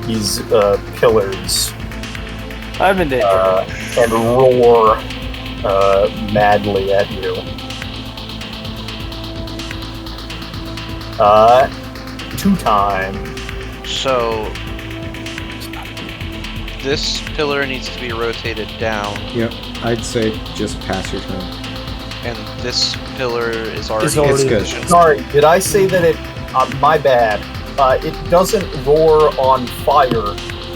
these pillars I'm in danger. and roar madly at you. 2 times. So this pillar needs to be rotated down, Yep, I'd say just pass your turn. and this pillar is already. It's already- in good. position. Sorry, did I say that it? My bad. It doesn't roar on fire.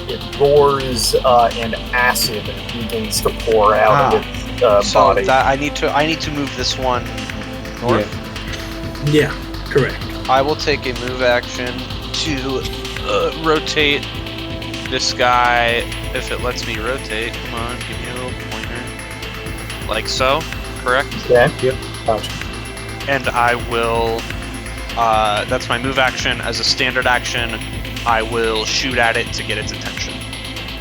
It roars, and acid begins to pour out of its So body. that I need to move this one north. Yeah, correct. I will take a move action to rotate this guy if it lets me rotate. Come on, give me a little pointer. Like so, correct? Okay. Yep. Gotcha. And I will. That's my move action. As a standard action, I will shoot at it to get its attention.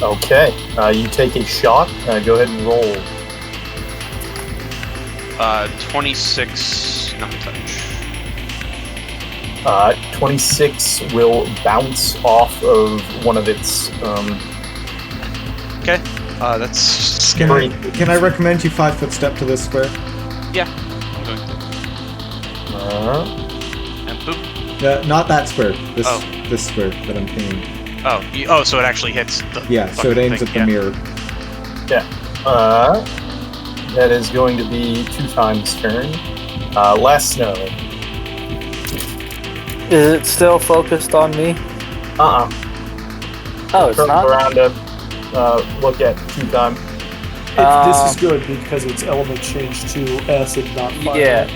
Okay. You take a shot. Go ahead and roll. 26, not touch. 26 will bounce off of one of its. Okay. That's Can scary. I recommend you 5-foot step to this square? Yeah, I'm going to. And boop. Not that square. This Oh. this square that I'm pinging. Oh, so it actually hits the. Yeah, so it fucking aims thing, at the yeah. mirror. That is going to be 2 times turn. Last snow. Is it still focused on me? Oh, Oh, it's turns not? around to look at 2 times. This is good because its element changed to acid, not fire. Yeah.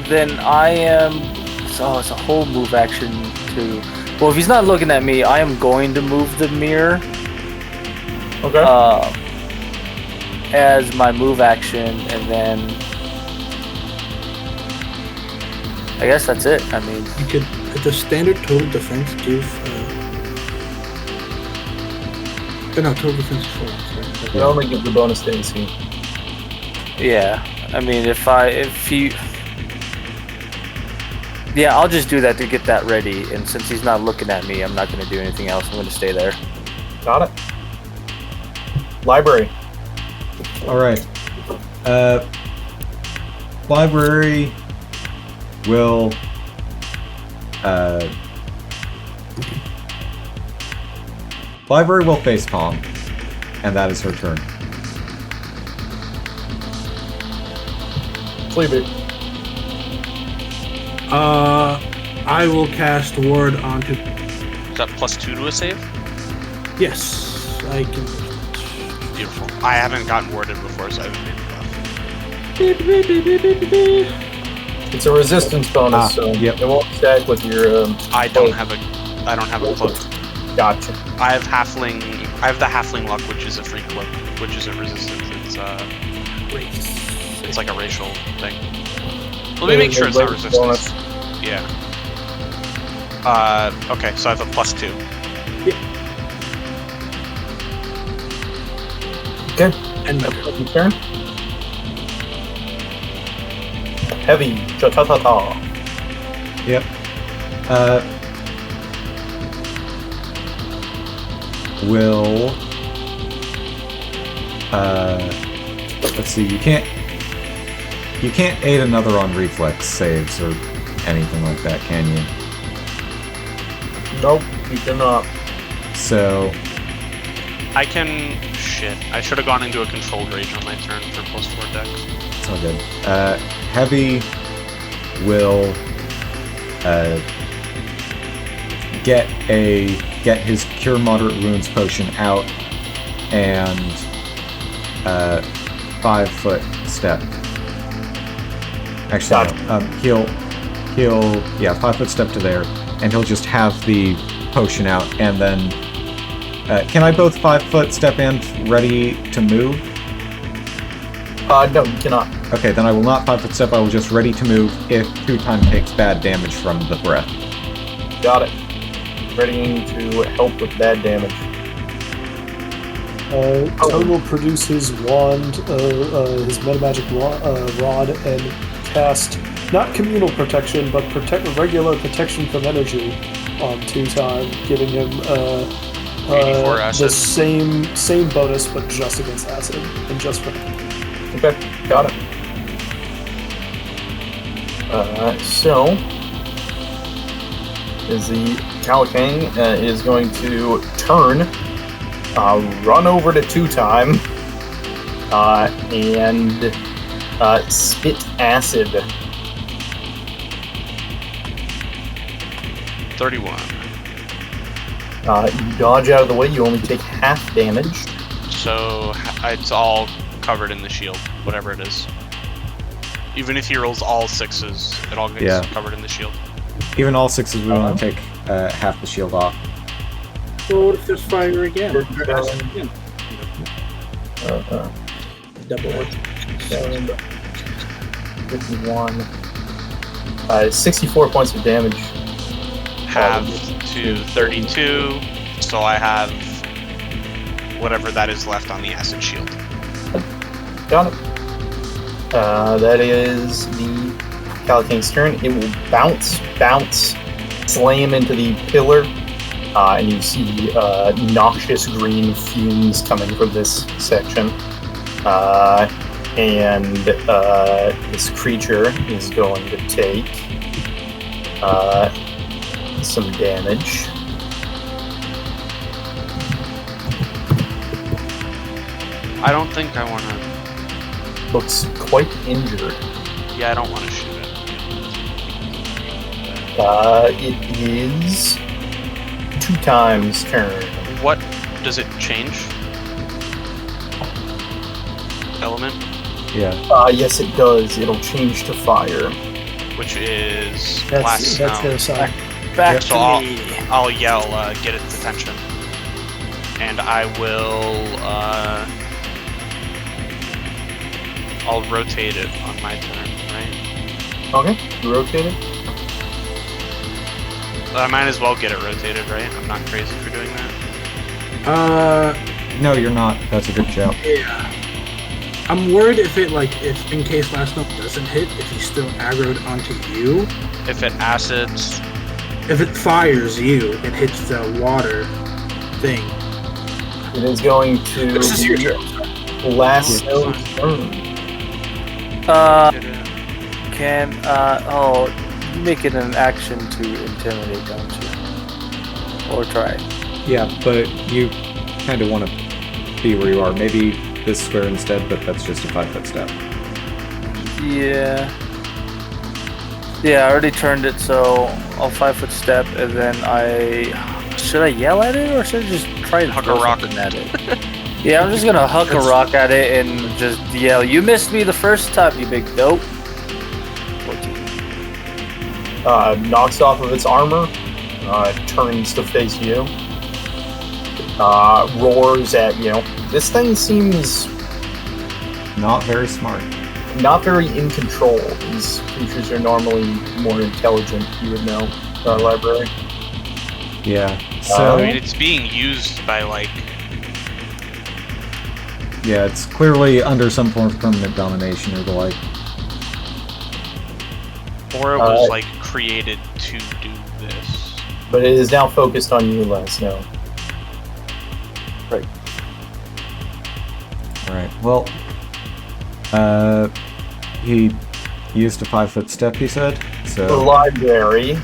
Then I am. So it's a whole move action to. Well, if he's not looking at me, I am going to move the mirror Okay. as my move action, and then I guess that's it. I mean, You could, at the standard total defense, give. No, total defense is 4. It only gives the bonus to AC. yeah. I mean, if he. Yeah, I'll just do that to get that ready, and since he's not looking at me, I'm not going to do anything else. I'm going to stay there. Got it. Library. All right. Library will. Library will face palm, and that is her turn. Sleepy. I will cast ward onto. Is that +2 to a save? Yes, I can. Beautiful. I haven't gotten warded before, so I haven't made it buff. It's a resistance bonus, so yep. it won't stack with your. I don't have a cloak. Gotcha. I have the halfling luck, which is a free cloak, which isn't resistance. It's like a racial thing. Let me make sure it's not resistance. Yeah. Okay, so I have a +2. Okay. And Your turn. Heavy. Jatatata. Yep. Will. Let's see. You can't aid another on reflex saves or anything like that, can you? Nope, you cannot. So I can. Shit. I should have gone into a controlled rage on my turn for +4 dex. it's all good. Heavy will get his Cure Moderate Wounds potion out and 5-foot step. Actually, Gotcha. no. He'll 5-foot step to there, and he'll just have the potion out, and then can I both 5-foot step and ready to move? No, you cannot. Okay, then I will not 5-foot step. I will just ready to move if 2-time takes bad damage from the breath. Got it. Readying to help with bad damage. Toad will produce his wand, his metamagic rod, and cast not communal protection, but regular protection from energy on 2-time, giving him 84 the acid. same bonus, but just against acid and just for him. Okay, got it. So, is the Cowicang is going to turn run over to 2-time and spit acid. 31. You dodge out of the way. You only take half damage. So it's all covered in the shield, whatever it is. Even if he rolls all 6s, it all gets covered in the shield. Even all 6s, we want to take half the shield off. Well, what if there's fire again? Double 51. 64 points of damage. Half to 32, so I have whatever that is left on the acid shield. Got it. That is the Calicang's turn. It will bounce, slam into the pillar, and you see noxious green fumes coming from this section. And this creature is going to take some damage. I don't think I want to... Looks quite injured. Yeah, I don't want to shoot it. It is 2-time's turn. What does it change? Element? Yeah. Yes, it does. It'll change to fire. Which is That's last their sound. side. Back So to me. I'll yell, get its attention. And I will, I'll rotate it on my turn, right? Okay, you rotate it. I might as well get it rotated, right? I'm not crazy for doing that. No, you're not. That's a good shout. Yeah. I'm worried if in case last note doesn't hit, if he's still aggroed onto you. If it acids... If it fires you, it hits the water thing. It is going to This is your turn. last turn. You make it an action to intimidate, don't you? Or try. Yeah, but you kind of want to be where you are. Maybe this square instead, but that's just a 5-foot step. Yeah. Yeah, I already turned it, so I'll 5-foot step, and then should I yell at it, or should I just try to Huck throw a rock something at it? Yeah, I'm just gonna huck a rock at it and just yell, "You missed me the first time, you big dope." 14. Knocks off of its armor, turns to face you, roars at you. This thing seems Not very smart. not very in control. These creatures are normally more intelligent, you would know, library. Yeah. So, I mean, it's being used by, like... yeah, it's clearly under some form of permanent domination or the like. Or it was, like, created to do this. But it is now focused on you, Les. No. Right. Alright, well... he used a 5-foot step, he said, The so... library,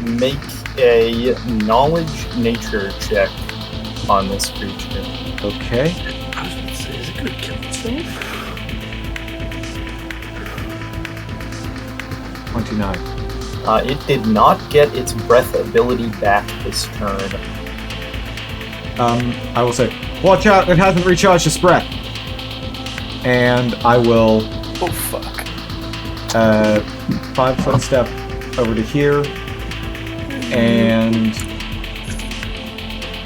make a knowledge nature check on this creature. Okay. I was going to say, is it going to kill itself? 29. It did not get its breath ability back this turn. I will say, watch out, it hasn't recharged its breath. And I will... Oh, fuck. 5-foot step over to here. And...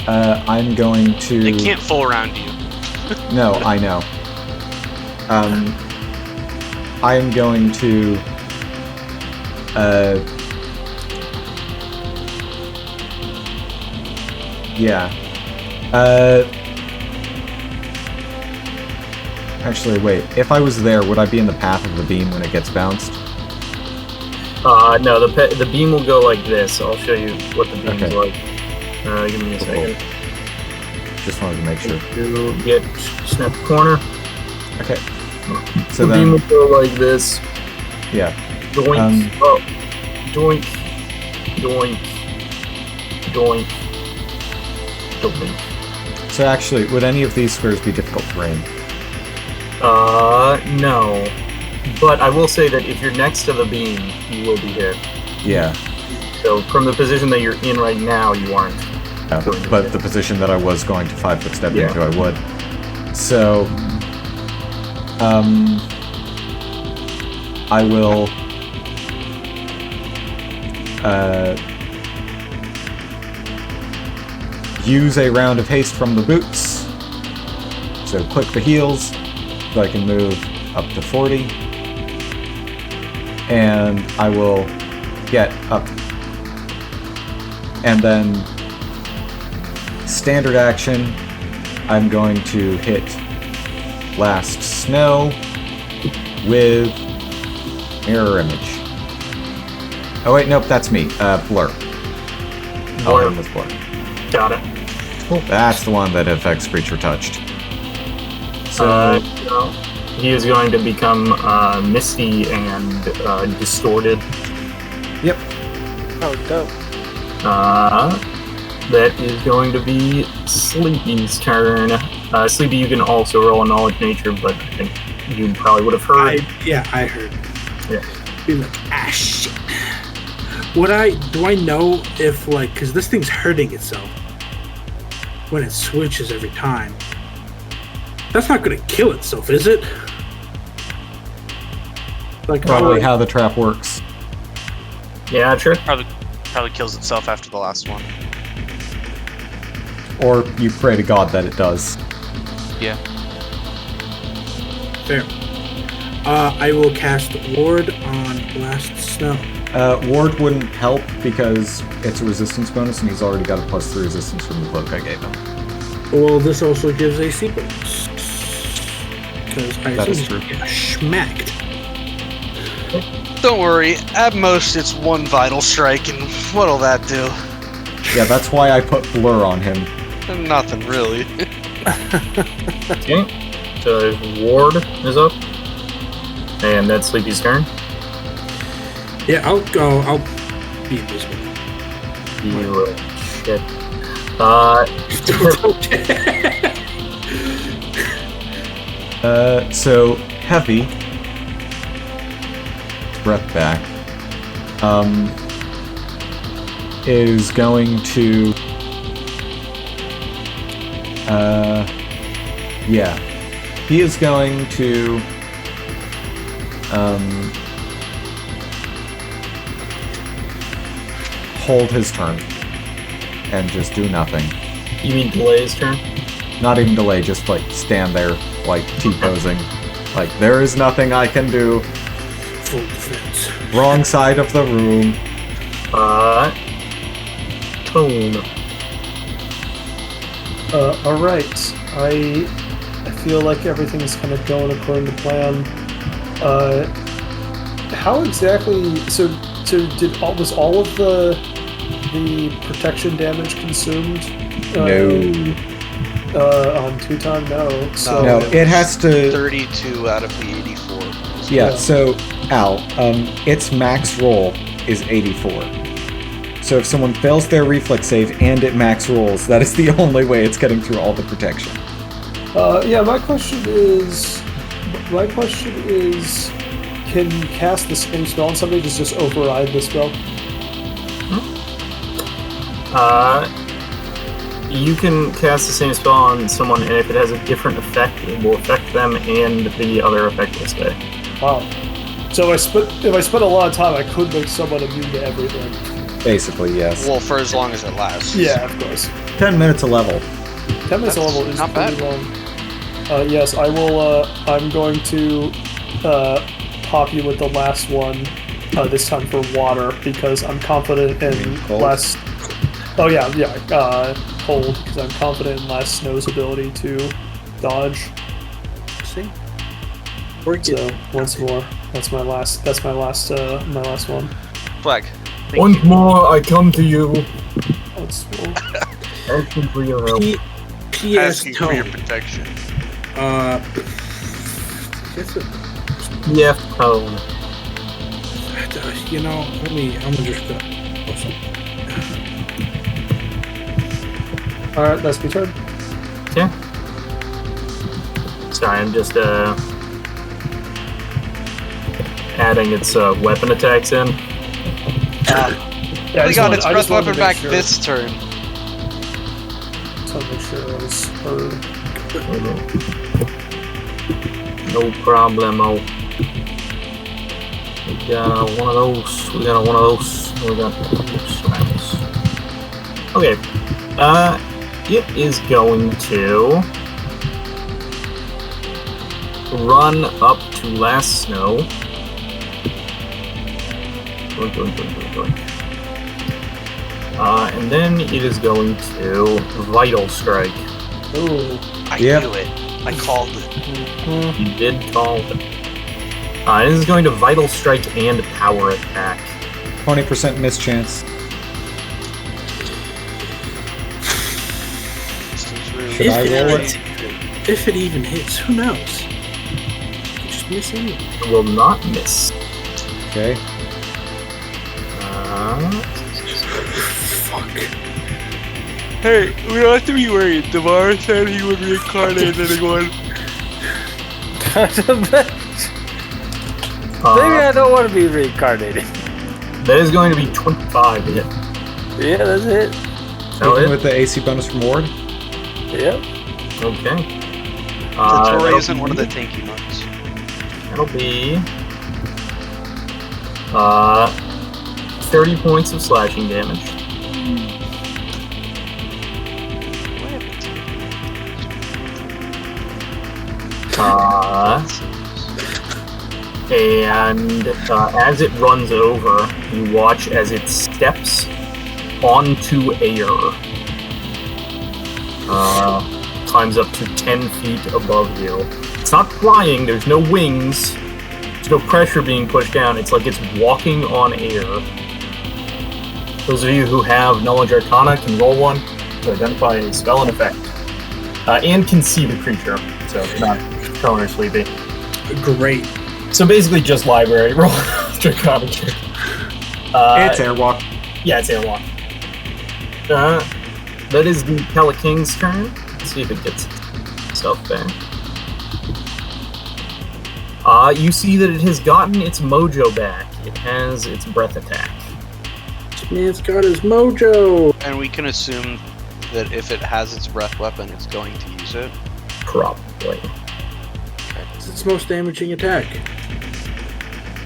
I'm going to... It can't fool around you. No, I know. I am going to... yeah. Actually, wait. If I was there, would I be in the path of the beam when it gets bounced? No, the beam will go like this. I'll show you what the beam's Okay. like. Give me a second. Just wanted to make sure. To get snap the corner. Okay. So The beam then, will go like this. yeah. Doink. Doink. Doink. Doink. Doink. So actually, would any of these squares be difficult terrain? No. But I will say that if you're next to the beam, you will be hit. Yeah. So from the position that you're in right now, you aren't. But the position that I was going to 5-foot step into, I would. So, I will use a round of haste from the boots. So click the heels, so I can move up to 40. And I will get up. And then standard action, I'm going to hit Last Snow with Mirror Image. Oh wait, nope, that's me. Blur. I'll hit him with Blur. Got it. Cool. That's the one that affects creature touched. So he is going to become misty and distorted. Yep. Oh, dope. That is going to be Sleepy's turn. Sleepy, you can also roll a knowledge nature, but I think you probably would have heard. I heard. Yeah. Be like, shit. Do I know if, because this thing's hurting itself when it switches every time. That's not going to kill itself, is it? Probably how the trap works. Yeah, sure. Probably kills itself after the last one. Or you pray to God that it does. Yeah. Fair. I will cast Ward on Last Snow. Ward wouldn't help because it's a resistance bonus and he's already got a +3 resistance from the cloak I gave him. Well, this also gives AC bonus. Because I That is assume true. you get schmacked. Don't worry, at most it's one vital strike, and what'll that do? Yeah, that's why I put Blur on him. Nothing really. Okay. So Ward is up. And that's Sleepy's turn. Yeah, I'll be invisible. You will. Shit. So Heavy, breath back, is going to, he is going to, hold his turn and just do nothing. You mean delay his turn? Not even delay, just stand there, T-posing. There is nothing I can do. Full defense. Wrong side of the room. Tone. Alright. I feel like everything's kind of going according to plan. How exactly... was all of the protection damage consumed? No. On Teuton, no. So No, it has to... 32 out of the 84. Yeah, so, Al, its max roll is 84. So if someone fails their reflex save and it max rolls, that is the only way it's getting through all the protection. my question is... Can you cast the same spell on somebody? Just override the spell? You can cast the same spell on someone, and if it has a different effect, it will affect them, and the other effect will stay. Wow. So if I spent a lot of time, I could make someone immune to everything. Basically, yes. Well, for as long as it lasts. Yeah, of course. 10 minutes a level. 10 minutes a level is not pretty bad. long. Yes, I will. I'm going to pop you with the last one. This time for water because I'm confident in Cold? last. Oh yeah. Cold because I'm confident in Last Snow's ability to dodge. See? So once more, that's my last one. Flag. Thank Once you. more, I come to you. Once more. Asking for your help. P.S. Asking for your Tone. protection. Yeah, Tone. I'm gonna just go. All right, that's my turn. Okay. Sorry, I'm just adding its weapon attacks in. Yeah, We got its I breath just wanted weapon to back make sure, this turn. just wanted to make sure I was heard. No problemo. We got one of those. We got one of those. We got snaps. Okay. It is going to run up to Last Snow. And then it is going to Vital Strike. Oh, I Yep. knew it. I called it. You did call it. This is going to Vital Strike and Power Attack. 20% miss chance. This is really Should I roll it? If it even hits, who knows? You just miss it. It will not miss. Okay. Fuck. Hey, we don't have to be worried. Devar said he would reincarnate anyone. Maybe I don't want to be reincarnated. That is going to be 25 to hit. Yeah, that's it. That Even it? with the AC bonus from Ward? Yep. Okay. Toray that'll isn't one of be- the tanky ones. That'll be 30 points of slashing damage. And as it runs over, you watch as it steps onto air. Climbs up to 10 feet above you. It's not flying, there's no wings, there's no pressure being pushed down, it's like it's walking on air. Those of you who have Knowledge Arcana can roll one to identify a spell and effect. And can see the creature, so it's not prone or sleepy. Great. So basically just library roll Draconic check. It's Airwalk. Yeah, it's Airwalk. That is the Pelaking's turn. Let's see if it gets itself back. You see that it has gotten its mojo back. It has its breath attack. This man's got his mojo. And we can assume that if it has its breath weapon, it's going to use it. Probably. It's its most damaging attack.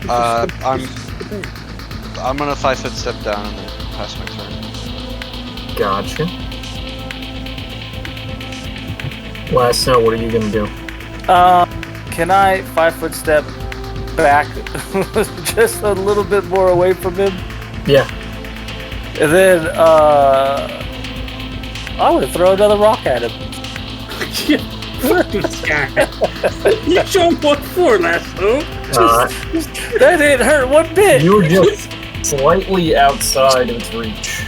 I'm gonna 5-foot step down and then pass my turn. Gotcha. Last Snow, what are you gonna do? Can I 5-foot step back just a little bit more away from him? Yeah. And then, I would throw another rock at him. Fuck this guy. You showed what for, Lasso? That didn't hurt one bit. You're just slightly outside of its reach.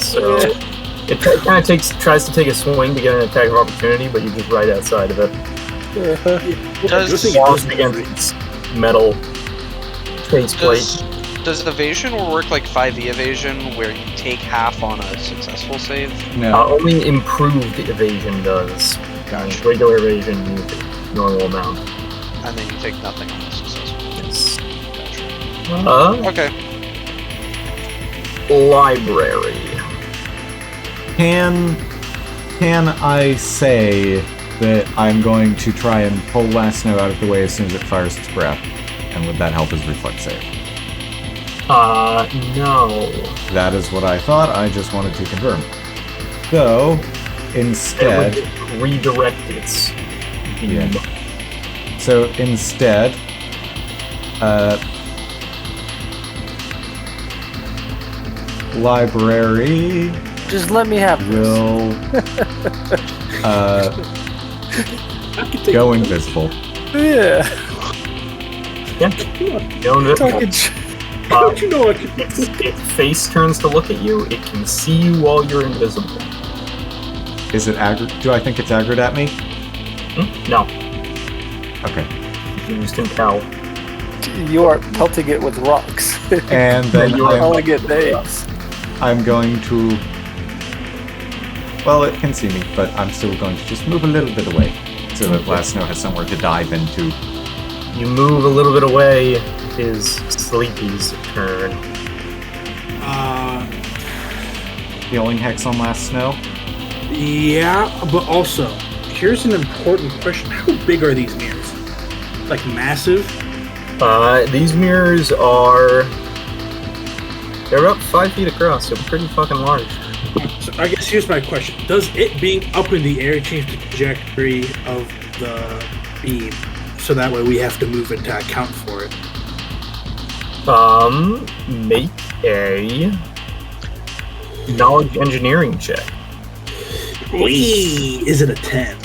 So it kind of tries to take a swing to get an attack of opportunity, but you're just right outside of it. Falls against its metal faceplate. Does evasion work like 5e evasion, where you take half on a successful save? No. Only improved evasion does. Gotcha. Regular evasion, you take normal amount. And then you take nothing on a successful. Yes. Gotcha. Okay. Library. Can I say that I'm going to try and pull Last Snow out of the way as soon as it fires its breath? And would that help his reflex save? No. That is what I thought. I just wanted to confirm. So, instead... It would redirect its beam. Yeah. So, instead... Library... Just let me have this. will... go invisible. Yeah. Go invisible. Don't you know I can... Its face turns to look at you, it can see you while you're invisible. Is it aggro? Do I think it's aggroed at me? No. Okay. You just can tell. You are pelting it with rocks. And then You are calling it names. I'm going to Well, it can see me, but I'm still going to just move a little bit away so that Last Snow has somewhere to dive into. You move a little bit away. It is Sleepy's turn. Healing Hex on Last Snow? Yeah, but also, here's an important question. How big are these mirrors? Like, massive? These mirrors are... They're up 5 feet across, so pretty fucking large. So I guess here's my question. Does it being up in the air change the trajectory of the beam? So that way we have to move it to account for it. Make a knowledge engineering check. Whee! Is it a 10?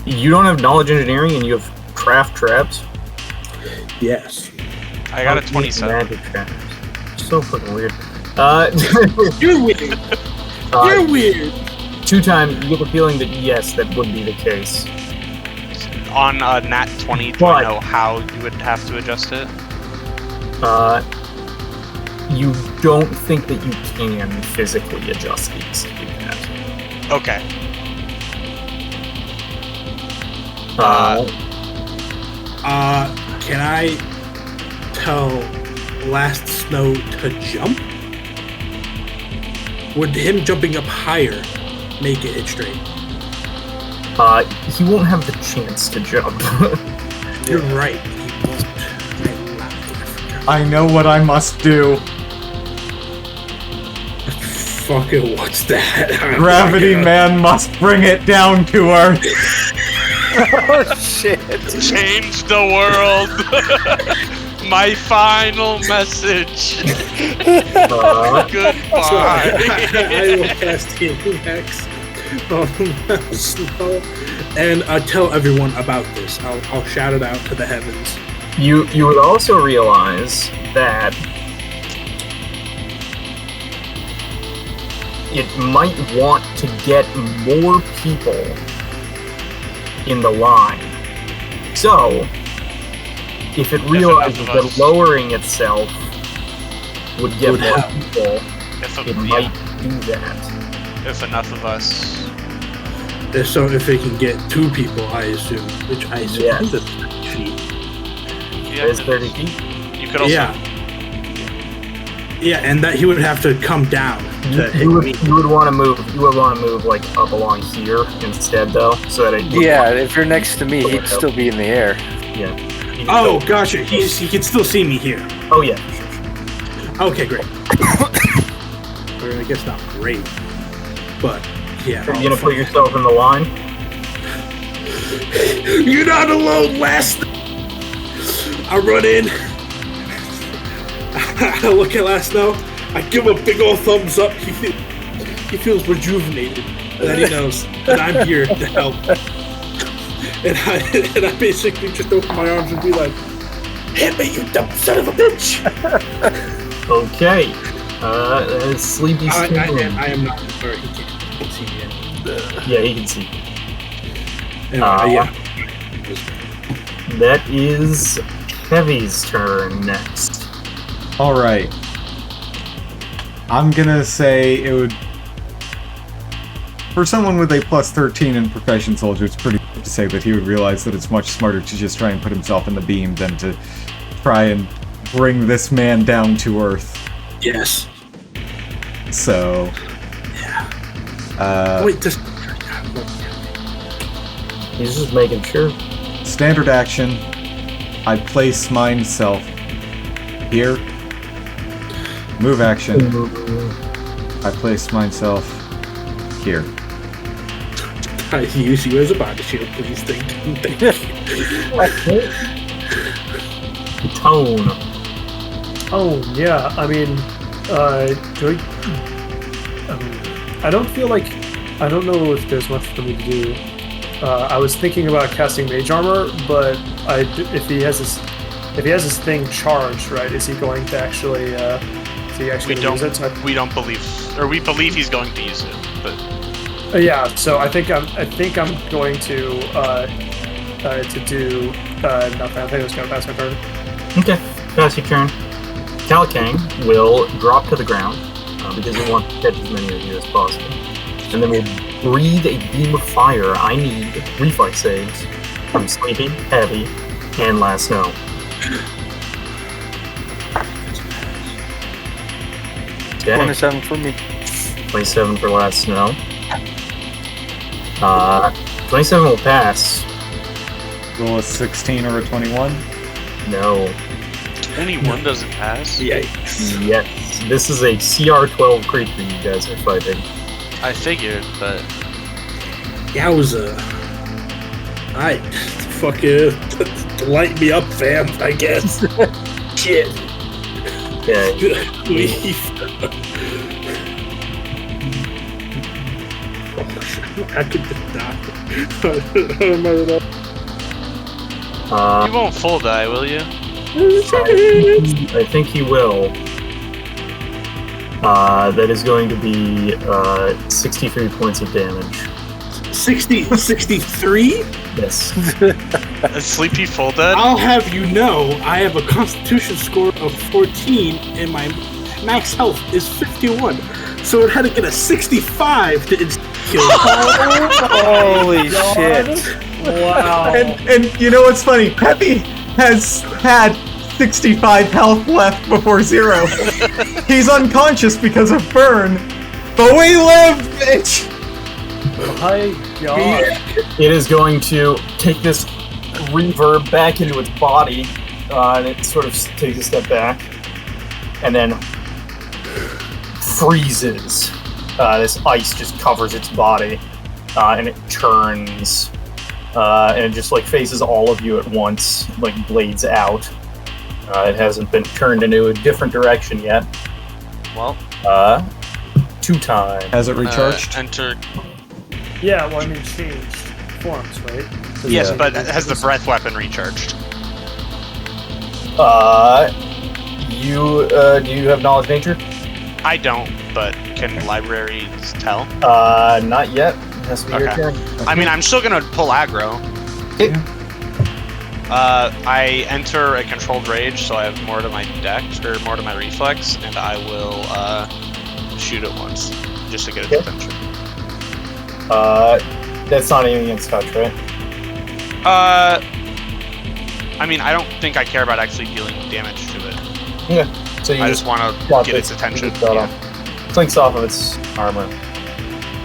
You don't have knowledge engineering and you have craft traps? Yes. I got a 27. Magic traps. So fucking weird. You're weird. You're weird. 2 times, you get the feeling that yes, that would be the case. On nat 20, do I know how you would have to adjust it? You don't think that you can physically adjust these to do that. Okay. Can I tell Last Snow to jump? Would him jumping up higher make it hit straight? He won't have the chance to jump. You're right. He won't. I know what I must do. Fucking what's that? Gravity Man must bring it down to Earth. Oh shit! Change the world! My final message! Goodbye! I will cast Healing Hex on Snow and tell everyone about this. I'll shout it out to the heavens. You would also realize that it might want to get more people in the line. So, if it realizes that lowering itself would get more people, it might do that. If enough of us... So if it can get 2 people, I assume, which I assume Yes. is 30 feet. Yeah, It's 30 feet. You could also... Yeah, and that he would have to come down to hit You me. would want to move. You would want to move like up along here instead, though, so that it. Yeah, if you're next to me, he'd still be in the air. Yeah. Oh, gotcha. He can still see me here. Oh yeah. Sure. Okay, great. Or I guess not great, but yeah. Are you gonna put yourself in the line? You're not alone, Last. I run in. I look at Last Snow. I give him a big old thumbs up. He feels rejuvenated. That he knows that I'm here to help. And I basically just open my arms and be like, "Hit me, you dumb son of a bitch!" Okay. Sleepy's I turn. am not. Or he can't see me anymore. Yeah, he can see. Anyway, yeah. That is Kevy's turn next. Alright. I'm gonna say it would... For someone with a plus 13 in Profession Soldier, it's pretty good to say that he would realize that it's much smarter to just try and put himself in the beam than to try and bring this man down to Earth. Yes. So... Yeah. Wait, just... He's just making sure. Standard action. I place myself here. Move action. I place myself here. I use you as a body shield, please. Thank you. Tone. Oh yeah, I mean, I don't feel like I don't know if there's much for me to do. I was thinking about casting Mage Armor, but if he has his thing charged, right? Is he going to actually? We don't believe, or we believe he's going to use it, but yeah. So I think I'm going to do nothing. I think I was going to pass my turn. Okay, pass your turn. Calicang will drop to the ground. because it wants to catch as many of you as possible. And then we'll breathe a beam of fire. I need reflex saves from Sleepy, Heavy, and Last Snow. Okay. 27 for me. 27 for Last Snow. 27 will pass. Roll a 16 or a 21? No. 21 doesn't pass? Yikes. Yes. This is a CR12 creature you guys are fighting. I figured, but... Yowza. Alright. Fucking light me up, fam, I guess. Shit. Okay. Leave. I could just die. You won't full die, will you? I think he will. That is going to be 63 points of damage. 63? Yes. A sleepy full dead? I'll have you know, I have a constitution score of 14 and my max health is 51. So it had to get a 65 to kill him. Holy shit. Wow. And you know what's funny? Peppy has had 65 health left before 0. He's unconscious because of burn, but we live, bitch! My God. It is going to take this reverb back into its body, and it sort of takes a step back, and then freezes. This ice just covers its body, and it turns, and it just like faces all of you at once, like blades out. It hasn't been turned into a different direction yet. Well, 2 times. Has it recharged? Enter... Yeah, well, I mean, changed forms, right? Yes, but has the breath weapon recharged? Do you have knowledge nature? I don't, but can libraries tell? Not yet. It has to be your turn. I mean, I'm still gonna pull aggro. Okay. I enter a controlled rage, so I have more to my dex, or more to my reflex, and I will shoot it once, just to get its attention. That's not anything against touch, right? I mean, I don't think I care about actually dealing damage to it. Yeah. So you I just want to get its attention. Yeah. Clinks off of its armor.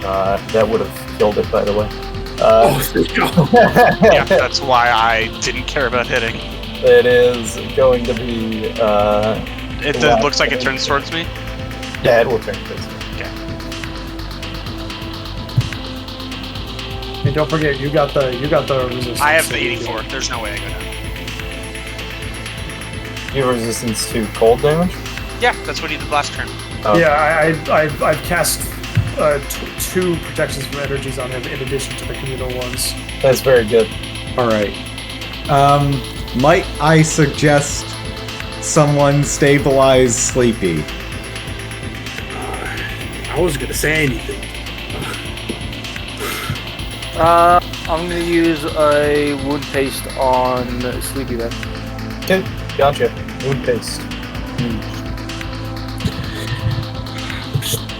That would have killed it, by the way. Yeah, that's why I didn't care about hitting. It is going to be. It looks like it turns towards me. Yeah, it will turn towards me. Okay. And don't forget, you got the resistance. I have the 84. There's no way I go down. You have resistance to cold damage? Yeah, that's what he did last turn. Yeah, I've cast 2 protections from energies on him in addition to the communal ones. That's very good. Alright. Might I suggest someone stabilize Sleepy? I wasn't gonna say anything. I'm gonna use a wound paste on Sleepy then. Okay, gotcha. Wound paste.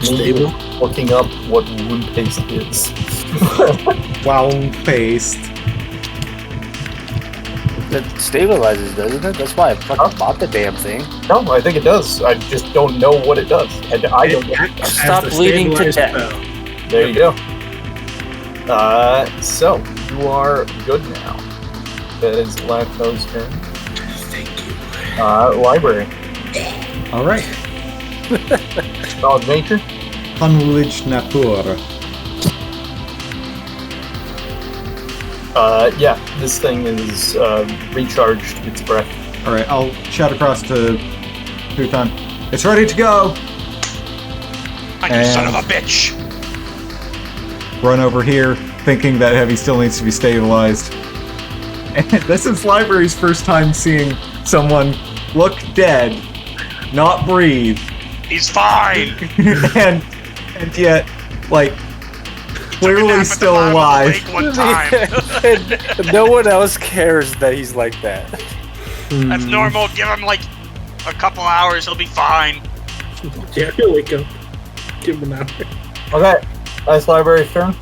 Stable. Looking up what wound paste is. Wound paste. That stabilizes, doesn't it? That's why I fucking bought the damn thing. No, I think it does. I just don't know what it does. I don't know. Stop bleeding to death. There you go. So, you are good now. That is Lacto's turn. Thank you. Library. Alright. Knowledge nature. Knowledge nature. Yeah, this thing is recharged its breath. Alright, I'll shout across to Puton. It's ready to go! You son of a bitch! Run over here, thinking that Heavy still needs to be stabilized. And this is Library's first time seeing someone look dead, not breathe, He's fine! and yet, like, clearly still alive. One time. And no one else cares that he's like that. That's normal. Give him like a couple hours. He'll be fine. Yeah, he'll wake up. Give him an hour. Okay, that's library's turn.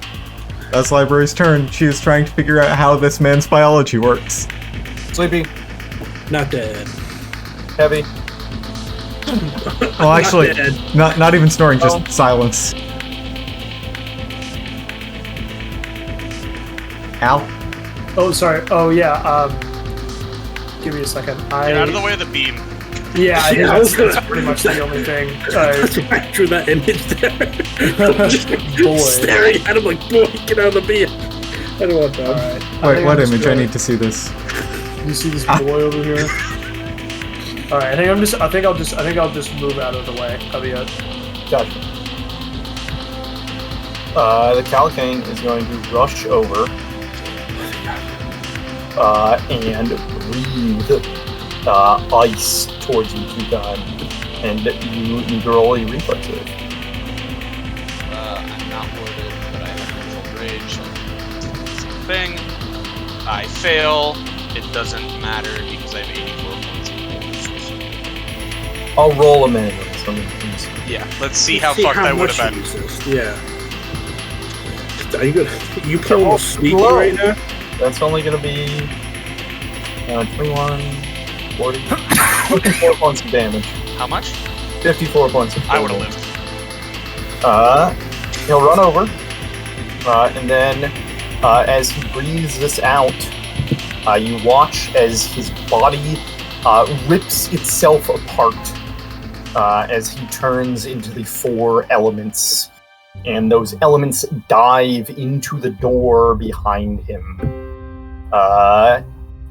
That's Library's turn. She is trying to figure out how this man's biology works. Sleepy, Not dead. heavy. Well, actually, Not dead. not even snoring, just Oh. silence. Al? Oh, sorry. Oh, yeah. Give me a second. Get out of the way of the beam. Yeah, I Yeah, I was that's gonna- pretty much the only thing. That's why I drew that image there. Just Boy. staring at him like, boy, get out of the beam. I don't want that. Alright. Wait, what image? I need to see this. You see this boy over here? Alright, I think I'll just move out of the way of it. Gotcha. The Calicane is going to rush over and breathe ice towards you two times, and you need to roll a reflex save. I'm not worded, but I have control rage. So thing. I fail. It doesn't matter because I have 84 points of bonus. I'll roll a manually. So please. Yeah, let's see how fucked I would have been. Yeah. Are you good? You pulling Oh, a sneaky whoa. right now? That's only going to be 21, 40, 54 points of damage. How much? 54 points of damage. I would have lived. He'll run over, and then as he breathes this out, you watch as his body rips itself apart as he turns into the 4 elements, and those elements dive into the door behind him.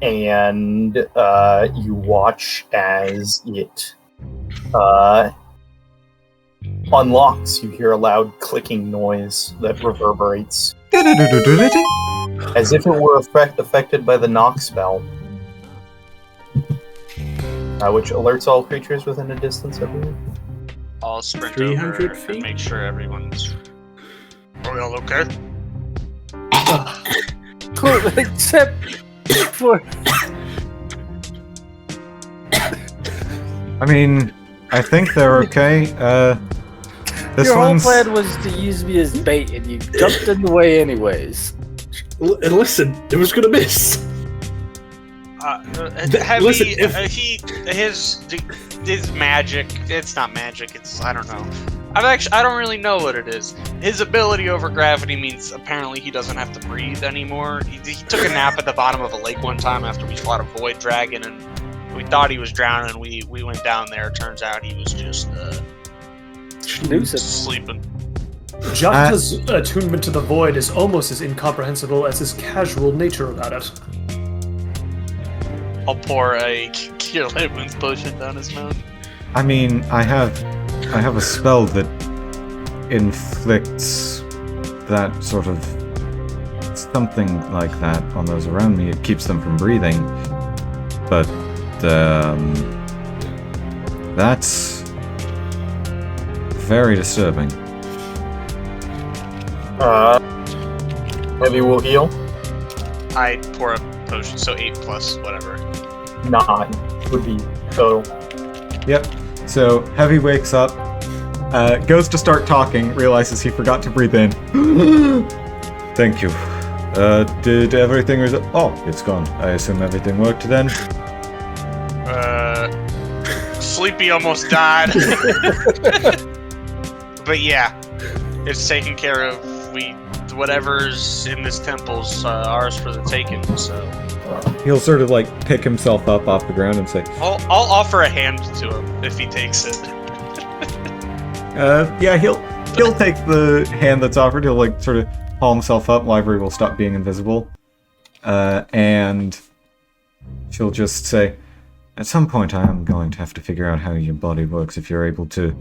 And you watch as it unlocks. You hear a loud clicking noise that reverberates, as if it were affected by the knock spell, which alerts all creatures within a distance of you. I'll sprint 300 over feet? and make sure everyone's... Are we all okay? Cool, except for I mean, I think they're okay. This your whole one's... plan was to use me as bait, and you jumped in the way anyways. And listen, it was gonna miss. Heavy, listen, if- his magic, it's not magic, it's, I don't know. I don't really know what it is. His ability over gravity means apparently he doesn't have to breathe anymore. He took a nap at the bottom of a lake one time after we fought a void dragon, and we thought he was drowning. We went down there. Turns out he was just sleeping. Jatatata's attunement to the void is almost as incomprehensible as his casual nature about it. I'll pour a Cure Light Wounds potion down his mouth. I mean, I have a spell that inflicts that sort of something like that on those around me. It keeps them from breathing, but that's very disturbing. Heavy will heal. I pour a potion, so 8 plus whatever. 9 would be total. Yep. So Heavy wakes up, goes to start talking, realizes he forgot to breathe in. Thank you. Did everything Oh, it's gone. I assume everything worked then. Sleepy almost died. But yeah, it's taken care of. Whatever's in this temple's ours for the taking. So He'll sort of like pick himself up off the ground and say, I'll offer a hand to him if he takes it. yeah, he'll take the hand that's offered. He'll like sort of haul himself up. Library will stop being invisible, and she'll just say, "At some point, I am going to have to figure out how your body works. If you're able to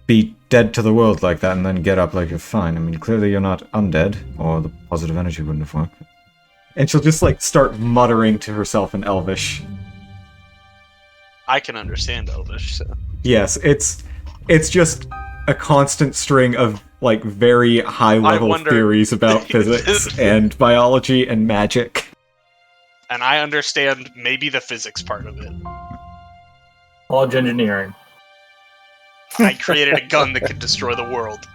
be dead to the world like that and then get up like you're fine. I mean, clearly you're not undead, or the positive energy wouldn't have worked." And she'll just like start muttering to herself in Elvish. I can understand Elvish, so. Yes, it's just a constant string of like very high level wonder- theories about physics and biology and magic. And I understand maybe the physics part of it. Lodge engineering. I created a gun that could destroy the world.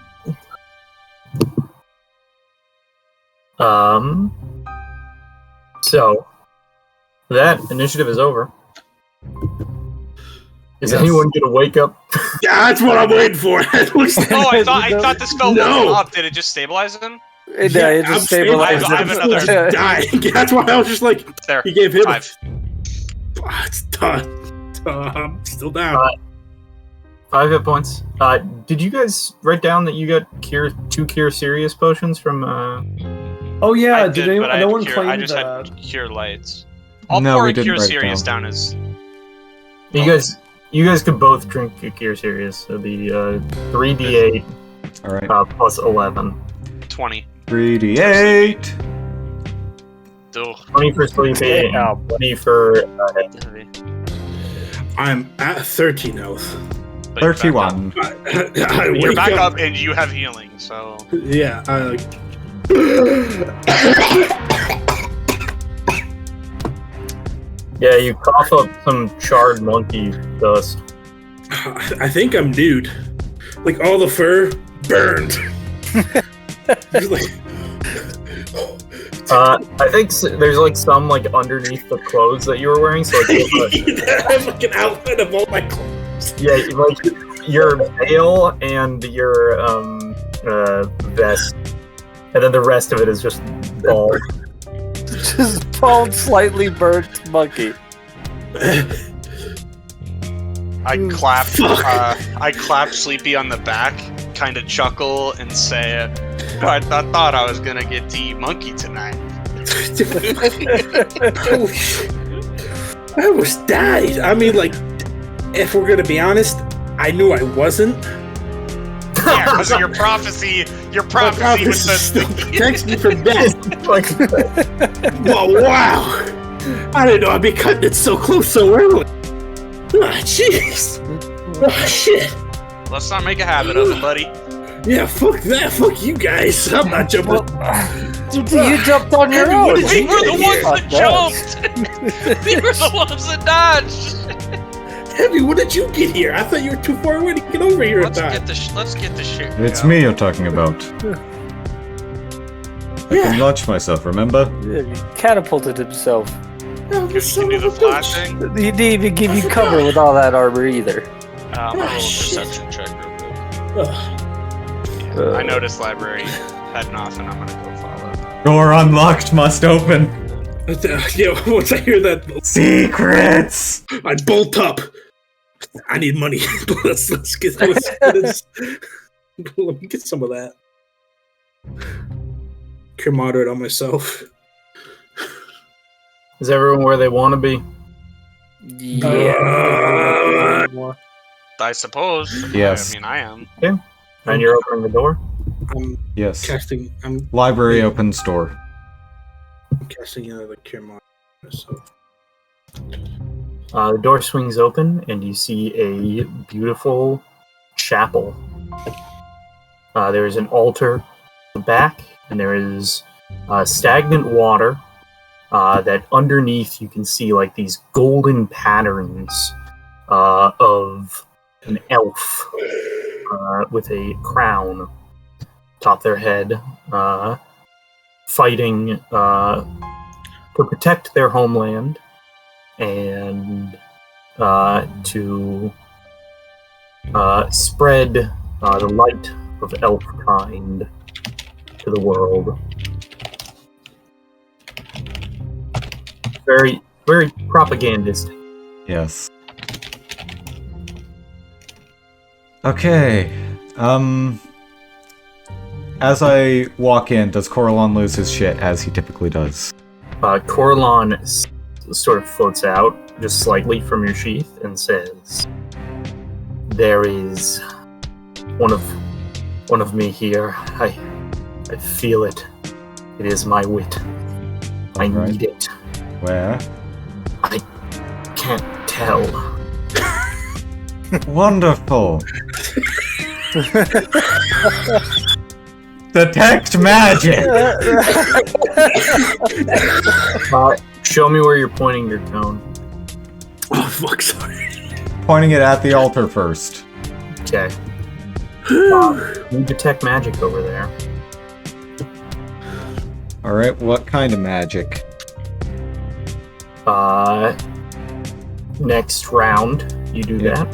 So that initiative is over. Is Yes. anyone gonna wake up? Yeah, that's what I'm waiting for. Oh, I thought the spell wasn't up. Did it just stabilize him? Yeah, it just stabilized. I have another- dying. That's why I was just like, There. he gave him 5. It's done. I'm still down. 5 hit points. Did you guys write down that you got two cure serious potions from? Oh yeah, I did did, anyone? but I No had one cure, claimed I just that. had cure lights. I'll No, pour we a didn't cure write serious down. down as You guys could both drink a cure serious. So the 3d8 All right. plus 11. 20. 3d8. Ugh. 20 for sleepy, Yeah. and 20 for I'm at 13 health. But you're back up. 31. I You're wake back up. up and you have healing, so Yeah, I Yeah, you cough up some charred monkey dust. I think I'm nude. Like all the fur burned. Just like, I think there's like some like underneath the clothes that you were wearing. So like, I have like an outfit of all my clothes. yeah, like your veil and your vest, and then the rest of it is just bald. Just bald, slightly burnt monkey. I clap Sleepy on the back, kind of chuckle, and say, I thought I was gonna get to eat monkey tonight. I almost died. I mean, like, if we're gonna be honest, I knew I wasn't. Yeah, because of your prophecy. Your My prophecy prophecy was still the protects me from death. Like, Oh, wow! I didn't know I'd be cutting it so close so early. Ah, jeez. Oh, shit. Let's not make a habit of it, buddy. Yeah, fuck that. Fuck you guys. I'm not jumping. You jumped on your own. We were the ones that Fuck jumped. We were the ones that dodged. Heavy, when did you get here? I thought you were too far away to get over here in Let's time. get the shit. It's going. me you're talking about. I Yeah. can launch myself, remember? He catapulted himself. Oh, Can you do the flashing? He didn't even give you cover with all that armor either. I'm gonna roll a shit. perception check real quick. Ugh. I noticed library heading off, and I'm gonna go follow. Door unlocked must open. Yeah, once I hear that, Secrets! I bolt up. I need money. let's get this. Let me get some of that. Cure moderate on myself. is everyone where they want to be? Yeah. I suppose. Yes. I mean, I am. And you're opening the door. I'm Yes. casting. I'm Library opens door. casting another cure moderate. So. The door swings open, and you see a beautiful chapel. There is an altar at the back, and there is stagnant water. That underneath you can see like these golden patterns of an elf with a crown atop their head, fighting to protect their homeland and to spread the light of elf kind to the world. Very, very propagandistic. Yes. Okay. As I walk in, does Coralon lose his shit as he typically does? Coralon sort of floats out just slightly from your sheath and says, "There is one of me here. I feel it. It is my wit. I Alright. need it. Where? I can't tell." Wonderful. Detect magic. Show me where you're pointing your cone. Oh fuck! Sorry. Pointing it at the altar first. check. You detect magic over there. Alright, what kind of magic? Next round, you do that.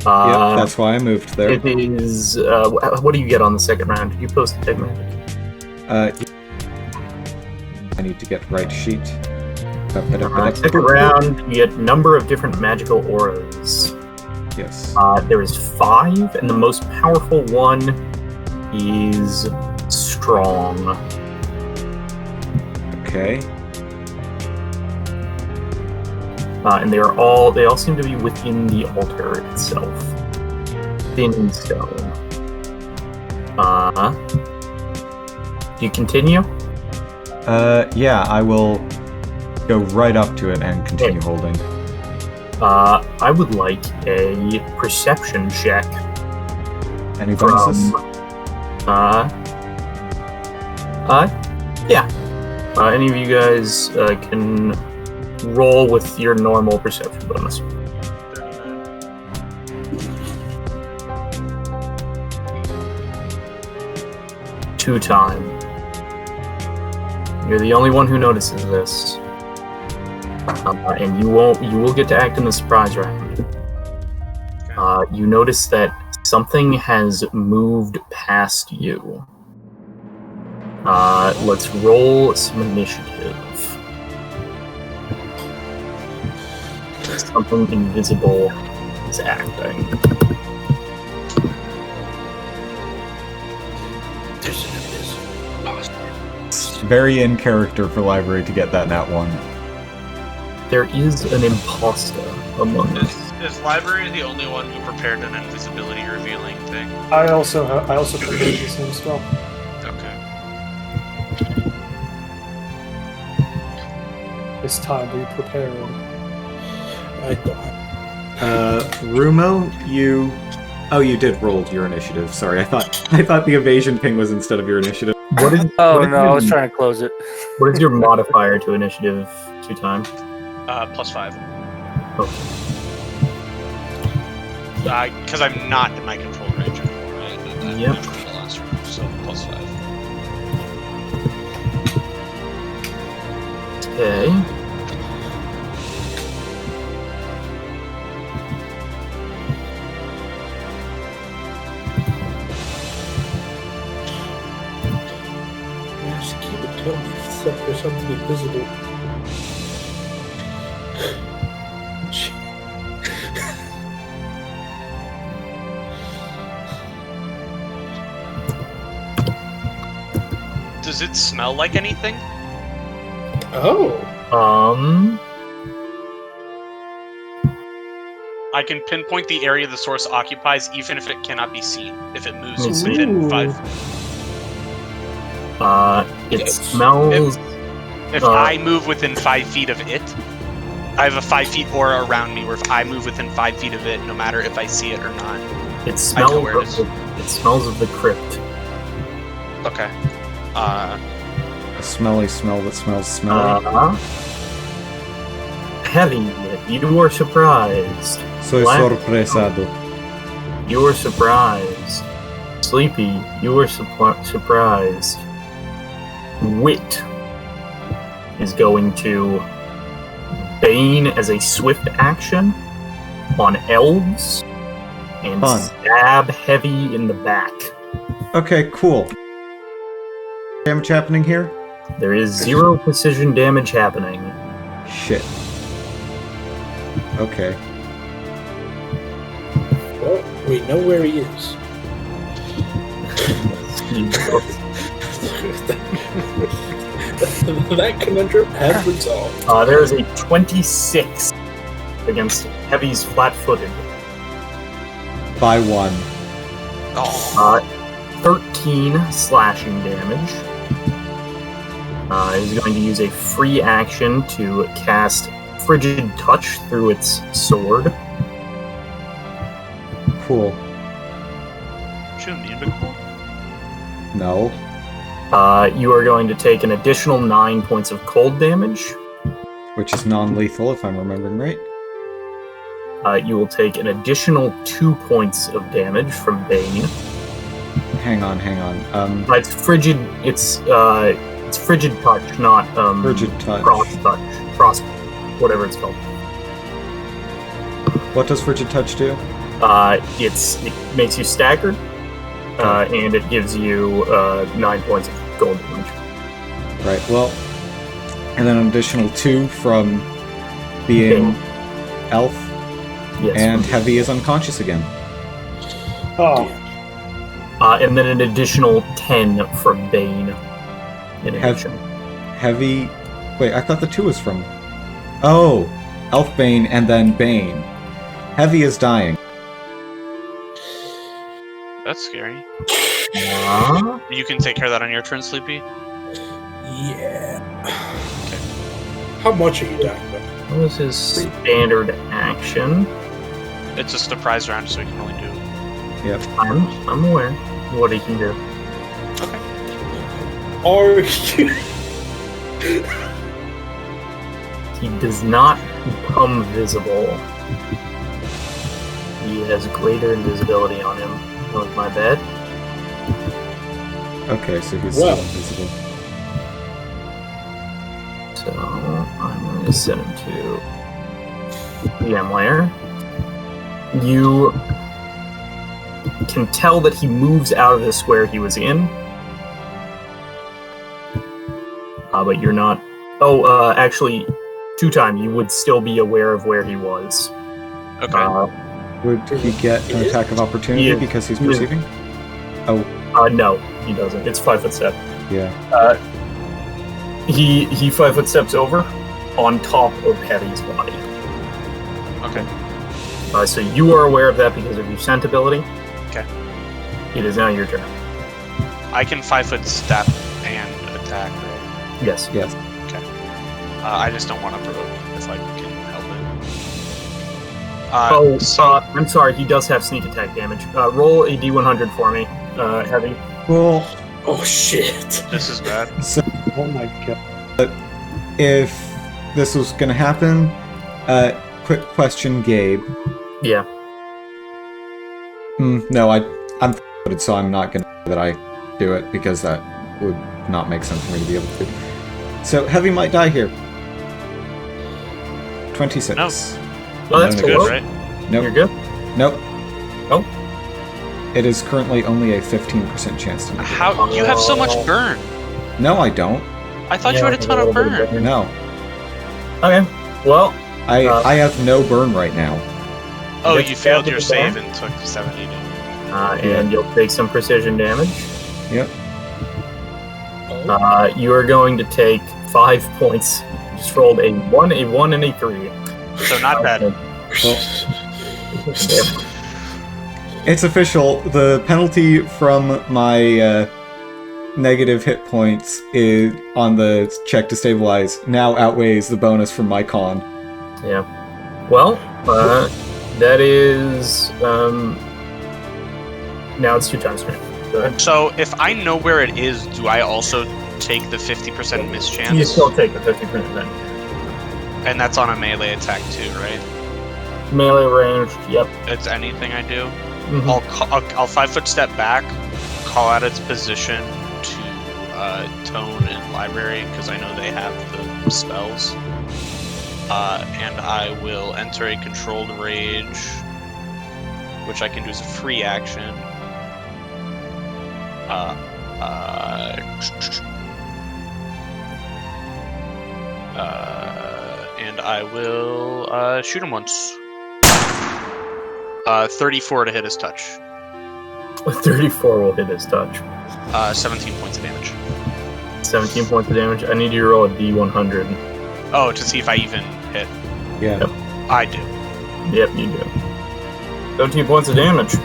Yep, that's why I moved there. It is. What do you get on the second round? Did you post detect magic? I need to get the right sheet. Second round, you get number of different magical auras. Yes. There is 5, and the most powerful one is strong. Okay. And they all seem to be within the altar itself. Thin stone. Do you continue? Yeah, I will go right up to it and continue holding. I would like a perception check. Any bonuses? Yeah. Any of you guys can roll with your normal perception bonus. 2 time. You're the only one who notices this. And you will get to act in the surprise round. You notice that something has moved past you. Let's roll some initiative. Something invisible is acting. It's very in character for library to get that nat 1. There is an imposter among us. Is library the only one who prepared an invisibility revealing thing? I also prepared the same spell. Okay. It's time we prepare. Rumo, you did roll your initiative. Sorry, I thought the evasion ping was instead of your initiative. What is? Oh no, I was trying to close it. What is your modifier to initiative 2 times? +5. Okay. Because I'm not in my control range anymore. I did that Yep. after the last round, so +5. Okay. Just keep it telling me if there's something invisible. Does it smell like anything? Oh. I can pinpoint the area the source occupies, even if it cannot be seen. If it moves within 5. It smells. If I move within 5 feet of it, I have a 5 feet aura around me. Where if I move within 5 feet of it, no matter if I see it or not, It smells. I know where it is. It smells of the crypt. Okay. A smelly smell that smells smelly. Heavy, you were surprised. Soy sorpresado. You were surprised. Sleepy, you were surprised. Wit is going to Bane as a swift action on elves and Fun. stab Heavy in the back. Okay, cool. Damage happening here? There is 0 precision damage happening. Shit. Okay. Well, we know where he is. That conundrum has resolved. There is a 26 against Heavy's flat-footed. By 1. 13 slashing damage. He's going to use a free action to cast Frigid Touch through its sword. Cool. Shouldn't be immune to cold. No. You are going to take an additional 9 points of cold damage. Which is non-lethal, if I'm remembering right. You will take an additional 2 points of damage from Bane. Hang on. It's frigid. It's frigid touch, not Frigid touch. Frost touch. Frost, whatever it's called. What does frigid touch do? It makes you staggered, and it gives you 9 points of gold damage. Right. Well, and then an additional 2 from being elf, Yes. and heavy is unconscious again. Oh, And then an additional 10 from Bane. In addition. Heavy. Wait, I thought the 2 was from. Oh, elf Bane and then Bane. Heavy is dying. That's scary. Uh, You can take care of that on your turn, Sleepy. Yeah. How much are you dying by? What was his standard action? It's a surprise round, so we can only do. Yep. I'm aware of what he can do. Are you? He does not become visible. He has greater invisibility on him. That was my bad. Okay, so he's Well. still invisible. So I'm going to send him to PM layer. You can tell that he moves out of the square he was in. But you're not... actually, 2 times you would still be aware of where he was. Okay. Would he get an attack of opportunity Yeah. because he's Yeah. perceiving? No, he doesn't. It's 5 foot step. Yeah. He 5 foot steps over on top of Heavy's body. Okay. So you are aware of that because of your scent ability. Okay. It is now your turn. I can 5 foot step and attack, right? Yes. Yes. I just don't want to provoke if I can help it. I'm sorry. He does have sneak attack damage. Roll a D100 for me, Heavy. Well, Oh shit! This is bad. oh my god. if this was going to happen, quick question, Gabe. Yeah. No, I'm footed, so I'm not going to that I do it because that would not make sense for me to be able to. So Heavy might die here. 26. No. Well, that's No, good, Good, right? Nope. You're good. Nope. Oh. It is currently only a 15% chance to make it. How you have so much burn? No, I don't. I thought Yeah, you had a ton of burn. No. Okay. Well, I have no burn right now. Oh, Yes, you failed your burn. save and took 70 damage. and you'll take some precision damage. Yep. You are going to take 5 points. Just rolled a 1, and a 3. So not bad. It's official. The penalty from my negative hit points is on the check to stabilize now outweighs the bonus from my con. Yeah. Well, that is now it's 2 times turn. Go ahead. So if I know where it is, do I also take the 50% mischance? You still take the 50% then. And that's on a melee attack too, right? Melee ranged. Yep. It's anything I do. Mhm. I'll 5 foot step back, call out its position to Tone and Library because I know they have the spells. And I will enter a controlled rage, which I can do as a free action. And I will shoot him once. 34 to hit his touch. 34 will hit his touch. 17 points of damage. 17 points of damage. I need you to roll a D100. Oh, to see if I even hit. Yeah. Yep. I do. Yep, you do. 17 points of damage.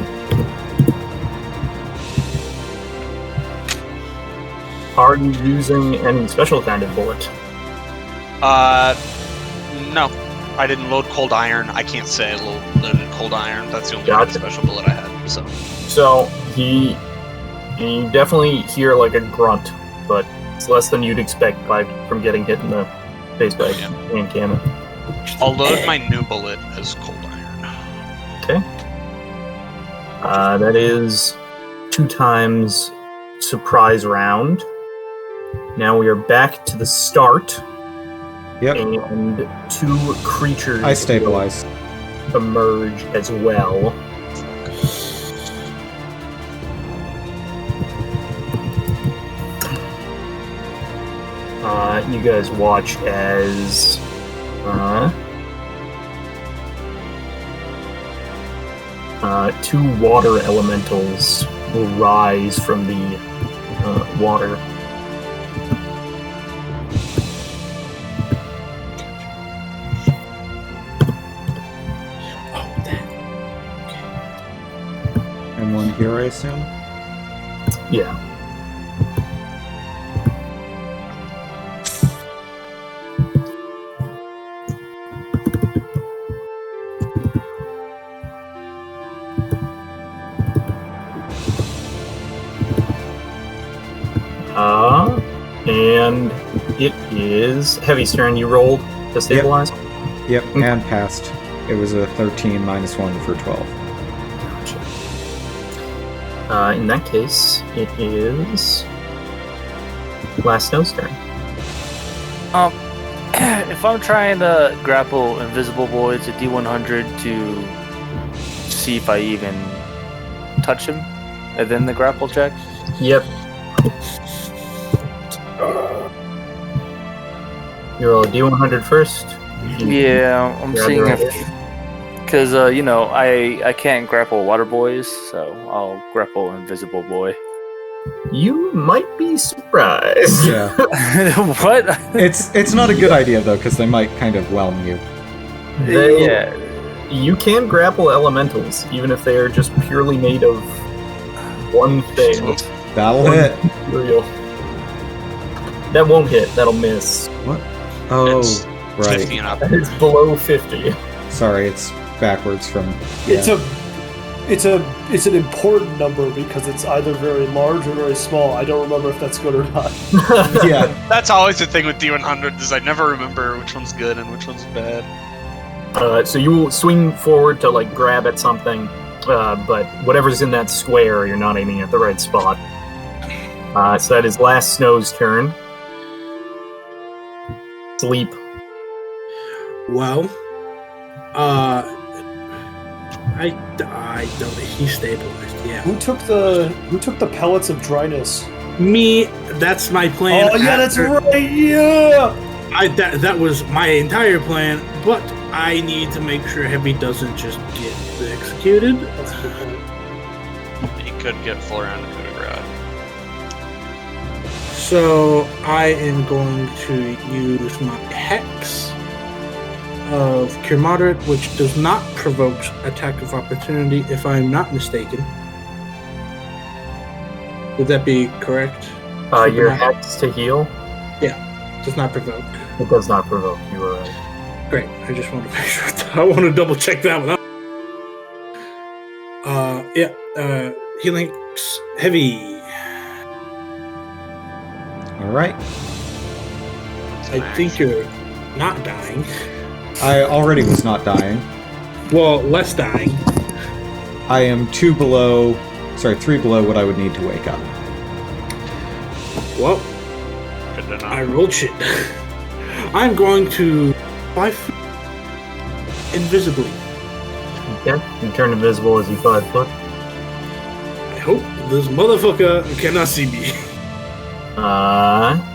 Are you using any special kind of bullet? No. I didn't load cold iron. I can't say I loaded cold iron. That's the only kind of Gotcha. special bullet I had. So So you definitely hear like a grunt, but it's less than you'd expect from getting hit in the face by a hand cannon. I'll load my new bullet as cold iron. Okay. That is 2 times surprise round. Now we are back to the start. Yep. And 2 creatures I stabilize. will emerge as well. You guys watch as 2 water elementals will rise from the water. And 1 here, I assume? Yeah. And it is Heavy's turn. You rolled to stabilize? Yep, and passed. It was a 13 minus 1 for 12. Gotcha. In that case, it is Last Snow's turn. If I'm trying to grapple Invisible Boy, it's a D100 to see if I even touch him, and then the grapple check. Yep. You roll a D100 first. Yeah, I'm seeing if, because I can't grapple water boys, so I'll grapple Invisible Boy. You might be surprised. Yeah. What? It's not a good idea, though, because they might kind of whelm you. Yeah. You can grapple elementals, even if they are just purely made of one thing. That'll One hit. material. That won't hit. That'll miss. What? Oh, It's right. 50 and up. It's below 50. Sorry, it's backwards from... It's an important number because it's either very large or very small. I don't remember if that's good or not. Yeah. That's always the thing with D100 is I never remember which one's good and which one's bad. So you will swing forward to grab at something, but whatever's in that square, you're not aiming at the right spot. So that is Last Snow's turn. Sleep. Well, I don't. He's stabilized. Yeah. Who took the pellets of dryness? Me. That's my plan. Oh yeah, that's right. Yeah. That was my entire plan, but I need to make sure Heavy doesn't just get executed. That's a good point. He could get full round coup de grace. So I am going to use my Hex of Cure Moderate, which does not provoke attack of opportunity, if I'm not mistaken. Would that be correct? Your Hex to heal? Does not provoke. It does not provoke. You are right. Great. I just want to make sure. I want to double check that one. Healing Heavy. All right. I think you're not dying. I already was not dying. Well, less dying. I am 3 below what I would need to wake up. Well, Good to know. I rolled shit. I'm going to 5 feet invisibly. Okay. You turn invisible as you 5 foot. I hope this motherfucker cannot see me.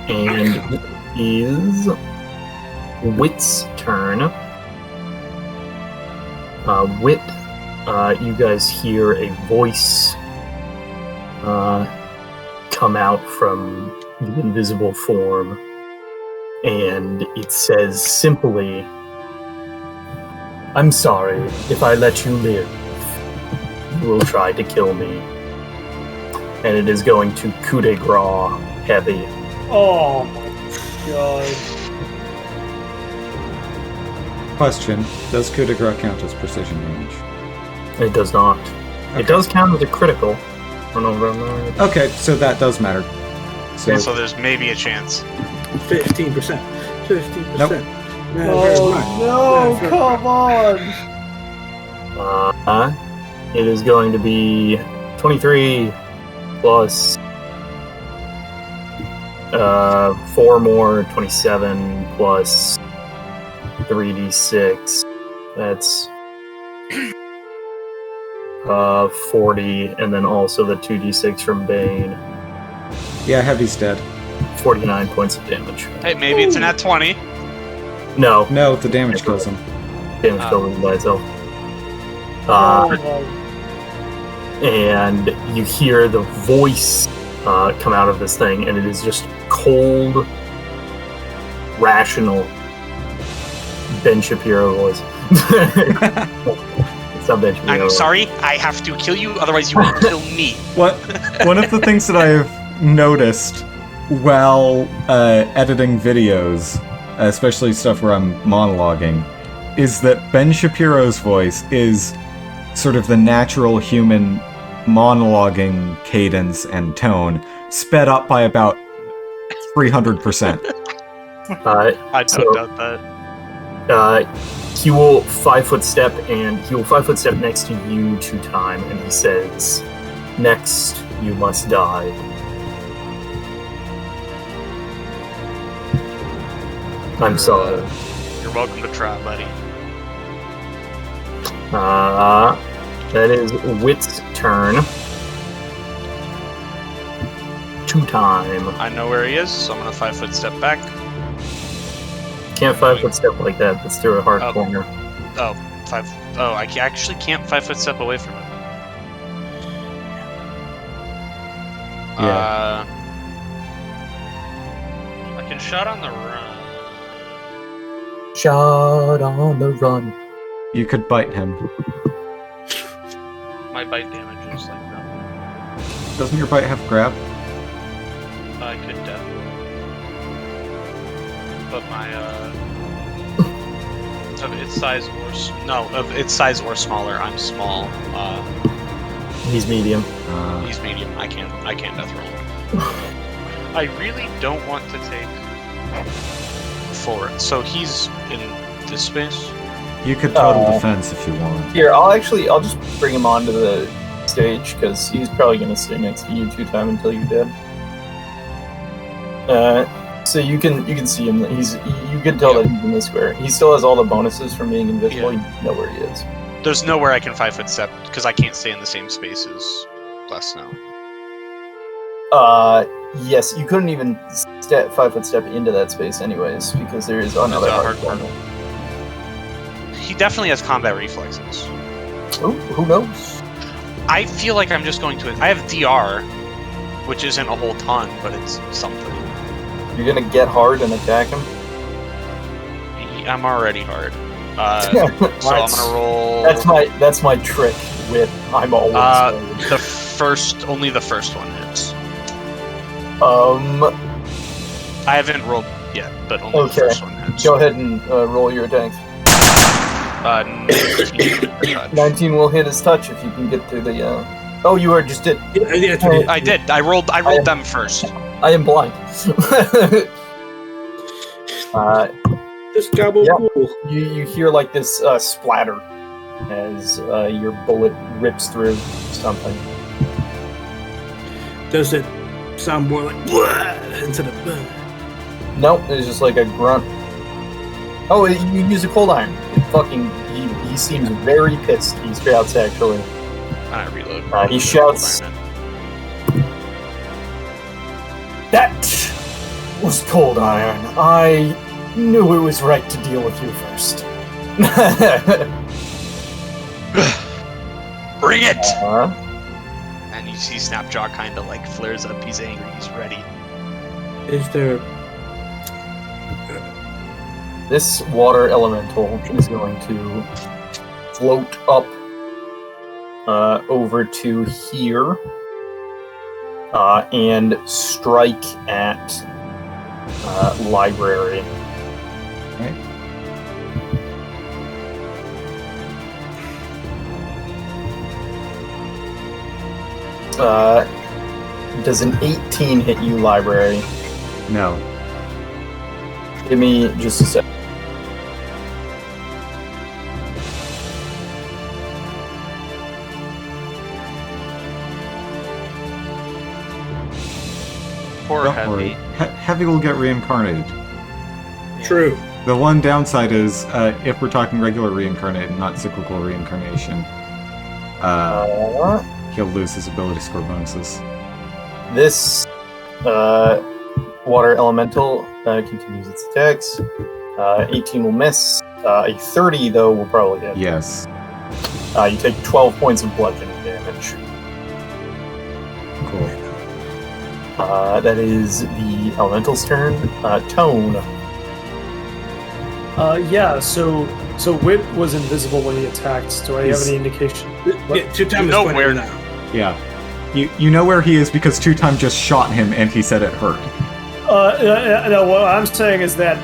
And it is Wit's turn. Wit, you guys hear a voice come out from the invisible form, and it says simply, "I'm sorry, if I let you live, you will try to kill me." And it is going to coup de grace Heavy. Oh my god. Question: does coup de grace count as precision damage? It does not. Okay. It does count as a critical. I don't know if I'm right. Okay, so that does matter. So So there's maybe a chance. 15%. 15%. Nope. Oh no, come on. It is going to be 23 plus 4 more, 27 plus 3d6. That's 40, and then also the 2d6 from Bane. Yeah, Heavy's dead. 49 points of damage. Hey, maybe it's an at 20. No, No, the damage kills him. damage kills him by itself. And you hear the voice come out of this thing, and it is just cold, rational Ben Shapiro voice. It's not Ben Shapiro. I'm sorry, I have to kill you, otherwise you will kill me. One of the things that I have noticed while editing videos, especially stuff where I'm monologuing, is that Ben Shapiro's voice is sort of the natural human monologuing cadence and tone, sped up by about 300%. I don't doubt that. He will 5-foot step, and he will 5-foot step next to you 2 times, and he says, "Next, you must die." I'm sorry. You're welcome to try, buddy. That is Wit's turn. 2 times. I know where he is, so I'm gonna 5-foot step back. Can't 5-foot step like that. That's through a hard Oh. corner. I actually can't 5-foot step away from him. Yeah. I can shot on the run. Shot on the run. You could bite him. My bite damage is like nothing. Doesn't your bite have grab? I could definitely. But my of its size of its size or smaller, I'm small. He's medium. He's medium. I can't death roll. I really don't want to take forward. So he's in this space. You could total defense if you want. Here, I'll just bring him onto the stage, because he's probably going to stay next to you 2 times until you're dead. So you can see him. You can tell that he's in the square. He still has all the bonuses from being invisible. Yeah. You know where he is. There's nowhere I can 5-foot step because I can't stay in the same space as Les now. Yes, you couldn't even 5-foot step into that space anyways, because there is another hard corner. He definitely has combat reflexes. Oh, who knows? I feel like I'm just going to. I have DR, which isn't a whole ton, but it's something. You're gonna get hard and attack him? I'm already hard. So I'm gonna roll. That's my trick with I'm always hard. Only the first one hits. I haven't rolled yet, but only the first one hits. Go ahead and roll your attacks. 19 will hit his touch if you can get through the. Oh, you just did. I did. I rolled them first. I am blind. Just gobble cool. You hear like this splatter as your bullet rips through something. Does it sound more like instead of Nope, it's just like a grunt. Oh, you use a cold iron. He seems very pissed. He shouts actually. I reload. He shouts. That was cold iron. I knew it was right to deal with you first. Bring it! And you see Snapjaw kind of like flares up. He's angry. He's ready. Is there... This water elemental is going to float up over to here and strike at library. Right. Does an 18 hit you, library? No. Give me just a sec. Poor Don't Heavy. worry. Heavy will get reincarnated. True. The one downside is, if we're talking regular reincarnated, not cyclical reincarnation, he'll lose his ability score bonuses. This water elemental continues its attacks. 18 will miss. A 30, though, will probably hit. Yes. You take 12 points of bludgeoning damage. Cool. That is the elemental's turn. Tone. Yeah, so Wit was invisible when he attacked. Do I have any indication? Yeah, 2 times know is where now. Yeah. You know where he is because 2 times just shot him and he said it hurt. No, what I'm saying is that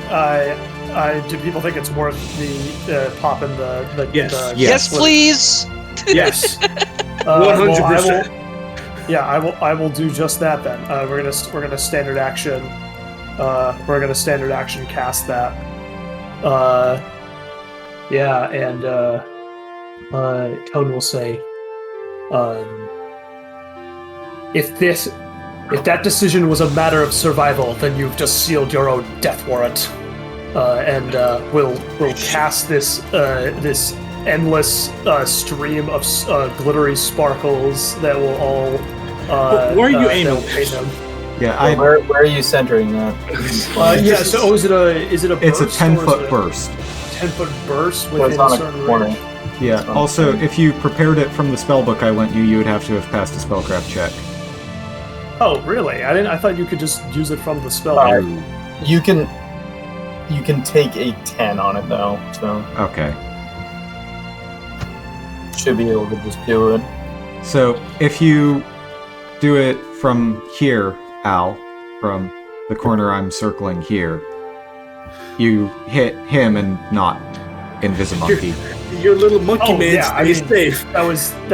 do people think it's worth the popping the Yes. the Yes, please. Yes. 100%. I will do just that then. We're gonna standard action. We're gonna standard action cast that. And Tone will say, if that decision was a matter of survival, then you've just sealed your own death warrant. And we'll cast this endless stream of glittery sparkles that will all. Where are you aiming? Yeah, Where are you centering that? So is it a burst? It's a 10-foot burst. 10-foot burst So within it's a on a certain corner. range. Yeah, also, if you prepared it from the spellbook I lent you, you would have to have passed a spellcraft check. Oh, really? I thought you could just use it from the spell. You can take a 10 on it though, so Okay. should be able to just do it. So, if you do it from here, Al, from the corner I'm circling here, you hit him and not Invisimonkey. Your little monkey man yeah, stays safe. That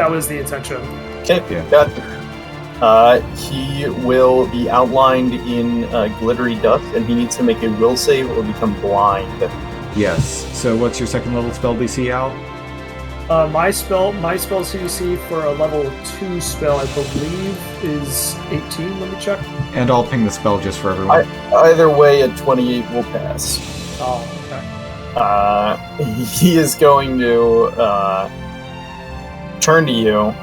was the intention. Okay, Yeah. got it. He will be outlined in glittery dust, and he needs to make a will save or become blind. Yes. So, what's your second level spell DC, Al? My spell CC for a level 2 spell, I believe, is 18. Let me check. And I'll ping the spell just for everyone. Either way, a 28 will pass. Oh, okay. He is going to turn to you,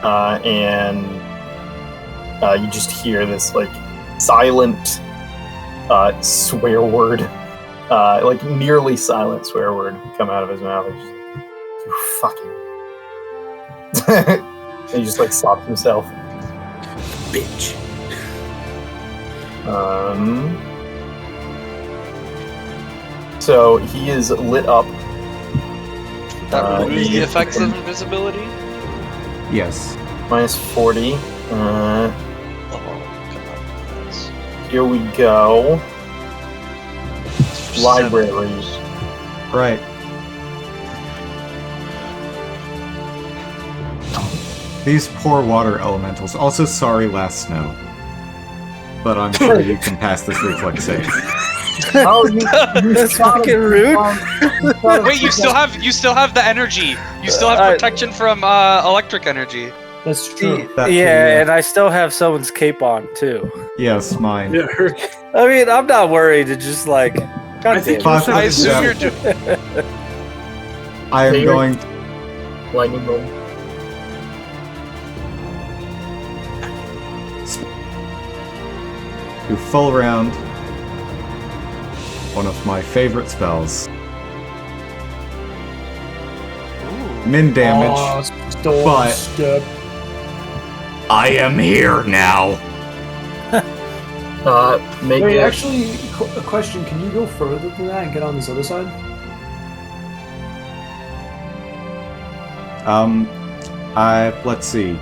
and you just hear this like silent swear word, like nearly silent swear word come out of his mouth. It's just, you fucking. And he just like stops himself. Bitch. So he is lit up. That removes the effects of invisibility? Yes. Minus 40. Oh, come on. That's Here we go. Libraries. Right. These poor water elementals. Also, sorry, last snow. But I'm sure you can pass this reflex save. Oh, That's fucking rude. Wait, you still have the energy. You still have protection from electric energy. That's true. And I still have someone's cape on too. Yes, mine. Yeah, her. I mean, I'm not worried. It's just like, I think God I assume you're doing. I am going. Lightning bolt. to full round. One of my favorite spells. Min damage. but- Step. I am here now. Make Wait, it. actually, a question. Can you go further than that and get on this other side? Let's see.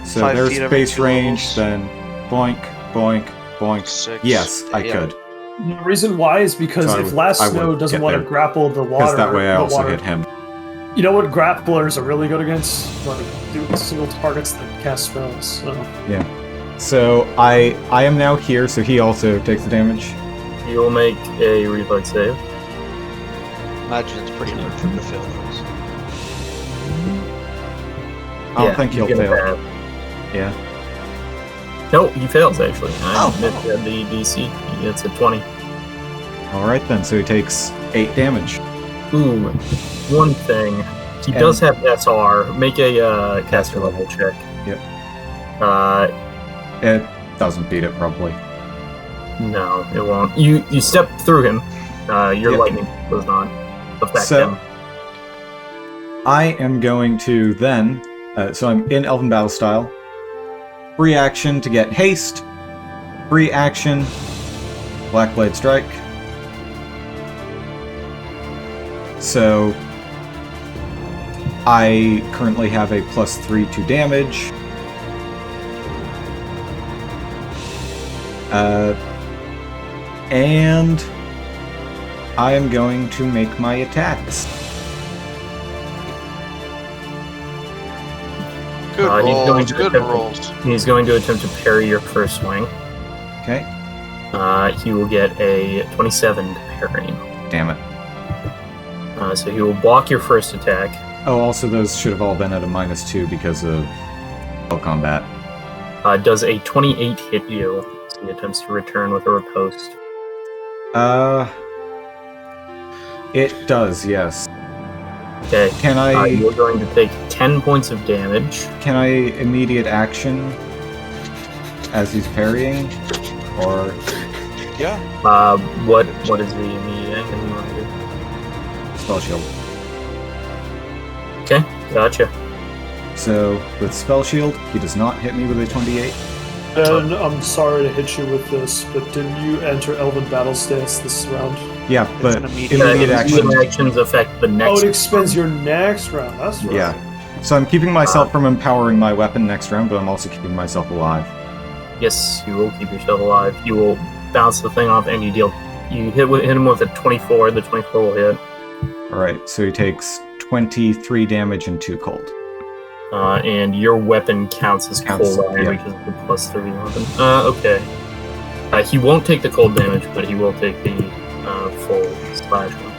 So 5 there's feet every base 2 range, levels. then boink, boink, boink. 6. Yes, I Yeah. could. The reason why is because So I if would- Last I would Snow doesn't get want to there. grapple the water, Because that way I the also water, hit him. You know what grapplers are really good against? Like do single targets that cast spells. So. So I am now here, so he also takes the damage. You will make a reflex save. Imagine it's pretty hard for him to fail those. I don't think you he'll get fail. that. Yeah. No, he fails actually. I Oh. admit that the DC. He gets a 20. All right then. So he takes 8 damage. Ooh, one thing. He does have SR. Make a caster level check. Yep. It doesn't beat it probably. No, it won't. You step through him. Your lightning does not affect him. I am going to then. So I'm in Elven Battle Style. Free action to get haste. Free action. Black Blade Strike. So I currently have a +3 to damage. And I am going to make my attacks. Good rolls, good attempt- rolls. He's going to attempt to parry your first swing. Okay. He will get a 27 to parry. Damn it. So he will block your first attack. Oh, also those should have all been at a -2 because of spell combat. Does a 28 hit you? So he attempts to return with a riposte. It does, yes. Okay. Can I You're going to take 10 points of damage. can I immediate action as he's parrying? Or Yeah. What is the immediate action you want to do? spell shield? Okay, gotcha. So with spell shield, he does not hit me with a 28. And I'm sorry to hit you with this, but didn't you enter Elven Battle Stance this round? Yeah, but an immediate immediate action. Immediate actions affect the Oh, next. it expends your next round. That's right. Yeah. So I'm keeping myself from empowering my weapon next round, but I'm also keeping myself alive. Yes, you will keep yourself alive. You will bounce the thing off, and you hit him with a 24. The 24 will hit. Alright, so he takes 23 damage and 2 cold. And your weapon counts as Counts, cold iron yeah. because of the +3 weapon. Okay. He won't take the cold damage, but he will take the full splash one.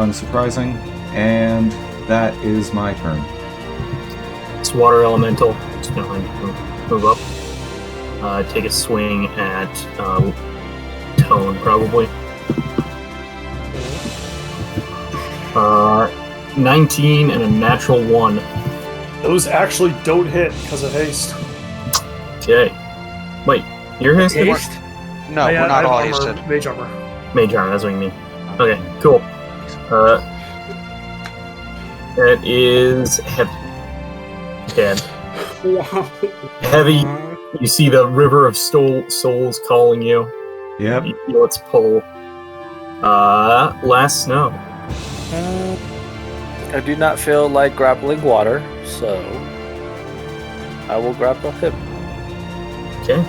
Unsurprising. And that is my turn. It's water elemental. It's going to move up. Take a swing at Tone, probably. 19 and a natural 1. Those actually don't hit because of haste. Okay. Wait, you're hasted? Haste? No, I we're not have all armor, hasted. Mage armor. Mage armor, that's what you mean. Okay, cool. It is heavy. Dead. Wow. Heavy. You see the river of souls calling you. Yep. You feel its pull. Last snow. I do not feel like grappling water, so I will grapple him. Okay.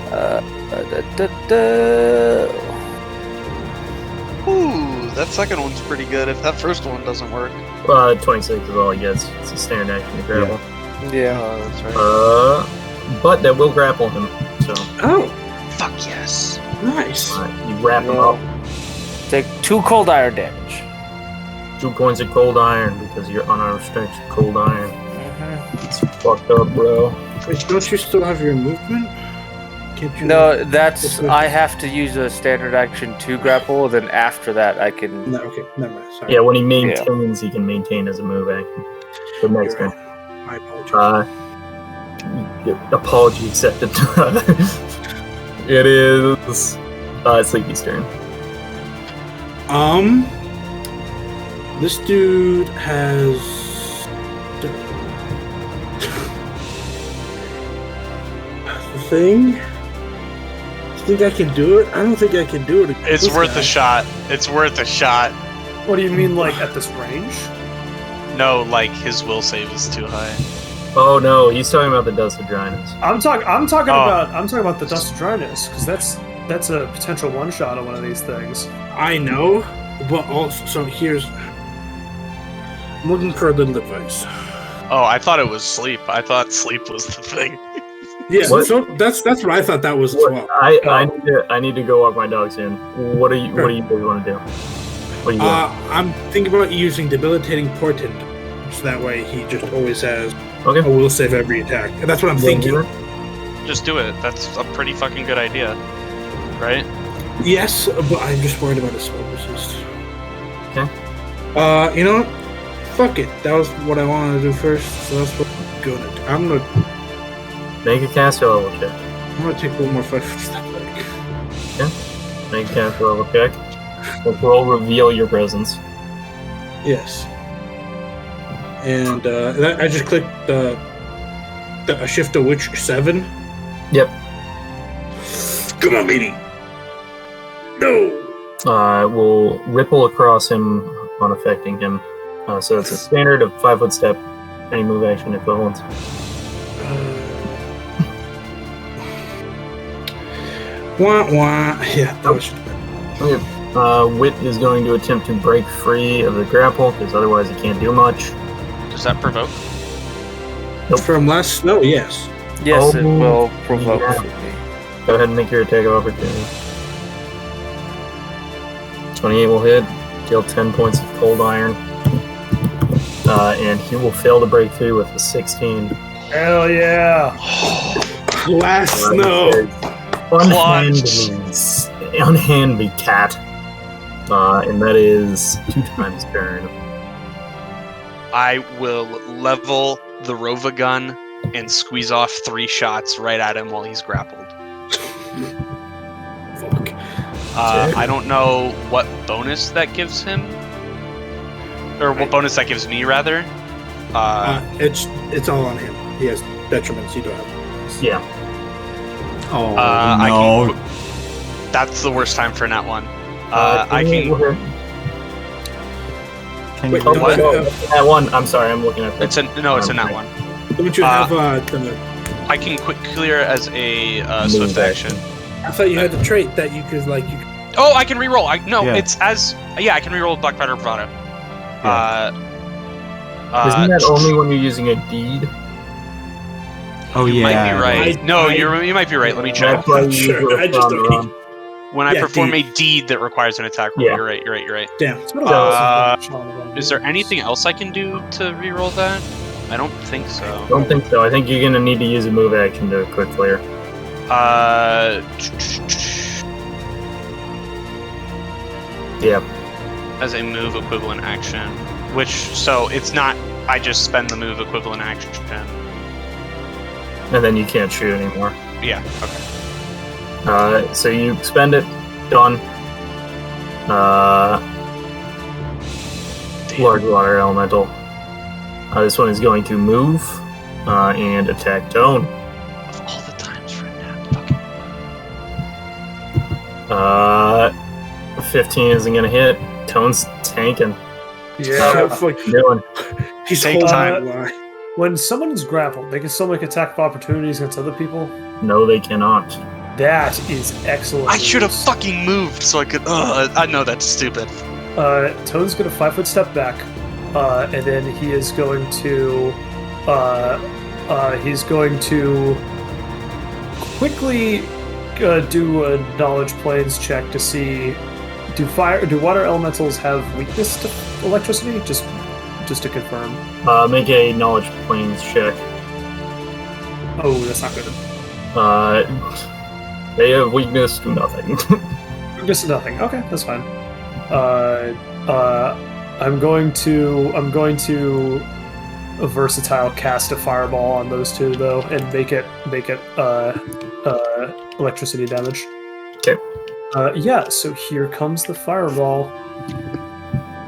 Ooh, that second one's pretty good if that first one doesn't work. 26 is all he gets. It's a standard action to grapple. Yeah. Oh, that's right. But that will grapple him. So Oh, Fuck yes. nice. you wrap him up. Take 2 cold iron damage. 2 points of cold iron because you're unarmed strength cold iron. It's fucked up, bro. Wait, don't you still have your movement? Can't you? No, that's I have to use a standard action to grapple. Then after that, I can. No, okay, never mind. Sorry. Yeah, when he maintains, he can maintain as a move action. The next You're one. right. My apologies. Apology accepted. It is Sleepy's turn. This dude has the thing. You think I can do it? I don't think I can do it. It's worth a shot. It's worth a shot. What do you mean, like, at this range? No, like his will save is too high. Oh no, he's talking about the Dust of Dryness. I'm talking Oh. about the Dust of Dryness, because that's a potential one shot on one of these things. I know, but also, so here's. I'm looking for a little advice. Oh, I thought it was sleep. I thought sleep was the thing. Yeah, What? so that's what I thought that was as well. I need to go walk my dogs in. What do you want to do? What are you doing? I'm thinking about using debilitating portent, so that way he just always has Okay. a will save every attack. And that's what I'm thinking. Just do it. That's a pretty fucking good idea, right? Yes, but I'm just worried about the spell resist. Okay. You know what? Fuck it. That was what I wanted to do first, so that's what I'm gonna do. Make a caster level check. I'm gonna take one more 5-foot step back. Make a caster level check. Which will reveal your presence. Yes. And I just clicked the shift to which 7. Yep. Come on, baby. No. Will ripple across him, unaffecting him. So it's a standard of 5-foot step, any move action equivalents. Wah wah. Yeah, that was. Okay. Wit is going to attempt to break free of the grapple, because otherwise he can't do much. Does that provoke? Nope. From last. No, yes. Yes, it will provoke yeah. for me. Go ahead and make your attack of opportunity. 28 will hit, deal 10 points of cold iron. And he will fail to break through with a 16. Hell yeah! Last no. Unhand me, cat. And that is 2 times turn. I will level the Rova gun and squeeze off 3 shots right at him while he's grappled. Fuck. I don't know what bonus that gives him, or what bonus that gives me, rather. It's all on him. He has detriments. You don't have. Yeah. Oh, I no. can, that's the worst time for that one. I can. Wait, don't what? That one. I'm sorry. I'm looking at. It's a that one. Don't you have I can quick clear as a swift action. I thought you had the trait that you could like. Oh, I can reroll. Yeah. It's as I can reroll Black Fighter Bravado. Isn't that only when you're using a deed? Oh, you yeah. might be right. You might be right. Let me check. That's why you Sure, use it I just on the don't- run. When I perform deed. a deed that requires an attack roll, Yeah. you're right. Damn. It's been a while since I've been Sean Is there anything else I can do to reroll that? I don't think so. Don't think so. I think you're gonna need to use a move action to quick clear. Yeah. As a move equivalent action, so it's not. I just spend the move equivalent action. And then you can't shoot anymore. Yeah. Okay. So you spend it. Done. Large water elemental. This one is going to move and attack Tone. Of all the times for that. 15 isn't going to hit. Tone's tanking. Yeah. What you doing? He's Take holding time. the line. When someone is grappled, they can still make attack of opportunities against other people. No, they cannot. That is excellent. I should have news. fucking moved so I could. I know that's stupid. Tone's going to 5-foot step back, and then he is going to quickly do a knowledge planes check to see do water elementals have weakness to electricity? Just to confirm. Make a knowledge planes check. Oh, that's not good. They have weakness to nothing. Weakness to nothing. Okay, that's fine. I'm going to a versatile cast a fireball on those two though, and make it electricity damage. Okay. Yeah. So here comes the fireball.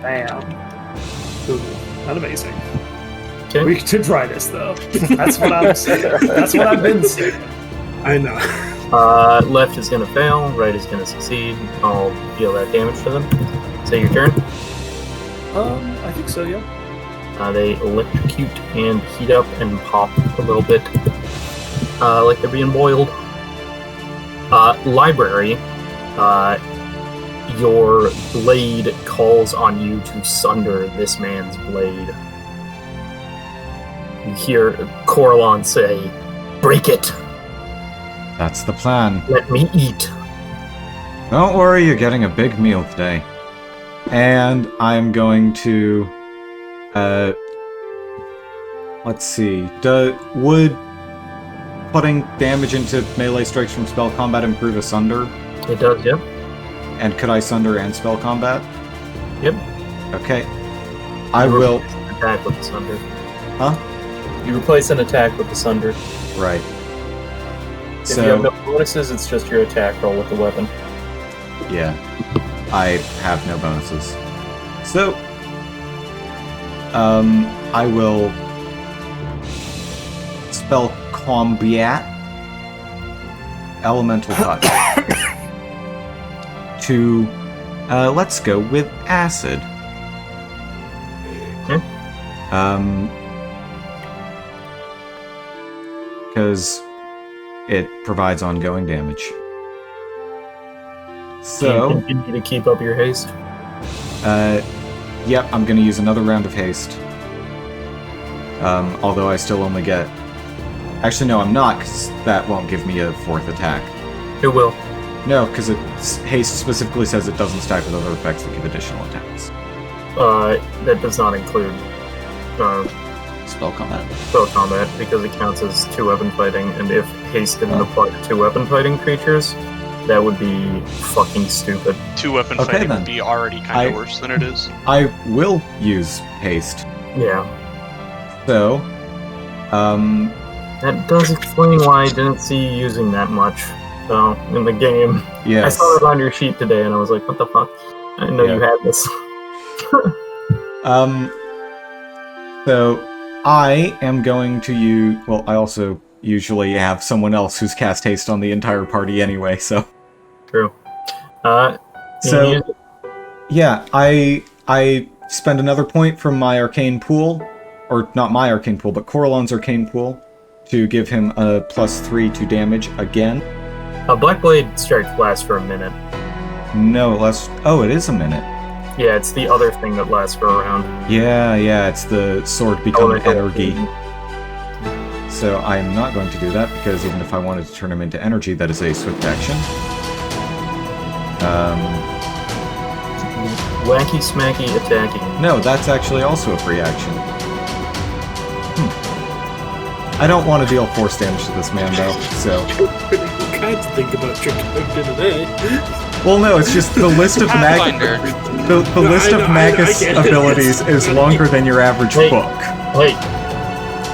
Bam. Ooh, not amazing. Okay. We could try this though. That's what I'm saying. That's what I've been saying. I know. Left is going to fail. Right is going to succeed. I'll deal that damage to them. Is that your turn? I think so. Yeah. They electrocute and heat up and pop a little bit, like they're being boiled. Library, your blade calls on you to sunder this man's blade. You hear Coralon say, "Break it! That's the plan. Let me eat!" Don't worry, you're getting a big meal today. And I'm going to... let's see. Would putting damage into melee strikes from spell combat improve Asunder? It does, yep. And could I Sunder and spell combat? Yep. Okay. I will... Attack with the Sunder. Huh? You replace an attack with the Sunder. Right. If you have no bonuses, it's just your attack roll with the weapon. Yeah. I have no bonuses. So... I will... spell combat Elemental Touch. To... let's go with Acid. Because it provides ongoing damage. So... Do you continue to keep up your haste? Yep, I'm gonna use another round of haste. Although I still only get... Actually, no, I'm not, because that won't give me a 4th attack. It will. No, because haste specifically says it doesn't stack with other effects that give additional attacks. That does not include Spell combat. spell combat, because it counts as 2-weapon fighting, and if haste didn't apply to 2-weapon fighting creatures, that would be fucking stupid. 2-weapon Okay, fighting then. would be already kind of worse than it is. I will use haste. Yeah. So, That does explain why I didn't see you using that much, though, in the game. yes. I saw it on your sheet today, and I was like, what the fuck? I didn't know you had this. So, I am going to use... Well, I also usually have someone else who's cast haste on the entire party anyway, so... True. So, yeah, I spend another point from my arcane pool, or not my arcane pool, but Coralon's arcane pool, to give him a +3 to damage again. Black Blade strike lasts for a minute. No, oh, it is a minute. Yeah, it's the other thing that lasts for a round. Yeah, it's the sword become Elemental. energy. So I'm not going to do that, because even if I wanted to turn him into energy, that is a swift action. Wacky smacky attacking. No, that's actually also a free action. I don't want to deal force damage to this man, though, so... All kinds to think about your character today. Well, no, it's just the list of Pathfinder. the list of Magus I get it. abilities is longer than your average Hey. book. Hey,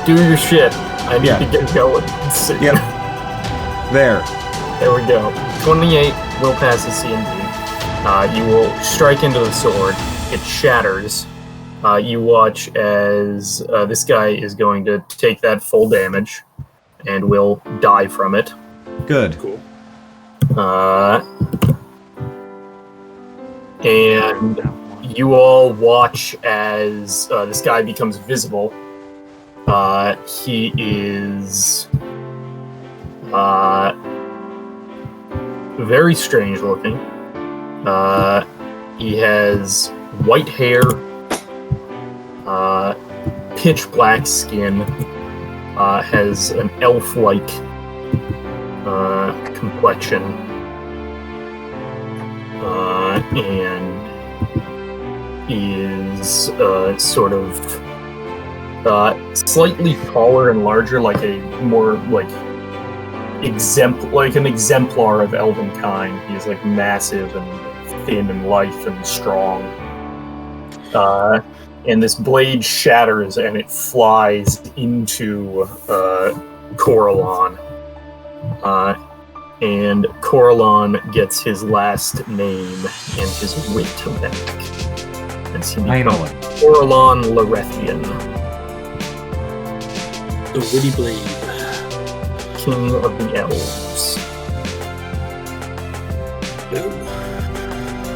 do your shit. I need Yeah. to get going. Yep. There. There we go. 28 will pass the C&D. You will strike into the sword. It shatters. You watch as this guy is going to take that full damage and will die from it. Good. Cool. And you all watch as this guy becomes visible. He is very strange looking. He has white hair, pitch black skin, has an elf-like complexion, and is sort of slightly taller and larger, like a more like an exemplar of elvenkind. He's like massive and thin and lithe and strong. And this blade shatters and it flies into Coralon. And Coralon gets his last name and his wit back. As he becomes Coralon Larethian, The Witty Blade. King of the Elves.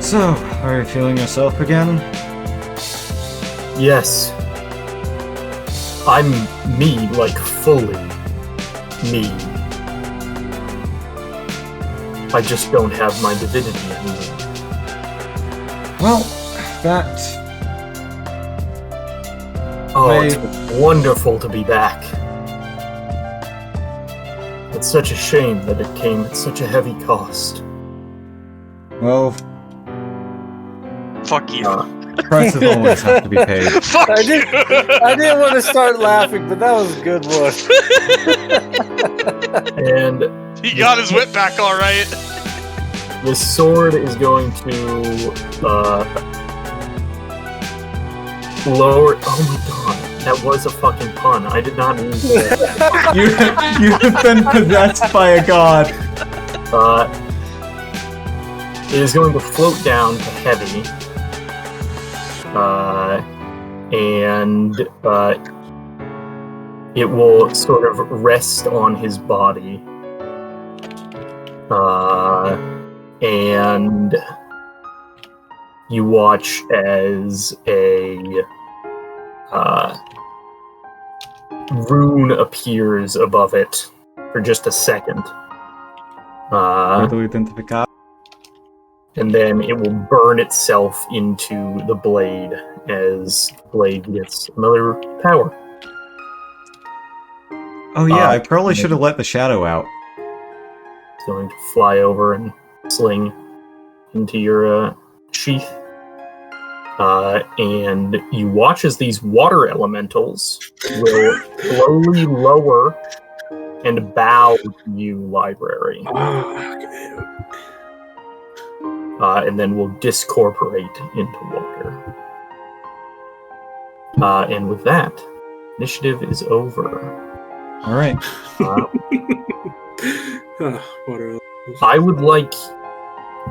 So, are you feeling yourself again? Yes. I'm me, like fully me. I just don't have my divinity anymore. Well, that... Oh, it's wonderful to be back. It's such a shame that it came at such a heavy cost. Well, Fuck you. prices always have to be paid. Fuck I you. didn't want to start laughing, but that was a good one. And He got his whip back all right. the sword is going to lower. Oh my god, that was a fucking pun. I did not mean to. You've been possessed by a god. It is going to float down to heavy. And it will sort of rest on his body. And you watch as a rune appears above it for just a second. Puedo identificar. And then it will burn itself into the blade as the blade gets another power. Oh yeah, I probably should have let the shadow out. It's going to fly over and sling into your sheath. And you watch as these water elementals will slowly lower and bow to you, library. And then will discorporate into water. And with that, initiative is over. All right. I would like...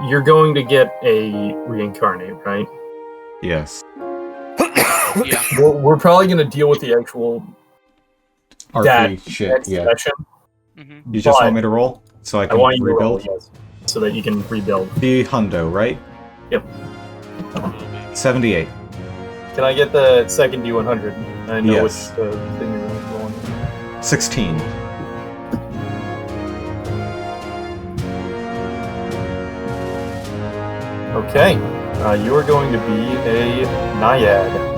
You're going to get a reincarnate, right? Yes. Yeah. We're probably going to deal with the actual RP shit, next yeah. session. Mm-hmm. You just But want me to roll? So I can want you rebuild? to roll, yes, so that you can rebuild. The hundo, right? Yep. 78. Can I get the second D100? I know Yes. it's the thing you're rolling. 16. Okay. You are going to be a Naiad.